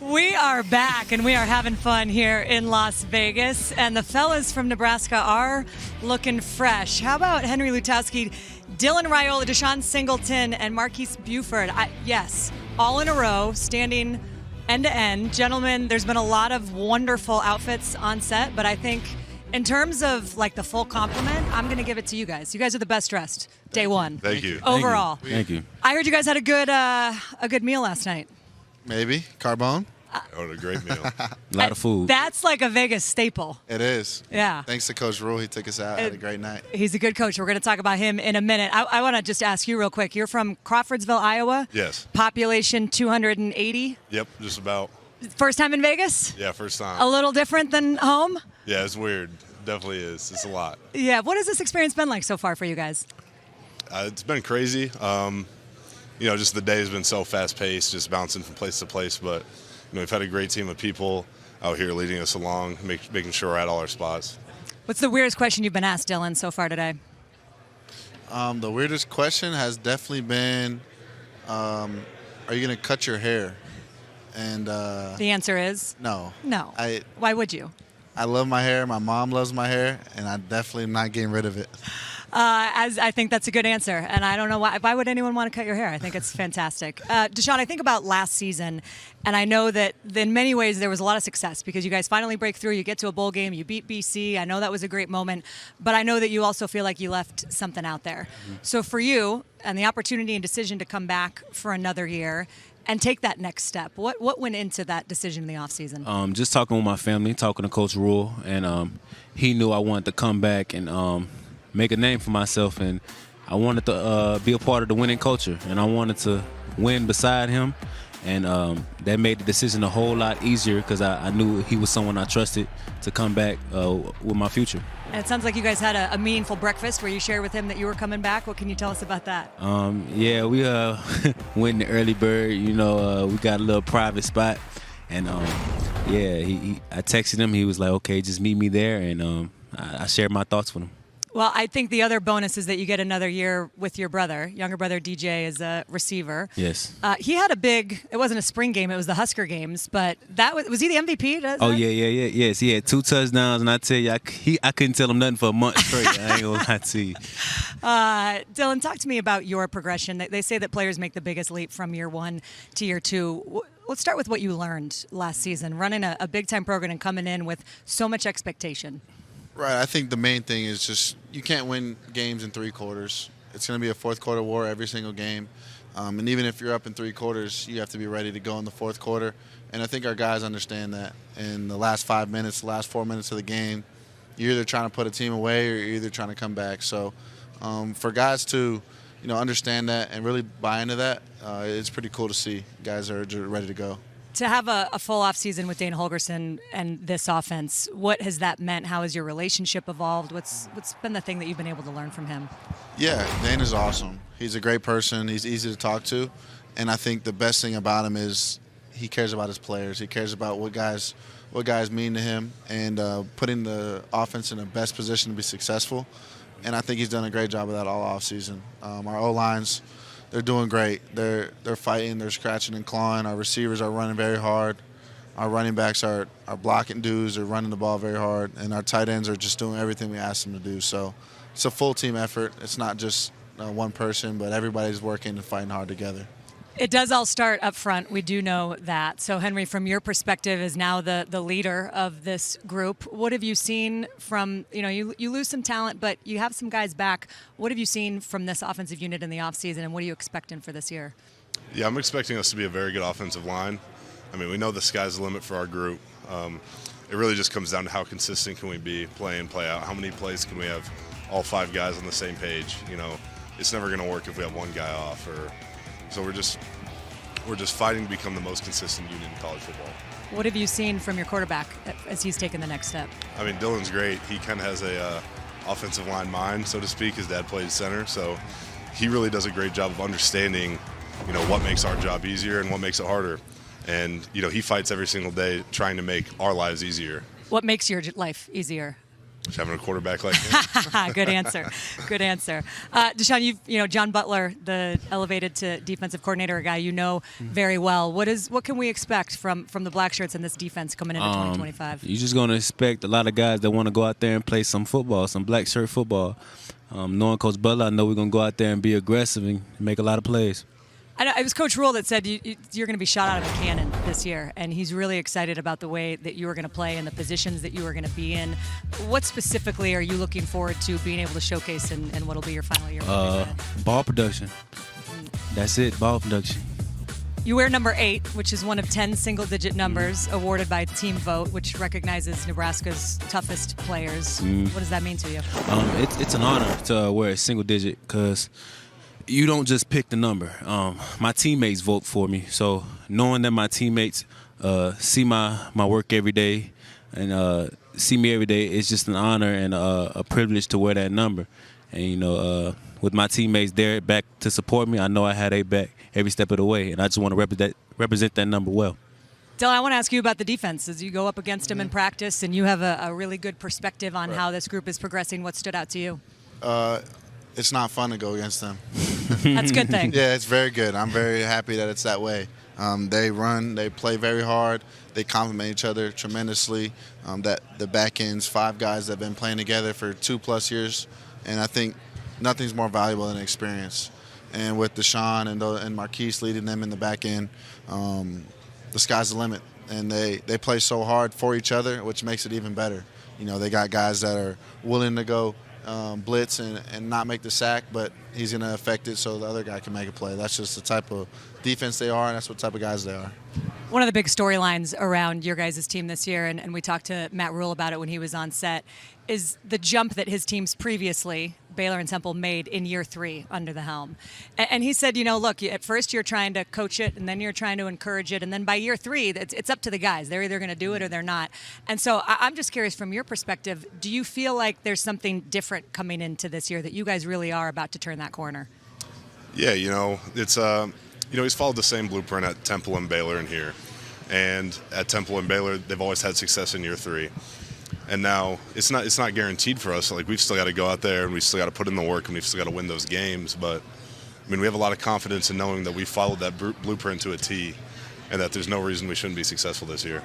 We are back, and we are having fun here in Las Vegas. And the fellas from Nebraska are looking fresh. How about Henry Lutovsky, Dylan Raiola, DeShon Singelton, and Marquise Buford? Yes, all in a row, standing end to end. Gentlemen, there's been a lot of wonderful outfits on set, but I think in terms of like the full complement, I'm going to give it to you guys. You guys are the best dressed day one. Thank you. Overall. Thank you. I heard you guys had a good meal last night. Maybe. Carbone. A great meal. A lot of food. That's like a Vegas staple. It is. Yeah. Thanks to Coach Rhule. He took us out. Had a great night. He's a good coach. We're going to talk about him in a minute. I want to just ask you real quick. You're from Crawfordsville, Iowa? Yes. Population 280? Yep, just about. First time in Vegas? Yeah, first time. A little different than home? Yeah, it's weird. Definitely is. It's a lot. Yeah. What has this experience been like so far for you guys? It's been crazy. Just the day has been so fast-paced, just bouncing from place to place. But, we've had a great team of people out here leading us along, making sure we're at all our spots. What's the weirdest question you've been asked, Dylan, so far today? The weirdest question has definitely been, are you going to cut your hair? And the answer is? No. No. Why would you? I love my hair. My mom loves my hair, and I definitely am not getting rid of it. As I think that's a good answer, and I don't know why would anyone want to cut your hair. I think it's fantastic. DeShon, I think about last season, and I know that in many ways there was a lot of success because you guys finally break through. You get to a bowl game, you beat BC. I know that was a great moment, but I know that you also feel like you left something out there. So for you, and the opportunity and decision to come back for another year and take that next step, what went into that decision in the offseason? Just talking with my family, talking to Coach Rhule, and he knew I wanted to come back and make a name for myself, and I wanted to be a part of the winning culture, and I wanted to win beside him, and that made the decision a whole lot easier because I knew he was someone I trusted to come back with my future. And it sounds like you guys had a meaningful breakfast where you shared with him that you were coming back. What can you tell us about that? Yeah, we went in the early bird. We got a little private spot, and I texted him. He was like, "Okay, just meet me there," and I shared my thoughts with him. Well, I think the other bonus is that you get another year with your younger brother DJ as a receiver. Yes. He had it wasn't a spring game, it was the Husker games, but was he the MVP? Yes, he had 2 touchdowns, and I tell you, I couldn't tell him nothing for a month straight. I ain't gonna lie to you. Dylan, talk to me about your progression. They say that players make the biggest leap from year 1 to year 2. Let's start with what you learned last season, running a big-time program and coming in with so much expectation. Right. I think the main thing is just you can't win games in 3 quarters. It's going to be a fourth quarter war every single game. And even if you're up in 3 quarters, you have to be ready to go in the fourth quarter. And I think our guys understand that. In the last 5 minutes, the last 4 minutes of the game, you're either trying to put a team away or you're either trying to come back. So for guys to understand that and really buy into that, it's pretty cool to see guys are ready to go. To have a full off season with Dane Holgorsen and this offense, what has that meant? How has your relationship evolved? What's been the thing that you've been able to learn from him? Yeah, Dane is awesome. He's a great person. He's easy to talk to. And I think the best thing about him is he cares about his players. He cares about what guys mean to him and putting the offense in the best position to be successful. And I think he's done a great job of that all off season. Our O-lines, they're doing great. They're fighting, they're scratching and clawing. Our receivers are running very hard. Our running backs are blocking dudes, are running the ball very hard, and our tight ends are just doing everything we ask them to do. So it's a full team effort. It's not just one person, but everybody's working and fighting hard together. It does all start up front. We do know that. So, Henry, from your perspective as now the leader of this group, what have you seen from, you lose some talent, but you have some guys back. What have you seen from this offensive unit in the offseason, and what are you expecting for this year? Yeah, I'm expecting us to be a very good offensive line. I mean, we know the sky's the limit for our group. It really just comes down to how consistent can we be, play in, play out. How many plays can we have all 5 guys on the same page? It's never going to work if we have one guy off. So we're just fighting to become the most consistent unit in college football. What have you seen from your quarterback as he's taken the next step? I mean, Dylan's great. He kind of has a offensive line mind, so to speak. His dad played center, so he really does a great job of understanding, what makes our job easier and what makes it harder. And, he fights every single day trying to make our lives easier. What makes your life easier? Just having a quarterback like him. Good answer. Good answer. DeShon, John Butler, the elevated to defensive coordinator, a guy you know very well. What can we expect from the Black Shirts and this defense coming into 2025? You're just going to expect a lot of guys that want to go out there and play some football, some black shirt football. Knowing Coach Butler, I know we're going to go out there and be aggressive and make a lot of plays. I know, it was Coach Rhule that said you're going to be shot out of a cannon this year, and he's really excited about the way that you are going to play and the positions that you are going to be in. What specifically are you looking forward to being able to showcase in what will be your final year? Ball production. That's it, ball production. You wear number 8, which is one of 10 single-digit numbers awarded by Team Vote, which recognizes Nebraska's toughest players. What does that mean to you? It's an honor to wear a single digit because you don't just pick the number. My teammates vote for me. So knowing that my teammates see my work every day and see me every day, it's just an honor and a privilege to wear that number. And, with my teammates there back to support me, I know I had a back every step of the way. And I just want to represent that number well. Dylan, I want to ask you about the defense. As you go up against them in practice and you have a really good perspective on how this group is progressing, what stood out to you? It's not fun to go against them. That's a good thing. Yeah, it's very good. I'm very happy that it's that way. They run, they play very hard, they complement each other tremendously. That the back ends, 5 guys that have been playing together for 2+ years, and I think nothing's more valuable than experience. And with DeShon and Marquise leading them in the back end, the sky's the limit. And they play so hard for each other, which makes it even better. You know, they got guys that are willing to go blitz and not make the sack, but he's going to affect it so the other guy can make a play. That's just the type of defense they are, and that's what type of guys they are. One of the big storylines around your guys' team this year, and we talked to Matt Rhule about it when he was on set, is the jump that his teams previously, Baylor and Temple, made in year 3 under the helm. And he said, you know, look, at first you're trying to coach it, and then you're trying to encourage it, and then by year 3, it's up to the guys. They're either going to do it or they're not. And so I'm just curious, from your perspective, do you feel like there's something different coming into this year that you guys really are about to turn that corner? Yeah, you know, it's he's followed the same blueprint at Temple and Baylor and here. And at Temple and Baylor, they've always had success in year 3. And now it's not guaranteed for us. Like, we've still got to go out there and we've still got to put in the work and we've still got to win those games. But I mean, we have a lot of confidence in knowing that we followed that blueprint to a T, and that there's no reason we shouldn't be successful this year.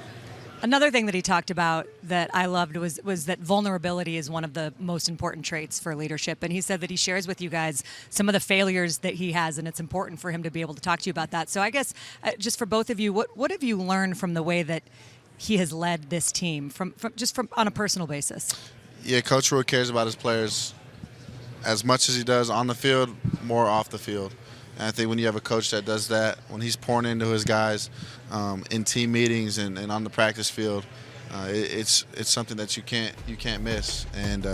Another thing that he talked about that I loved was that vulnerability is one of the most important traits for leadership. And he said that he shares with you guys some of the failures that he has, and it's important for him to be able to talk to you about that. So I guess just for both of you, what have you learned from the way that he has led this team from on a personal basis? Yeah, Coach Rhule cares about his players as much as he does on the field, more off the field. And I think when you have a coach that does that, when he's pouring into his guys in team meetings and on the practice field, it's something that you can't miss. And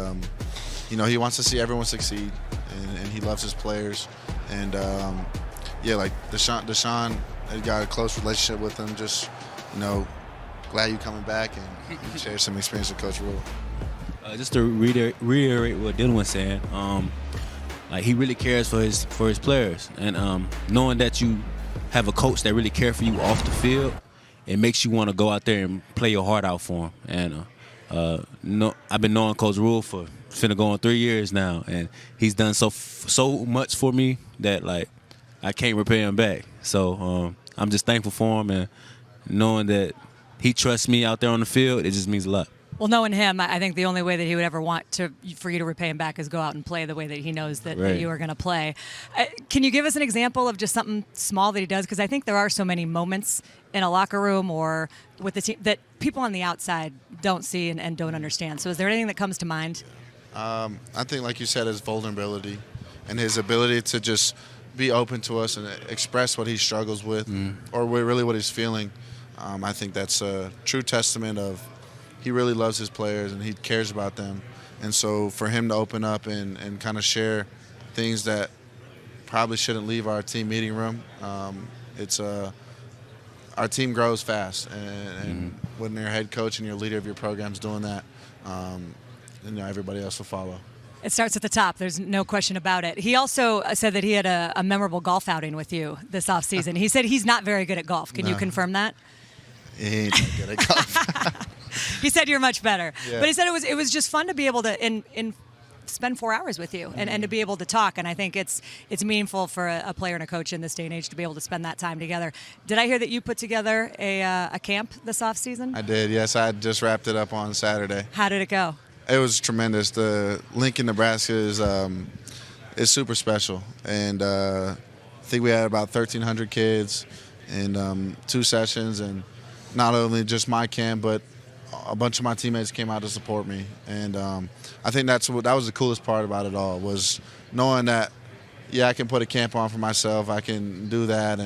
you know, he wants to see everyone succeed, and he loves his players. And yeah, like DeShon has got a close relationship with him. Just, you know, glad you coming back and share some experience with Coach Rhule. Just to reiterate what Dylan was saying, like, he really cares for his players, and knowing that you have a coach that really cares for you off the field, it makes you want to go out there and play your heart out for him. And I've been knowing Coach Rhule for finna go on 3 years now, and he's done so much for me that, like, I can't repay him back. So I'm just thankful for him, and knowing that he trusts me out there on the field, it just means a lot. Well, knowing him, I think the only way that he would ever want for you to repay him back is go out and play the way that he knows that you are going to play. Can you give us an example of just something small that he does? Because I think there are so many moments in a locker room or with the team that people on the outside don't see and don't understand. So is there anything that comes to mind? I think, like you said, his vulnerability and his ability to just be open to us and express what he struggles with or really what he's feeling. I think that's a true testament of he really loves his players and he cares about them. And so for him to open up and kind of share things that probably shouldn't leave our team meeting room, our team grows fast. And when your head coach and your leader of your program's doing that, you know, everybody else will follow. It starts at the top. There's no question about it. He also said that he had a memorable golf outing with you this offseason. He said he's not very good at golf. Can you confirm that? He ain't that good at golf. He said you're much better. Yeah. But he said it was just fun to be able to spend 4 hours with you and to be able to talk. And I think it's meaningful for a player and a coach in this day and age to be able to spend that time together. Did I hear that you put together a camp this offseason? I did, yes. I just wrapped it up on Saturday. How did it go? It was tremendous. The Lincoln, Nebraska is super special. And I think we had about 1,300 kids in 2 sessions. And not only just my camp, but a bunch of my teammates came out to support me. And I think that was the coolest part about it all, was knowing that, yeah, I can put a camp on for myself. I can do that.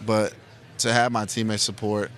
But to have my teammates support,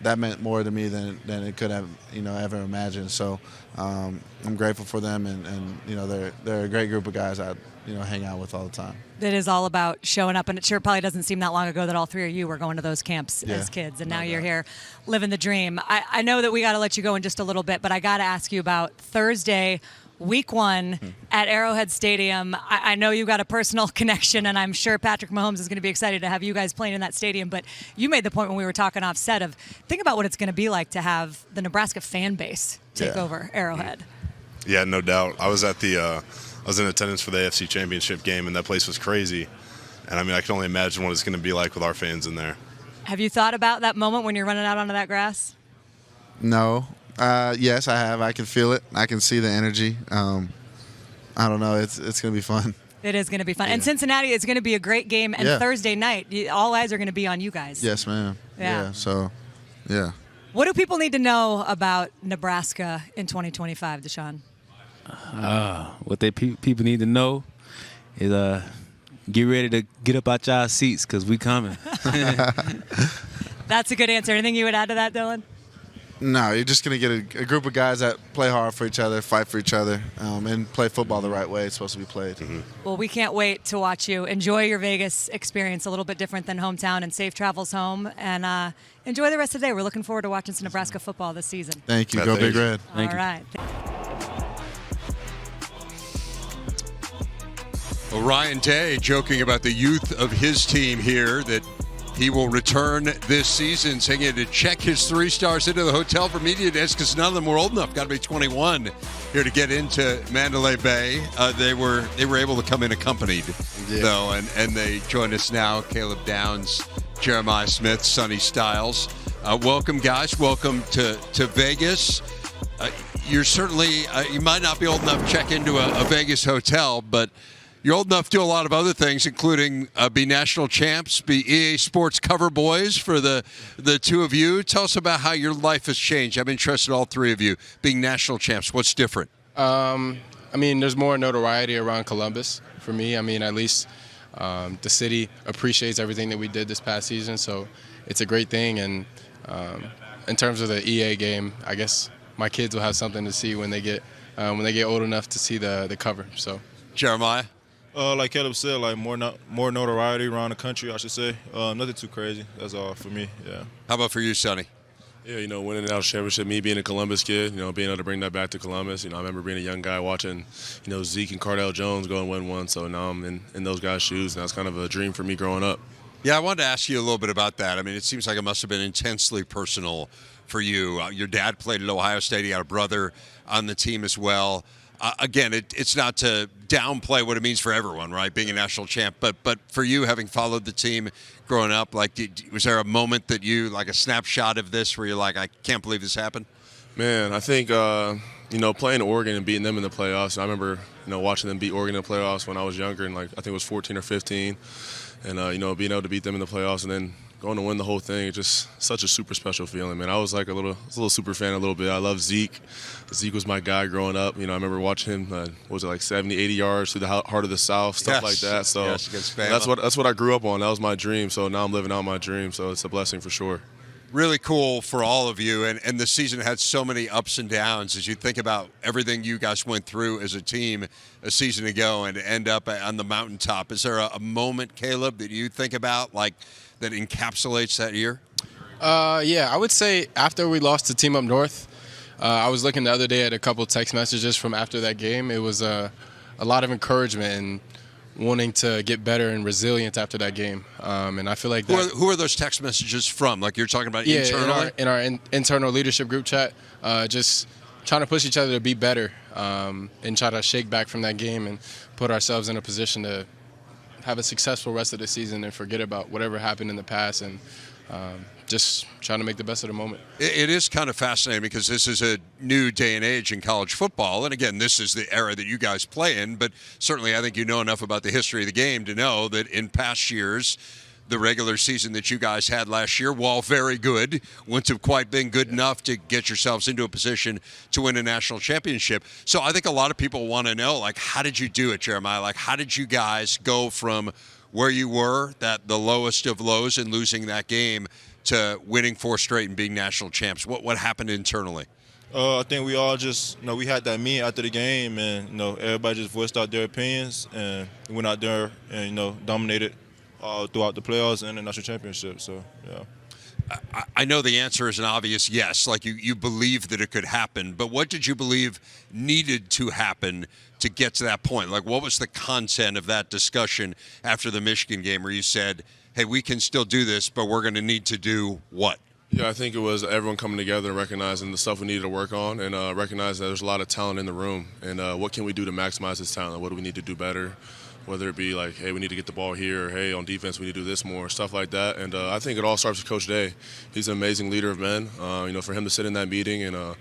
that meant more to me than it could have, you know, ever imagined. So I'm grateful for them, and you know, they're a great group of guys I, you know, hang out with all the time. It is all about showing up, and it sure probably doesn't seem that long ago that all 3 of you were going to those camps as kids, and now you're here living the dream. I know that we got to let you go in just a little bit, but I got to ask you about Thursday, Week 1 at Arrowhead Stadium. I know you've got a personal connection, and I'm sure Patrick Mahomes is going to be excited to have you guys playing in that stadium. But you made the point when we were talking off set of think about what it's going to be like to have the Nebraska fan base take over Arrowhead. Yeah, no doubt. I was at I was in attendance for the AFC Championship game, and that place was crazy. And I mean, I can only imagine what it's going to be like with our fans in there. Have you thought about that moment when you're running out onto that grass? No. Yes, I have. I can feel it. I can see the energy. I don't know. It's going to be fun. It is going to be fun. And Cincinnati is going to be a great game. And Thursday night, all eyes are going to be on you guys. Yes, ma'am. Yeah. So, yeah. What do people need to know about Nebraska in 2025, DeShon? What people need to know is get ready to get up out y'all seats because we coming. That's a good answer. Anything you would add to that, Dylan? No, you're just going to get a group of guys that play hard for each other, fight for each other, and play football the right way it's supposed to be played. Mm-hmm. Well, we can't wait to watch you. Enjoy your Vegas experience, a little bit different than hometown, and safe travels home. And enjoy the rest of the day. We're looking forward to watching some Nebraska football this season. Thank you. Go Big Red. All right. Well, Ryan Day joking about the youth of his team here, that he will return this season, saying he had to check his 3 stars into the hotel for media days because none of them were old enough. Got to be 21 here to get into Mandalay Bay. They were able to come in accompanied, though, and they join us now. Caleb Downs, Jeremiah Smith, Sonny Styles. Welcome, guys. Welcome to Vegas. You're certainly you might not be old enough to check into a Vegas hotel, but you're old enough to do a lot of other things, including be national champs, be EA Sports cover boys for the two of you. Tell us about how your life has changed. I'm interested in all three of you being national champs. What's different? I mean, there's more notoriety around Columbus for me. I mean, at least the city appreciates everything that we did this past season, so it's a great thing. And in terms of the EA game, I guess my kids will have something to see when they get old enough to see the cover. So, Jeremiah. Like Caleb said, like more notoriety around the country, I should say. Nothing too crazy. That's all for me. Yeah. How about for you, Sonny? Yeah, winning the national championship, me being a Columbus kid, being able to bring that back to Columbus. I remember being a young guy watching, Zeke and Cardale Jones go and win one. So now I'm in those guys' shoes, and that's kind of a dream for me growing up. Yeah, I wanted to ask you a little bit about that. I mean, it seems like it must have been intensely personal for you. Your dad played at Ohio State. He had a brother on the team as well. Again, it's not to downplay what it means for everyone, right, being a national champ. But for you, having followed the team growing up, was there a moment that you, like a snapshot of this, where you're like, I can't believe this happened? Man, I think, playing Oregon and beating them in the playoffs. I remember, watching them beat Oregon in the playoffs when I was younger, and I think it was 14 or 15. And, being able to beat them in the playoffs and then going to win the whole thing, it's just such a super special feeling, man. I was like a little super fan a little bit. I love Zeke. Zeke was my guy growing up. I remember watching him, 70, 80 yards through the heart of the South, stuff like that. So that's what I grew up on. That was my dream. So now I'm living out my dream. So it's a blessing for sure. Really cool for all of you. And the season had so many ups and downs as you think about everything you guys went through as a team a season ago and to end up on the mountaintop. Is there a moment, Caleb, that you think about that encapsulates that year? Yeah, I would say after we lost to Team Up North, I was looking the other day at a couple text messages from after that game. It was a lot of encouragement and wanting to get better and resilient after that game. And I feel like who are those text messages from? Like you're talking about internally? in our internal leadership group chat, just trying to push each other to be better and try to shake back from that game and put ourselves in a position to have a successful rest of the season and forget about whatever happened in the past and just trying to make the best of the moment. It is kind of fascinating because this is a new day and age in college football. And again, this is the era that you guys play in. But certainly I think you know enough about the history of the game to know that in past years, the regular season that you guys had last year, while very good, wouldn't have quite been good enough to get yourselves into a position to win a national championship. So I think a lot of people want to know, how did you do it, Jeremiah? How did you guys go from where you were, the lowest of lows, and losing that game to winning 4 straight and being national champs? What happened internally? I think we all just, we had that meeting after the game, and everybody just voiced out their opinions, and we went out there and dominated throughout the playoffs and the national championship. So yeah. I know the answer is an obvious yes. You believe that it could happen, but what did you believe needed to happen to get to that point? What was the content of that discussion after the Michigan game where you said, hey, we can still do this, but we're going to need to do what? Yeah, I think it was everyone coming together and recognizing the stuff we needed to work on and recognizing that there's a lot of talent in the room and what can we do to maximize this talent? What do we need to do better? whether it be like, hey, we need to get the ball here, or hey, on defense we need to do this more, stuff like that. And I think it all starts with Coach Day. He's an amazing leader of men. For him to sit in that meeting and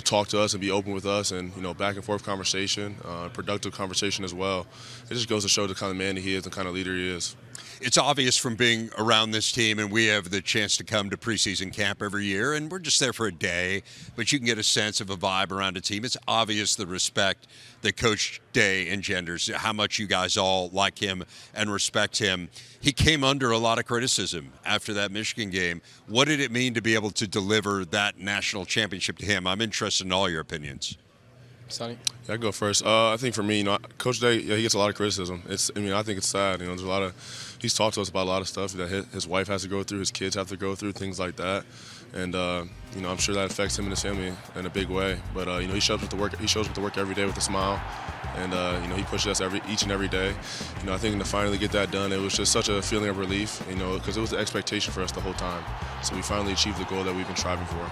talk to us and be open with us, and back and forth conversation, productive conversation as well. It just goes to show the kind of man he is, the kind of leader he is. It's obvious from being around this team, and we have the chance to come to preseason camp every year, and we're just there for a day, but you can get a sense of a vibe around a team. It's obvious the respect that Coach Day engenders, how much you guys all like him and respect him. He came under a lot of criticism after that Michigan game. What did it mean to be able to deliver that national championship to him? I'm interested in all your opinions. Sonny? Yeah, I go first. I think for me, Coach Day, he gets a lot of criticism. I think it's sad. There's a lot of. He's talked to us about a lot of stuff that his wife has to go through, his kids have to go through, things like that. And I'm sure that affects him and his family in a big way. But he shows up to work. He shows up to work every day with a smile, and he pushes us each and every day. I think to finally get that done, it was just such a feeling of relief. Because it was the expectation for us the whole time. So we finally achieved the goal that we've been striving for.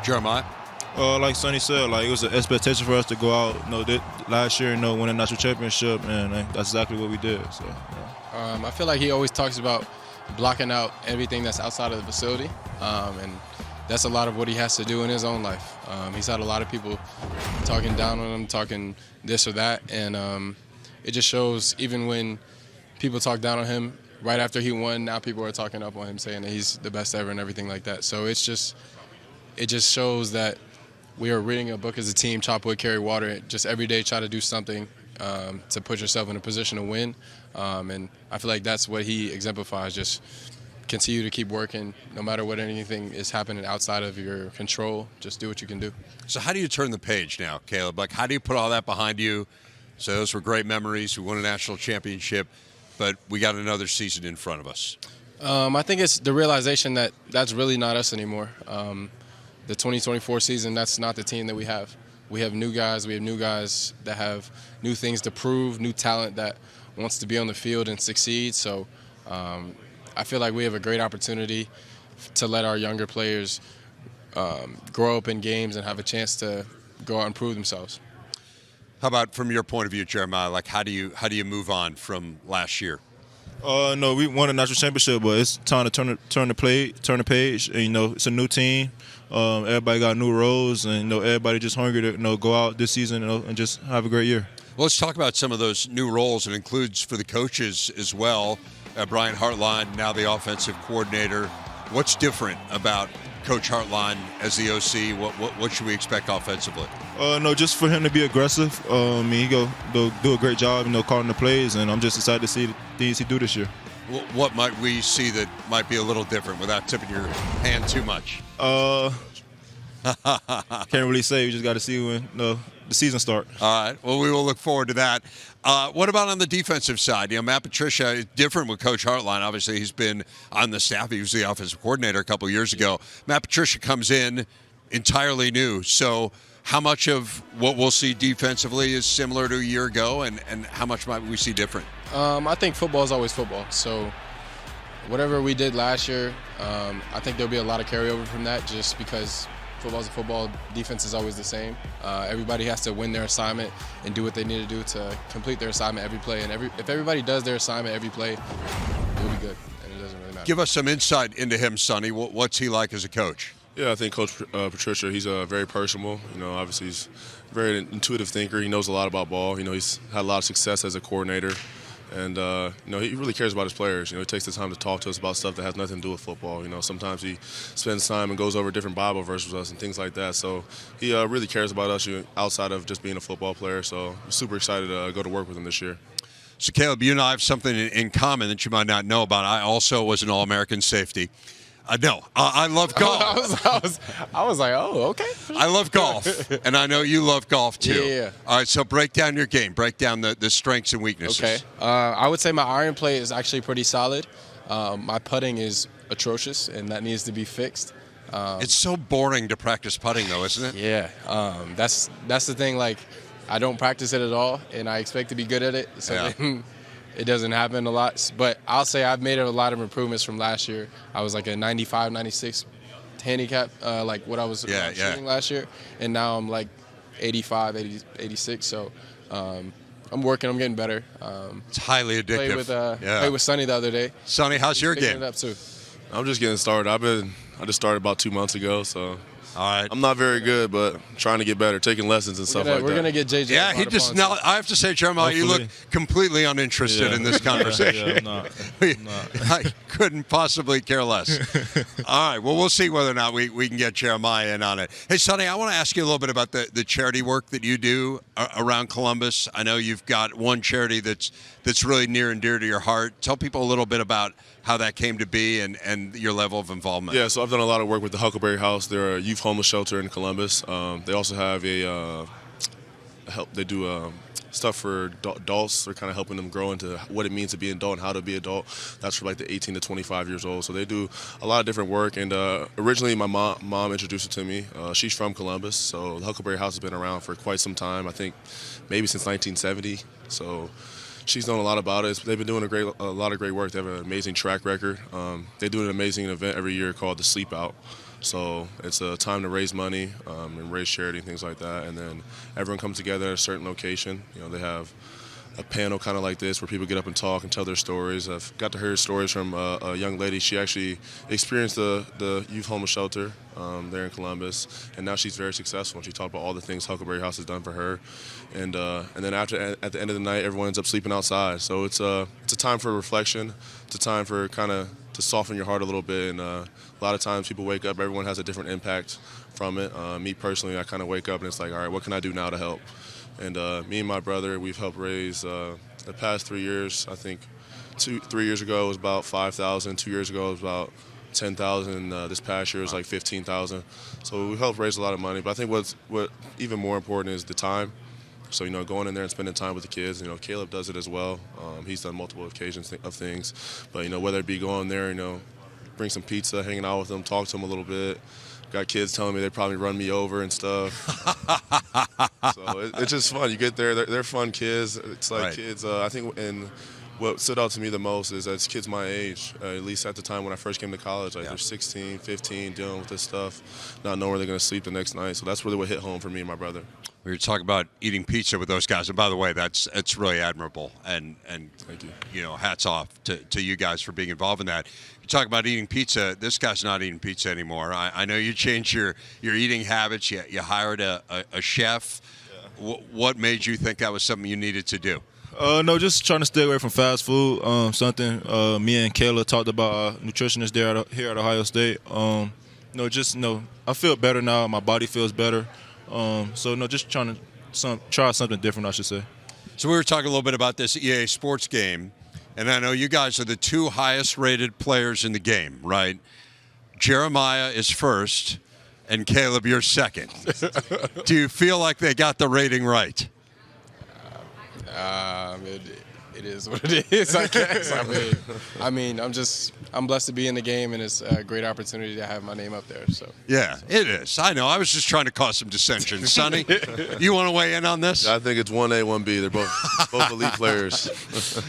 Jeremiah. Like Sonny said, it was an expectation for us to go out, last year, win a national championship, and that's exactly what we did. So, I feel like he always talks about blocking out everything that's outside of the facility, and that's a lot of what he has to do in his own life. He's had a lot of people talking down on him, talking this or that, and it just shows even when people talk down on him, right after he won, now people are talking up on him, saying that he's the best ever and everything like that. So it just shows that we are reading a book as a team, chop wood, carry water, just every day try to do something to put yourself in a position to win. And I feel like that's what he exemplifies, just continue to keep working no matter what anything is happening outside of your control. Just do what you can do. So how do you turn the page now, Caleb? How do you put all that behind you? So those were great memories. We won a national championship, but we got another season in front of us. I think it's the realization that that's really not us anymore. The 2024 season, that's not the team that we have. We have new guys. We have new guys that have new things to prove, new talent that wants to be on the field and succeed. So I feel like we have a great opportunity to let our younger players grow up in games and have a chance to go out and prove themselves. How about from your point of view, Jeremiah? How do you move on from last year? No, we won a national championship, but it's time to turn the page. And, it's a new team. Everybody got new roles, and everybody just hungry to go out this season and just have a great year. Well, let's talk about some of those new roles. It includes for the coaches as well. Brian Hartline, now the offensive coordinator. What's different about Coach Hartline as the OC? What should we expect offensively? No, just for him to be aggressive. He go do a great job, calling the plays, and I'm just excited to see the things he do this year. What might we see that might be a little different without tipping your hand too much? Can't really say. We just got to see when the season starts. All right. Well, we will look forward to that. What about on the defensive side? Matt Patricia is different with Coach Hartline. Obviously, he's been on the staff. He was the offensive coordinator a couple years ago. Matt Patricia comes in entirely new. So how much of what we'll see defensively is similar to a year ago, and how much might we see different? I think football is always football. So whatever we did last year, I think there'll be a lot of carryover from that just because football's a football, defense is always the same. Everybody has to win their assignment and do what they need to do to complete their assignment every play. And if everybody does their assignment every play, we'll be good, and it doesn't really matter. Give us some insight into him, Sonny. What's he like as a coach? Yeah, I think Coach Patricia, he's very personable. Obviously he's a very intuitive thinker. He knows a lot about ball. He's had a lot of success as a coordinator. And, he really cares about his players. He takes the time to talk to us about stuff that has nothing to do with football. Sometimes he spends time and goes over different Bible verses with us and things like that. So he really cares about us outside of just being a football player. So I'm super excited to go to work with him this year. So, Caleb, you and I have something in common that you might not know about. I also was an All-American safety. No, I love golf. I was like, oh, okay. I love golf, and I know you love golf too. Yeah. All right, so break down your game. Break down the strengths and weaknesses. Okay. I would say my iron play is actually pretty solid. My putting is atrocious, and that needs to be fixed. It's so boring to practice putting, though, isn't it? Yeah. That's the thing. Like, I don't practice it at all, and I expect to be good at it. So yeah. It doesn't happen a lot, but I'll say I've made a lot of improvements from last year. I was like a 95, 96 handicap, like what I was shooting last year, and now I'm like 85, 86. So I'm working. I'm getting better. It's highly addictive. Played with Sonny the other day. Sonny, how's your Picking game? it up too. I'm just getting started. I just started about 2 months ago, so all right. I'm not very good, but trying to get better, taking lessons and stuff like that. We're gonna get JJ. Yeah, he just now. I have to say, Jeremiah, you look completely uninterested in this conversation. Yeah, I'm not. I couldn't possibly care less. All right, well, we'll see whether or not we can get Jeremiah in on it. Hey, Sonny, I want to ask you a little bit about the charity work that you do around Columbus. I know you've got one charity that's really near and dear to your heart. Tell people a little bit about how that came to be and your level of involvement. Yeah, so I've done a lot of work with the Huckleberry House. They're a youth homeless shelter in Columbus. They also have they do stuff for adults. They're kind of helping them grow into what it means to be an adult and how to be an adult. That's for like the 18 to 25 years old. So they do a lot of different work. And originally my mom introduced it to me. She's from Columbus, so the Huckleberry House has been around for quite some time. I think maybe since 1970. So she's known a lot about it. They've been doing a lot of great work. They have an amazing track record. They do an amazing event every year called the Sleep Out. So it's a time to raise money and raise charity and things like that. And then everyone comes together at a certain location. You know, they have a panel kind of like this where people get up and talk and tell their stories. I've got to hear stories from a young lady. She actually experienced the youth homeless shelter there in Columbus, and now she's very successful. And she talked about all the things Huckleberry House has done for her. And then at the end of the night, everyone ends up sleeping outside. So it's a time for reflection. It's a time for kind of to soften your heart a little bit. And a lot of times people wake up, everyone has a different impact from it. Me personally, I kind of wake up and it's like, all right, what can I do now to help? And me and my brother, we've helped raise the past 3 years. I think 3 years ago it was about 5,000. 2 years ago it was about 10,000. This past year it was like 15,000. So we helped raise a lot of money. But I think what even more important is the time. So, you know, going in there and spending time with the kids. You know, Caleb does it as well. He's done multiple occasions of things. But, you know, whether it be going there, you know, bring some pizza, hanging out with them, talk to them a little bit. Got kids telling me they'd probably run me over and stuff. So it's just fun. You get there, they're fun kids. It's like kids, I think, and what stood out to me the most is that it's kids my age, at least at the time when I first came to college. Like they're 16, 15, dealing with this stuff, not knowing where they're going to sleep the next night. So that's really what hit home for me and my brother. We were talking about eating pizza with those guys, and by the way, it's really admirable. And thank you. You know, hats off to you guys for being involved in that. You talk about eating pizza. This guy's not eating pizza anymore. I know you changed your eating habits. You hired a chef. Yeah. What made you think that was something you needed to do? No, just trying to stay away from fast food. Something me and Kayla talked about, our nutritionist there here at Ohio State. I feel better now. My body feels better. Just trying to try something different, I should say. So we were talking a little bit about this EA Sports game, and I know you guys are the two highest-rated players in the game, right? Jeremiah is first, and Caleb, you're second. Do you feel like they got the rating right? It is what it is, I guess. I mean, I'm blessed to be in the game, and it's a great opportunity to have my name up there. So yeah, it is. I know. I was just trying to cause some dissension. Sonny, you want to weigh in on this? I think it's 1A, 1B. They're both elite players.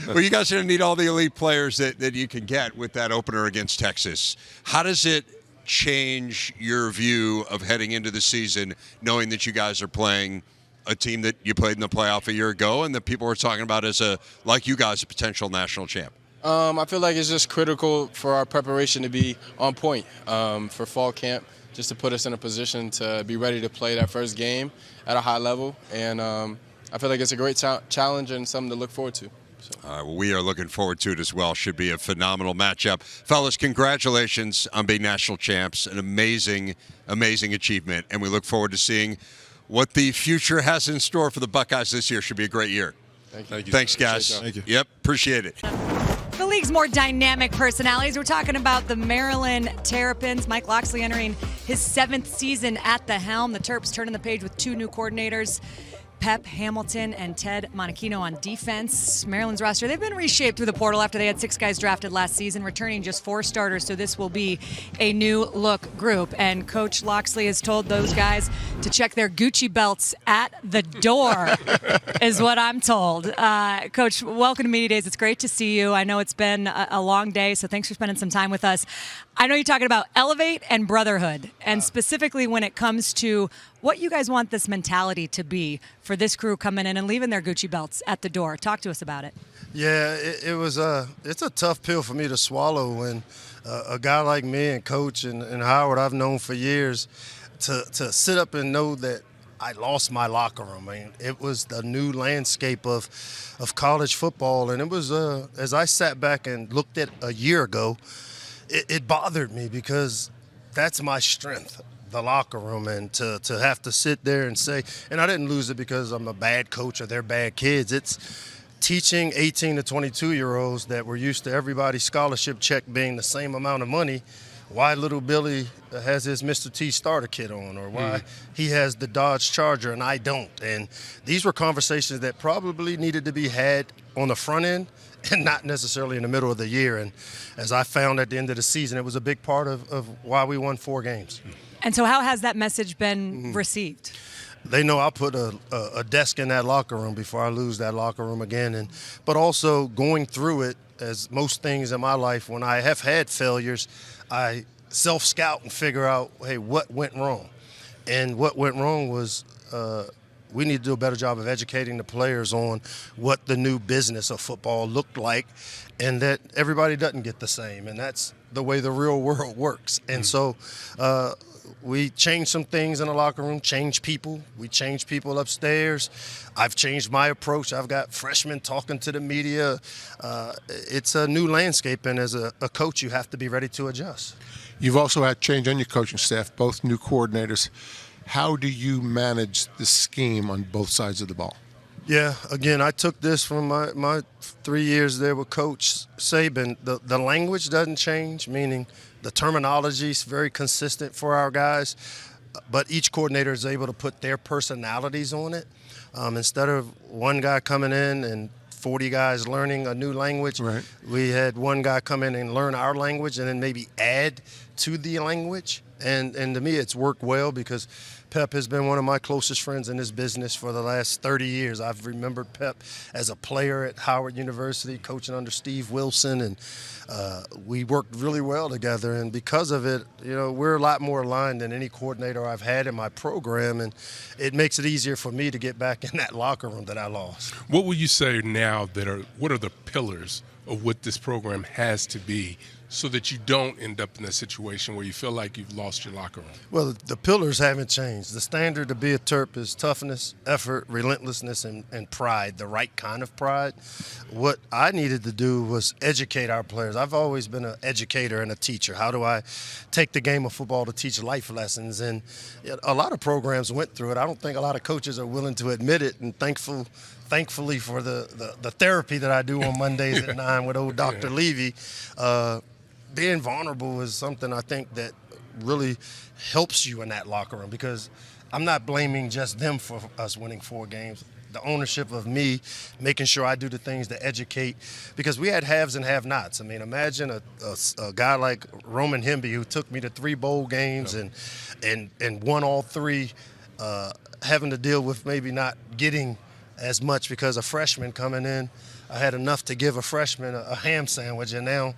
Well, you guys are going to need all the elite players that you can get with that opener against Texas. How does it change your view of heading into the season, knowing that you guys are playing a team that you played in the playoff a year ago and that people were talking about as a potential national champ? I feel like it's just critical for our preparation to be on point for fall camp, just to put us in a position to be ready to play that first game at a high level. And I feel like it's a great challenge and something to look forward to. Well, we are looking forward to it as well. Should be a phenomenal matchup. Fellas, congratulations on being national champs. An amazing, amazing achievement. And we look forward to seeing what the future has in store for the Buckeyes this year. Should be a great year. Thank you. Thanks, guys. Thank you. Yep, appreciate it. The league's more dynamic personalities. We're talking about the Maryland Terrapins. Mike Locksley entering his 7th season at the helm. The Terps turning the page with 2 new coordinators, Pep Hamilton and Ted Monachino on defense. Maryland's roster, they've been reshaped through the portal after they had 6 guys drafted last season, returning just 4 starters, so this will be a new look group. And Coach Locksley has told those guys to check their Gucci belts at the door, is what I'm told. Coach, welcome to Media Days. It's great to see you. I know it's been a long day, so thanks for spending some time with us. I know you're talking about elevate and brotherhood, and specifically when it comes to what you guys want this mentality to be for this crew coming in and leaving their Gucci belts at the door. Talk to us about it. Yeah, it's a tough pill for me to swallow when a guy like me and Coach and Howard I've known for years to sit up and know that I lost my locker room. I mean, it was the new landscape of college football, and it was as I sat back and looked at a year ago, it bothered me because that's my strength, the locker room, and to have to sit there and say, and I didn't lose it because I'm a bad coach or they're bad kids. It's teaching 18 to 22-year-olds that were used to everybody's scholarship check being the same amount of money, why little Billy has his Mr. T starter kit on, or why he has the Dodge Charger and I don't. And these were conversations that probably needed to be had on the front end and not necessarily in the middle of the year. And as I found at the end of the season, it was a big part of why we won 4 games. And so how has that message been received? They know I'll put a desk in that locker room before I lose that locker room again. But also going through it, as most things in my life, when I have had failures, I self-scout and figure out, hey, what went wrong? And what went wrong was we need to do a better job of educating the players on what the new business of football looked like, and that everybody doesn't get the same. And that's the way the real world works. And so we changed some things in the locker room, changed people. We changed people upstairs. I've changed my approach. I've got freshmen talking to the media. It's a new landscape, and as a coach, you have to be ready to adjust. You've also had change on your coaching staff, both new coordinators. How do you manage the scheme on both sides of the ball? Yeah, again, I took this from my 3 years there with Coach Saban. The language doesn't change, meaning the terminology is very consistent for our guys, but each coordinator is able to put their personalities on it. Instead of one guy coming in and 40 guys learning a new language, we had one guy come in and learn our language and then maybe add to the language. And to me, it's worked well because Pep has been one of my closest friends in this business for the last 30 years. I've remembered Pep as a player at Howard University, coaching under Steve Wilson, and we worked really well together. And because of it, you know, we're a lot more aligned than any coordinator I've had in my program, and it makes it easier for me to get back in that locker room that I lost. What will you say now what are the pillars of what this program has to be so that you don't end up in a situation where you feel like you've lost your locker room? Well, the pillars haven't changed. The standard to be a Terp is toughness, effort, relentlessness, and pride, the right kind of pride. What I needed to do was educate our players. I've always been an educator and a teacher. How do I take the game of football to teach life lessons? And a lot of programs went through it. I don't think a lot of coaches are willing to admit it, and thankfully for the therapy that I do on Mondays at 9 with old Dr. Levy, being vulnerable is something I think that really helps you in that locker room, because I'm not blaming just them for us winning 4 games. The ownership of me making sure I do the things to educate, because we had haves and have-nots. I mean, imagine a guy like Roman Hemby, who took me to 3 bowl games and won all 3, having to deal with maybe not getting as much because a freshman coming in. I had enough to give a freshman a ham sandwich, and now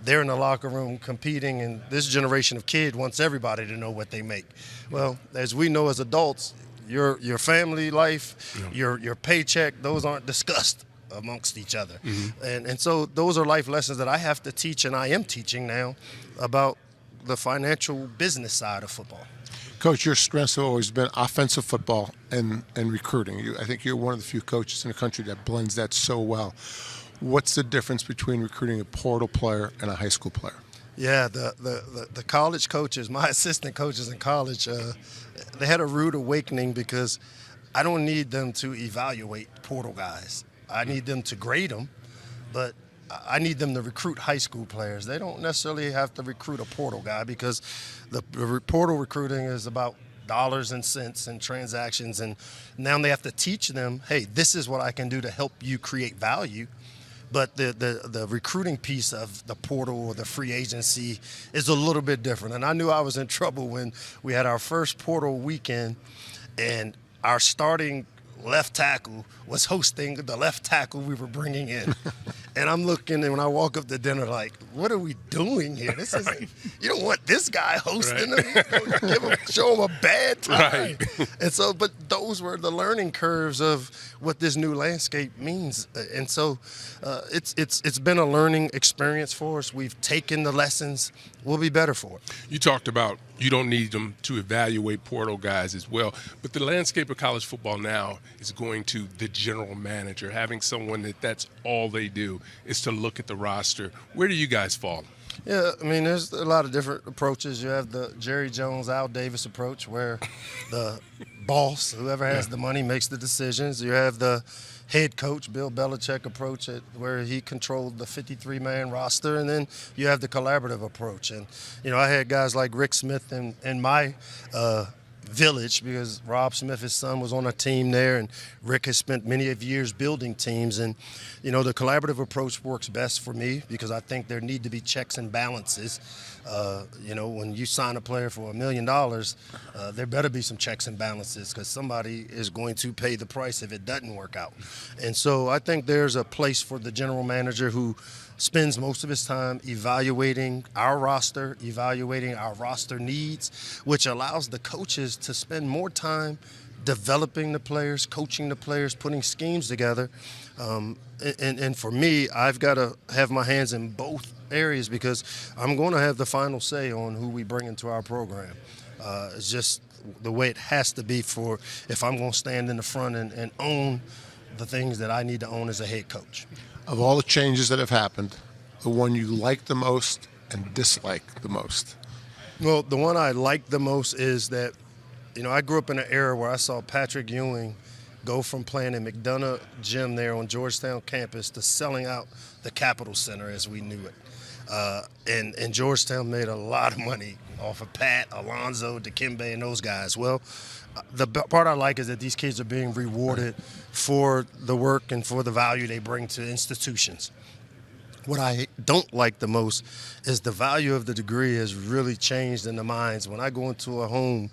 they're in the locker room competing, and this generation of kid wants everybody to know what they make. Well, as we know as adults, your family life, your paycheck, those aren't discussed amongst each other. And so those are life lessons that I have to teach, and I am teaching now about the financial business side of football. Coach, your strengths have always been offensive football and recruiting. I think you're one of the few coaches in the country that blends that so well. What's the difference between recruiting a portal player and a high school player? Yeah, the college coaches, my assistant coaches in college, they had a rude awakening, because I don't need them to evaluate portal guys. I need them to grade them, but I need them to recruit high school players. They don't necessarily have to recruit a portal guy, because the portal recruiting is about dollars and cents and transactions, and now they have to teach them, hey, this is what I can do to help you create value. But the recruiting piece of the portal or the free agency is a little bit different. And I knew I was in trouble when we had our first portal weekend, and our starting left tackle was hosting the left tackle we were bringing in. And I'm looking, and when I walk up to dinner, like, what are we doing here? This isn't. You don't want this guy hosting them. Show him a bad time. Right. And so, but those were the learning curves of what this new landscape means. And so, it's been a learning experience for us. We've taken the lessons. We'll be better for it. You talked about you don't need them to evaluate portal guys as well, but the landscape of college football now is going to the general manager, having someone that's all they do is to look at the roster. Where do you guys fall? Yeah, I mean, there's a lot of different approaches. You have the Jerry Jones, Al Davis approach, where the boss, whoever has the money, makes the decisions. You have the head coach, Bill Belichick approach, where he controlled the 53-man roster. And then you have the collaborative approach. And, I had guys like Rick Smith in my village, because Rob Smith, his son, was on a team there, and Rick has spent many of years building teams. And the collaborative approach works best for me, because I think there need to be checks and balances. When you sign a player for $1 million, there better be some checks and balances, because somebody is going to pay the price if it doesn't work out. And so I think there's a place for the general manager who spends most of his time evaluating our roster needs, which allows the coaches to spend more time developing the players, coaching the players, putting schemes together. And for me, I've got to have my hands in both areas, because I'm going to have the final say on who we bring into our program. It's just the way it has to be if I'm going to stand in the front and own the things that I need to own as a head coach. Of all the changes that have happened, the one you like the most and dislike the most? Well, the one I like the most is that, I grew up in an era where I saw Patrick Ewing go from playing in McDonough Gym there on Georgetown campus to selling out the Capitol Center as we knew it. And Georgetown made a lot of money off of Pat, Alonzo, Dikembe, and those guys. Well, the part I like is that these kids are being rewarded for the work and for the value they bring to institutions. What I don't like the most is the value of the degree has really changed in the minds. When I go into a home,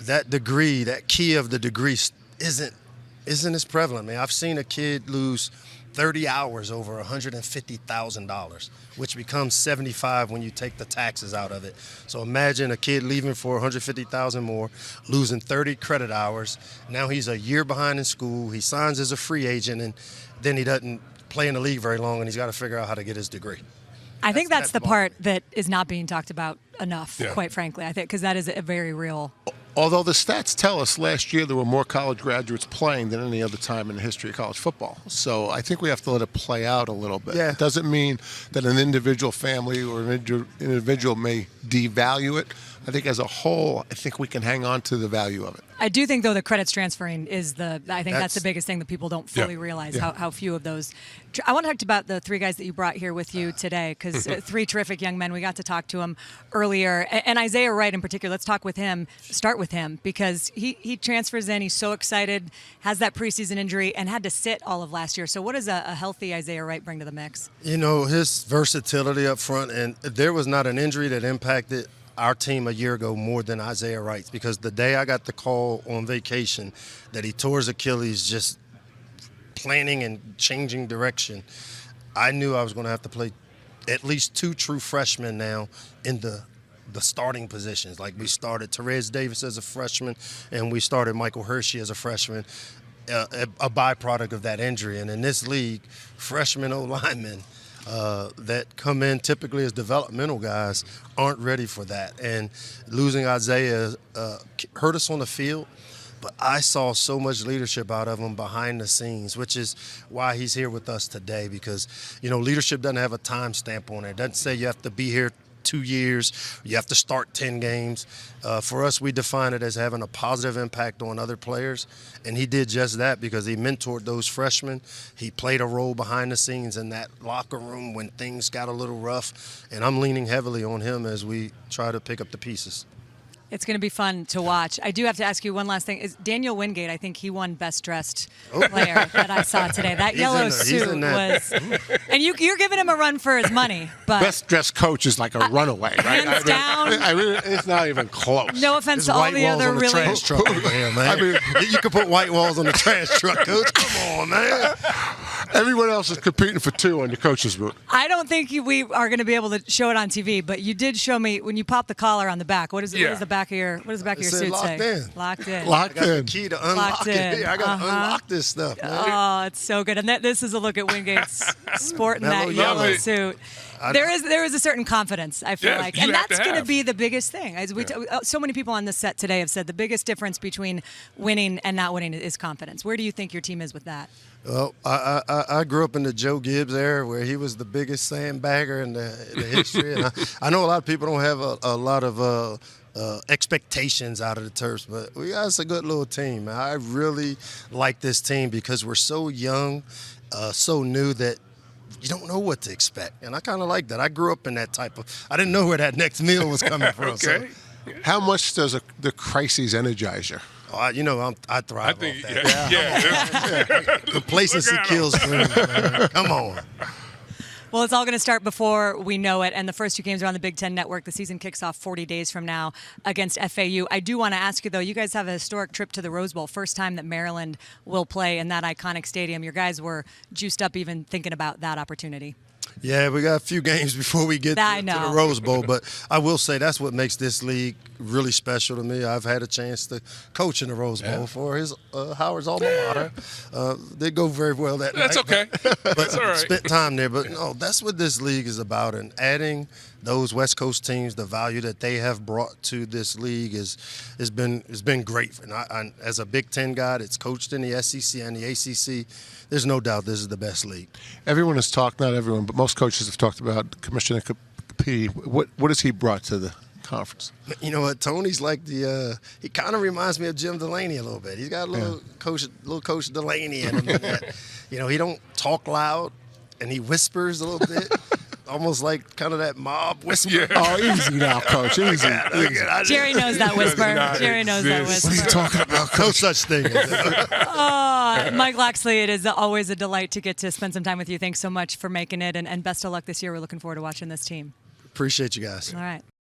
that degree, that key of the degree isn't as prevalent. I've seen a kid lose 30 hours over $150,000, which becomes $75,000 when you take the taxes out of it. So imagine a kid leaving for $150,000 more, losing 30 credit hours. Now he's a year behind in school. He signs as a free agent, and then he doesn't play in the league very long, and he's got to figure out how to get his degree. I think that's the part that is not being talked about enough, quite frankly. I think because that is a very real. Although the stats tell us last year there were more college graduates playing than any other time in the history of college football. So I think we have to let it play out a little bit. Yeah. It doesn't mean that an individual family or an individual may devalue it. I think as a whole, I think we can hang on to the value of it. I do think, though, the credits transferring is that's the biggest thing that people don't fully realize, how few of those. I want to talk about the three guys that you brought here with you today, because three terrific young men. We got to talk to them earlier. And Isaiah Wright in particular, let's start with him, because he transfers in. He's so excited, has that preseason injury, and had to sit all of last year. So what does a healthy Isaiah Wright bring to the mix? His versatility up front, and there was not an injury that impacted our team a year ago more than Isaiah Wright's, because the day I got the call on vacation that he tore his Achilles just planning and changing direction, I knew I was going to have to play at least two true freshmen now in the starting positions. Like, we started Therese Davis as a freshman, and we started Michael Hershey as a freshman, a byproduct of that injury. And in this league, freshman O-linemen that come in typically as developmental guys aren't ready for that. And losing Isaiah hurt us on the field, but I saw so much leadership out of him behind the scenes, which is why he's here with us today, because, leadership doesn't have a time stamp on it. It doesn't say you have to be here 2 years, you have to start 10 games. For us, we define it as having a positive impact on other players, and he did just that because he mentored those freshmen. He played a role behind the scenes in that locker room when things got a little rough, and I'm leaning heavily on him as we try to pick up the pieces. It's going to be fun to watch. I do have to ask you one last thing. Is Daniel Wingate, I think he won Best Dressed Player that I saw today. That yellow suit was... And you're giving him a run for his money. But Best dressed coach is like a runaway, right? Hands down. It's not even close. No offense to all the other really... Trash truck over here, man. You can put white walls on the trash truck, Coach. Come on, man. Everyone else is competing for 2 on the coach's boot. I don't think we are going to be able to show it on TV, but you did show me when you pop the collar on the back. What does the back of your suit locked say? In. Locked in. Locked in. I got the key to unlock it. Yeah, I got to unlock this stuff, man. Oh, it's so good. And this is a look at Wingate's sporting that yellow suit. There is a certain confidence, I feel like, and that's going to be the biggest thing. As so many people on this set today have said, the biggest difference between winning and not winning is confidence. Where do you think your team is with that? Well, I grew up in the Joe Gibbs era where he was the biggest sandbagger in the history. And I know a lot of people don't have a lot of expectations out of the Terps, but we got us a good little team, man. I really like this team because we're so young, so new that you don't know what to expect. And I kind of like that. I grew up in that type of – I didn't know where that next meal was coming from. Okay. So. How much does the crises energize you? Oh, I thrive off that. Yeah. Complacency kills dreams, man. Come on. Well, it's all going to start before we know it, and the first 2 games are on the Big Ten Network. The season kicks off 40 days from now against FAU. I do want to ask you, though, you guys have a historic trip to the Rose Bowl, first time that Maryland will play in that iconic stadium. Your guys were juiced up even thinking about that opportunity. Yeah, we got a few games before we get to the Rose Bowl, but I will say that's what makes this league really special to me. I've had a chance to coach in the Rose Bowl for his Howard's alma mater. Did go very well that night. That's okay. But That's all right. Spent time there. But no, that's what this league is about, and adding those West Coast teams, the value that they have brought to this league has been great. And I, as a Big Ten guy that's coached in the SEC and the ACC, there's no doubt this is the best league. Everyone has talked, not everyone, but most coaches have talked about Commissioner Capiti. What has he brought to the conference? You know what? Tony's like he kind of reminds me of Jim Delaney a little bit. He's got a little Coach Delaney in him. That, he don't talk loud, and he whispers a little bit. Almost like kind of that mob whisper. Yeah. Oh, easy now, Coach. Easy. Jerry knows that whisper. Jerry knows that whisper. What are you talking about? No such thing. Mike Locksley, it is always a delight to get to spend some time with you. Thanks so much for making it, and best of luck this year. We're looking forward to watching this team. Appreciate you guys. All right.